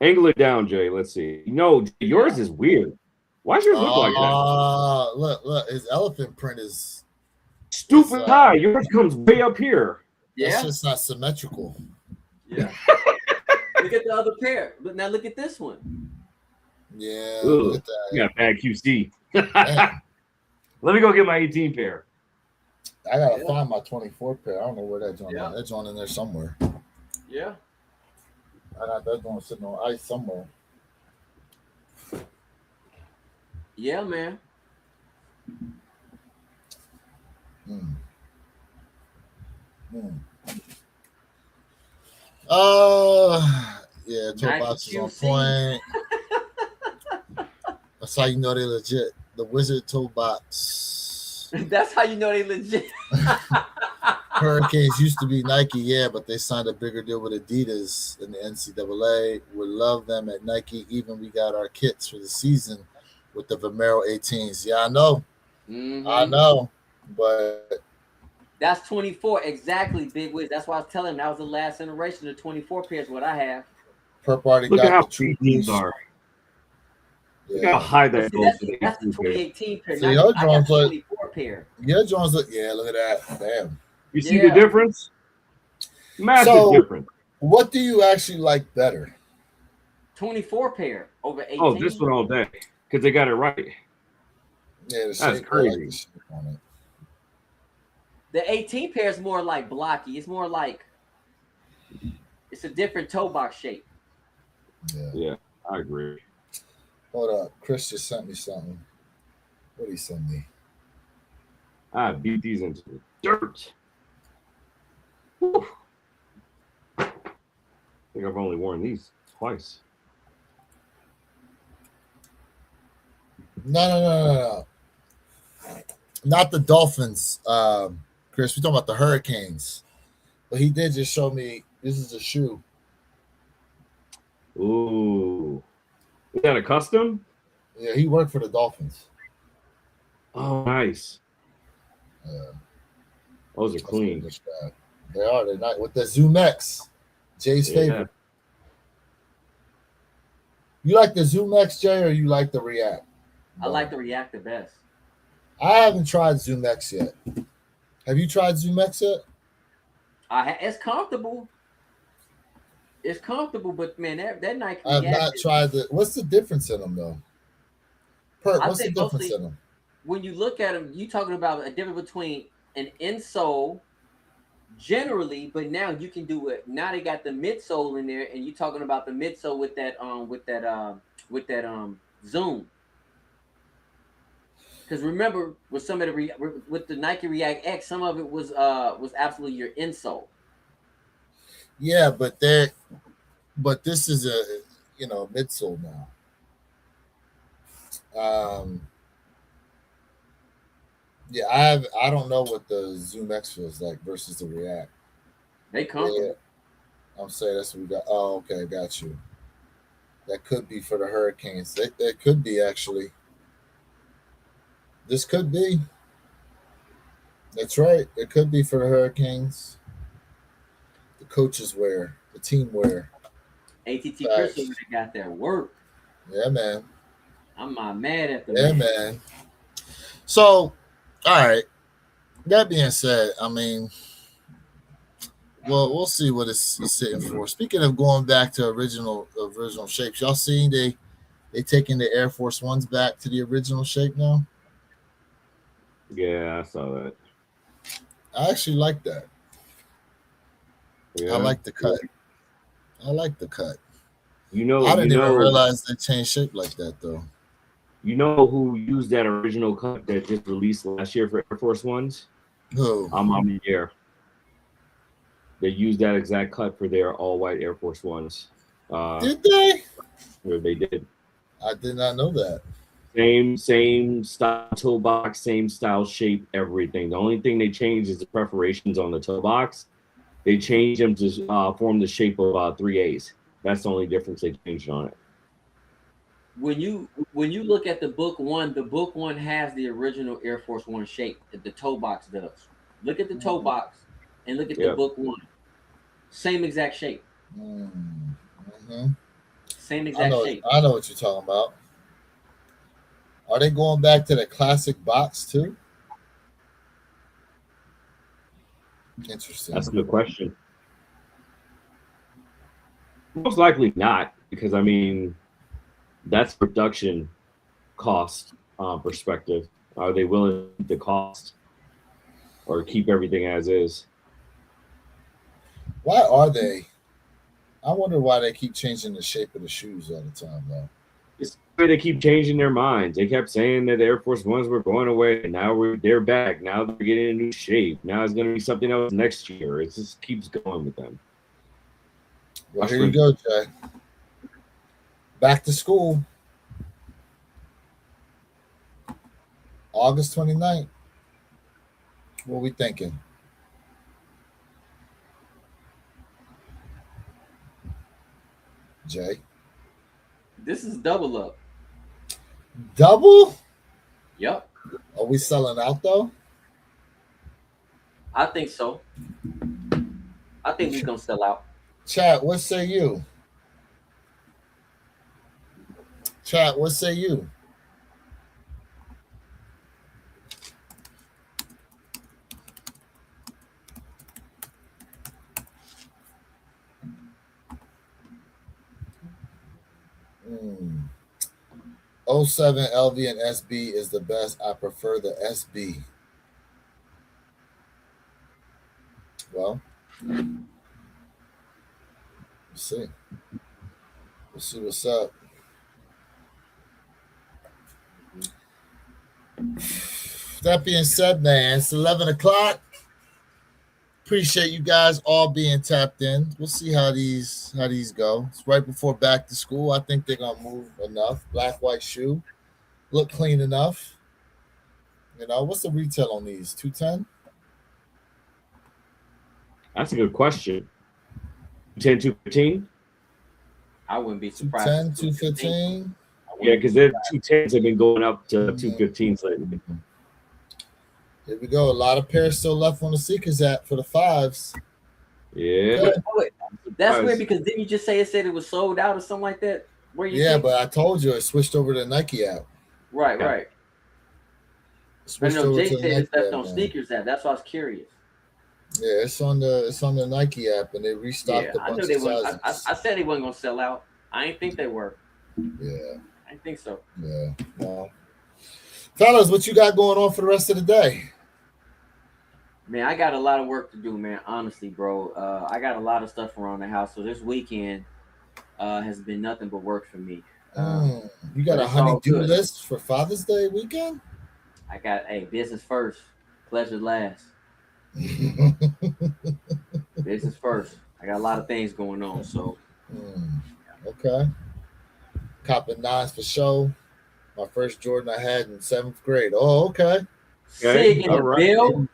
S3: Angle it down, Jay. Let's see. No, yours is weird. Why's yours look like that?
S1: Look, his elephant print is
S3: Stupid high. Yours comes way up here.
S2: Yeah.
S1: That's just not symmetrical.
S2: Yeah. Look at the other pair. But now look at this one.
S1: Yeah,
S3: Ugh,
S1: look at that.
S3: you got bad QC.
S1: Man,
S3: Let me go get my 18 pair.
S1: I gotta find my 24 pair. I don't know where that joint
S2: Yeah.
S1: is. That joint in there somewhere.
S2: Yeah.
S1: I got that joint sitting on ice somewhere.
S2: Yeah, man.
S1: Yeah, toe
S2: Nike
S1: box is on
S2: QC.
S1: point. That's how you know they legit. The Wizard toe box.
S2: That's how you know they legit.
S1: Hurricanes used to be Nike, yeah, but they signed a bigger deal with Adidas in the NCAA. We love them at Nike. Even we got our kits for the season with the Vomero 18s. Yeah, I know.
S2: Mhm.
S1: I know. But
S2: That's 24. Exactly, Big Wiz. That's why I was telling him that was the last generation of 24 pairs, what I have.
S1: Perp already
S3: Look at how
S1: got the true
S3: big these
S1: boost.
S3: are. Look
S1: Yeah.
S3: how high that
S2: See,
S3: goes.
S2: that's the 2018 pair.
S1: See,
S2: Now,
S1: your
S2: I got
S1: drones
S2: the
S1: look-
S2: 24 pair.
S1: Yeah, Jones look. Yeah, look at that. Damn.
S3: You see
S2: Yeah.
S3: the difference? Massive
S1: So-
S3: difference.
S1: What do you actually like better?
S2: 24 pair over 18.
S3: Oh, this one all day because they got it right.
S1: Yeah, the
S3: That's
S1: shape, I like
S3: crazy.
S1: the shape on it.
S2: The 18 pair is more like blocky. It's more like it's a different toe box shape.
S1: Yeah.
S3: Yeah, I agree.
S1: Hold up. Chris just sent me something. What did he send me?
S3: I beat these into the dirt. Whew. I think I've only worn these twice.
S1: No. Not the Dolphins, Chris. We're talking about the Hurricanes. But he did just show me this is a shoe.
S3: Ooh. Is that a custom?
S1: Yeah, he worked for the Dolphins.
S3: Oh, nice.
S1: Yeah,
S3: Those are
S1: that's
S3: clean.
S1: what they're- They are. They're not with the Zoom X. Jay's
S3: Yeah.
S1: favorite. You like the Zoom X, Jay, or you like the React?
S2: I like the React the best.
S1: I haven't tried Zoom X yet. Have you tried Zoom X yet?
S2: It's comfortable. It's comfortable, but man, that Nike
S1: I have
S2: React
S1: not
S2: is-
S1: tried the. What's the difference in them though? Perk,
S2: I
S1: what's the
S2: think
S1: difference
S2: mostly-
S1: in them?
S2: when you look at them, you talking about a difference between an insole generally, but now you can do it. Now they got the midsole in there, and you talking about the midsole with that zoom. Because remember, with some of the with the Nike React X, some of it was absolutely your insole.
S1: Yeah, but this is a midsole now. Yeah, I don't know what the Zoom X feels like versus the React.
S2: They comfortable.
S1: Yeah, I'm saying that's what we got. Oh, okay, got you. That could be for the Hurricanes. That could be actually. This could be. That's right. It could be for the Hurricanes. The coaches wear, the team wear.
S2: ATT
S1: Facts.
S2: Crystal got their work.
S1: Yeah, man.
S2: I'm not mad at the
S1: Yeah,
S2: man.
S1: man. So, all right. That being said, I mean, well, we'll see what it's sitting for. Speaking of going back to original shapes, y'all seen they taking the Air Force Ones back to the original shape now?
S3: Yeah, I saw that.
S1: I actually like that. I
S3: Yeah.
S1: like the cut. I like the cut.
S3: You know,
S1: I
S3: you
S1: didn't even
S3: know,
S1: realize they changed shape like that though.
S3: you know who used that original cut that just released last year for Air Force Ones?
S1: Who
S3: On the air. They used that exact cut for their all white Air Force Ones.
S1: did they?
S3: Where they did
S1: I did not know that.
S3: same style toe box, same style shape, everything. The only thing they changed is the perforations on the toe box. They changed them to form the shape of 3As. That's the only difference they changed on it.
S2: When you look at the book one has the original Air Force One shape. The toe box does. Look at the toe box and look at the
S3: Yep.
S2: book one. Same exact shape.
S1: Mm-hmm.
S2: Same exact shape.
S1: I know what you're talking about. Are they going back to the classic box too?
S3: That's
S1: Interesting.
S3: a good question. Most likely not, because I mean that's production cost perspective. Are they willing to keep the cost or keep everything as is?
S1: Why are they? I wonder why they keep changing the shape of the shoes all the time though.
S3: It's the way they keep changing their minds. They kept saying that the Air Force Ones were going away, and now they're back. Now they're getting a new shape. Now it's going to be something else next year. It just keeps going with them.
S1: Well, here you go, Jay. Back to school. August 29th. What we thinking? Jay.
S2: This is double up.
S1: Double?
S2: Yep.
S1: Are we selling out though?
S2: I think so. I think we're gonna sell out.
S1: Chat, what say you? Chat, what say you? Mm. 07 LV and SB is the best. I prefer the SB. Well, we'll see. We'll see what's up. That being said, man, it's 11 o'clock. Appreciate you guys all being tapped in. We'll see how these go. It's right before back to school. I think they're gonna move enough. Black white shoe, look clean enough. You know, what's the retail on these? 210?
S3: That's a good question. 10, 215?
S2: I wouldn't be surprised.
S1: 210, 215.
S3: Yeah, because their 210s have been going up to 215s lately.
S1: Here we go. A lot of pairs still left on the Seekers app for the fives.
S3: Yeah.
S2: That's weird because didn't you just say it said it was sold out or something like that? Where you
S1: Yeah, but I told you it switched over to the Nike app.
S2: Right, right. I know Jay said it's left on Sneakers app. That's why I was curious.
S1: Yeah, it's on the Nike app, and they restocked a bunch of sizes.
S2: I said they wasn't gonna sell out. I didn't think they were.
S1: Yeah,
S2: I didn't think so.
S1: Yeah, well, fellas, what you got going on for the rest of the day?
S2: Man, I got a lot of work to do, man. Honestly, bro, I got a lot of stuff around the house. So this weekend has been nothing but work for me.
S1: You got a honey-do list for Father's Day weekend?
S2: I got business first, pleasure last. Business first. I got a lot of things going on, so
S1: okay. Copping nines for show. My first Jordan I had in 7th grade. Oh, okay.
S2: Sig in the bill.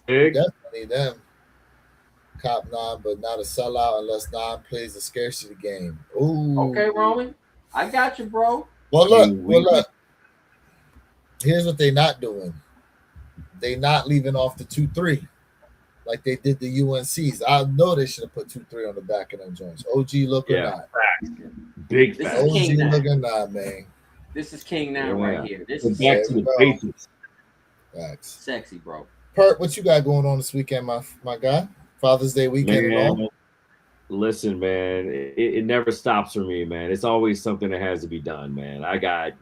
S1: Definitely them. Cop 9, but not a sellout unless 9 plays the scarcity game. Ooh.
S2: Okay, Roman. I got you, bro.
S1: Well, look. Here's what they not doing. They not leaving off the 2-3 like they did the UNCs. I know they should have put 2-3 on the back of them joints. OG look or not.
S3: Big
S2: This
S3: facts.
S2: is
S1: OG
S2: King now.
S1: look or not, man.
S2: This is King now right here. This
S3: Go
S2: is
S3: back to the basics.
S1: Facts.
S2: sexy, bro.
S1: Pert, what you got going on this weekend, my guy? Father's Day weekend and all?
S3: Listen, man, it never stops for me, man. It's always something that has to be done, man. I got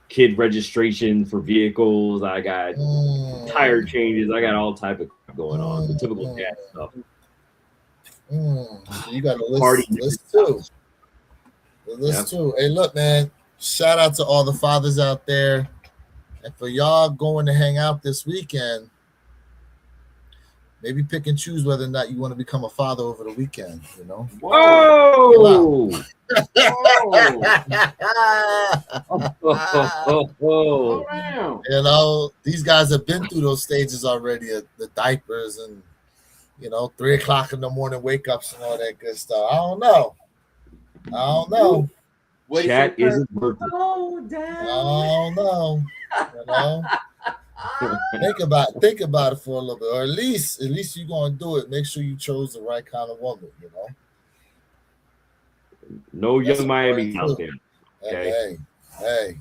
S3: kid registration for vehicles. I got tire changes. I got all type of crap going on. The typical dad stuff.
S1: You got a
S3: Party
S1: list too. The list too. Hey, look, man. Shout out to all the fathers out there. And for y'all going to hang out this weekend, maybe pick and choose whether or not you want to become a father over the weekend, you know?
S3: Whoa!
S1: You know, these guys have been through those stages already, the diapers and, 3:00 in the morning wake ups and all that good stuff. I don't know.
S3: Chat isn't working.
S2: Oh,
S1: I don't know. Think about it for a little bit, or at least you're gonna do it. Make sure you chose the right kind of woman.
S3: No young Miami out there.
S1: Okay. Hey.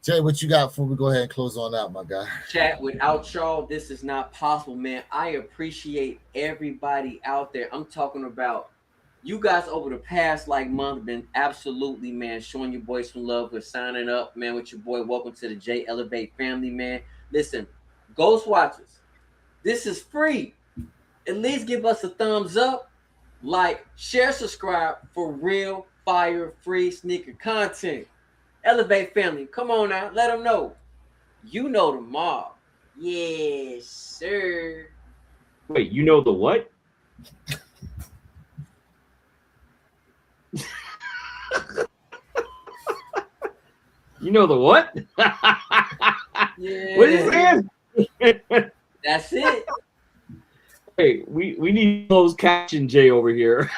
S1: Jay, what you got before we go ahead and close on out, my guy?
S2: Chat, without y'all, this is not possible, man. I appreciate everybody out there. I'm talking about you guys over the past month been absolutely, man, showing your boys some love with signing up, man, with your boy. Welcome to the J Elevate family, man. Listen, Ghost Watchers, this is free. At least give us a thumbs up, like, share, subscribe for real fire free sneaker content. Elevate family, come on now, let them know. You know the mob. Yes, sir.
S3: Wait, you know the what? You know the what?
S2: Yeah.
S3: What is that?
S2: That's it.
S3: Hey, we need to close caption Jay over here.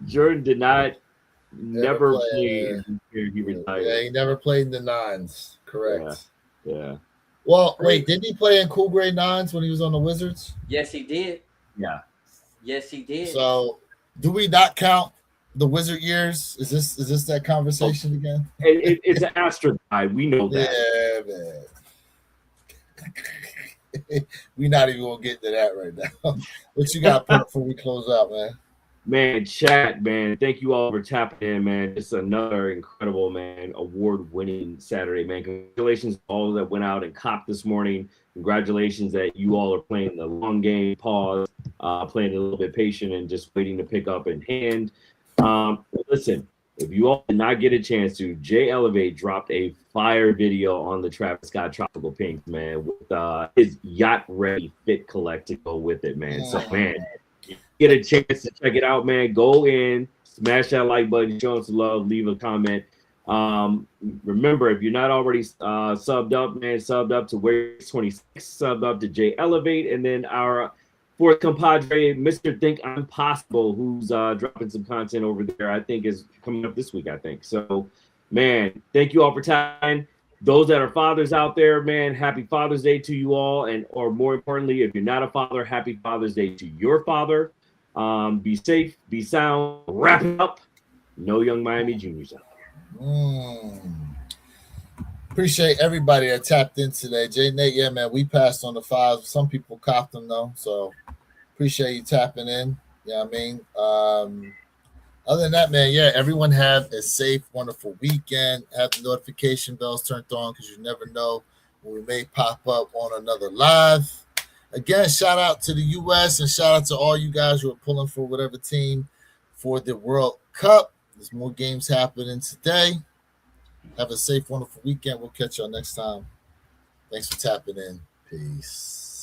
S3: Jordan did not never play. He retired.
S1: Yeah, he never played in the nines. Correct.
S3: Yeah.
S1: Well, wait, didn't he play in cool grade nines when he was on the Wizards?
S2: Yes, he did.
S3: Yeah.
S2: Yes, he did.
S1: So, do we not count the Wizard years? Is this that conversation again?
S3: It's an asterisk. We know that.
S1: Yeah, man. We're not even gonna get to that right now. What you got before we close out, man?
S3: Man, chat, man. Thank you all for tapping in, man. It's another incredible, man, award-winning Saturday, man. Congratulations to all that went out and copped this morning. Congratulations that you all are playing the long game, pause, playing a little bit patient and just waiting to pick up in hand. Listen, if you all did not get a chance to, Jay Elevate dropped a fire video on the Travis Scott Tropical Pink, man, with his yacht ready fit collect to go with it, man. So, man, get a chance to check it out, man. Go in, smash that like button, show us some love, leave a comment. Remember, if you're not already subbed up, man, subbed up to Where 26, subbed up to Jay Elevate, and then our fourth compadre, Mr. Think I'm Possible, who's dropping some content over there, I think is coming up this week, I think. So, man, thank you all for time. Those that are fathers out there, man, happy Father's Day to you all. Or more importantly, if you're not a father, happy Father's Day to your father. Be safe, be sound, wrap it up. No young Miami juniors out there.
S1: Appreciate everybody that tapped in today. Jay Nate, yeah, man, we passed on the fives. Some people copped them though, so appreciate you tapping in. Yeah, I mean, other than that, man, yeah, everyone have a safe, wonderful weekend. Have the notification bells turned on because you never know when we may pop up on another live. Again, shout out to the U.S. and shout out to all you guys who are pulling for whatever team for the World Cup. There's more games happening today. Have a safe, wonderful weekend. We'll catch y'all next time. Thanks for tapping in. Peace.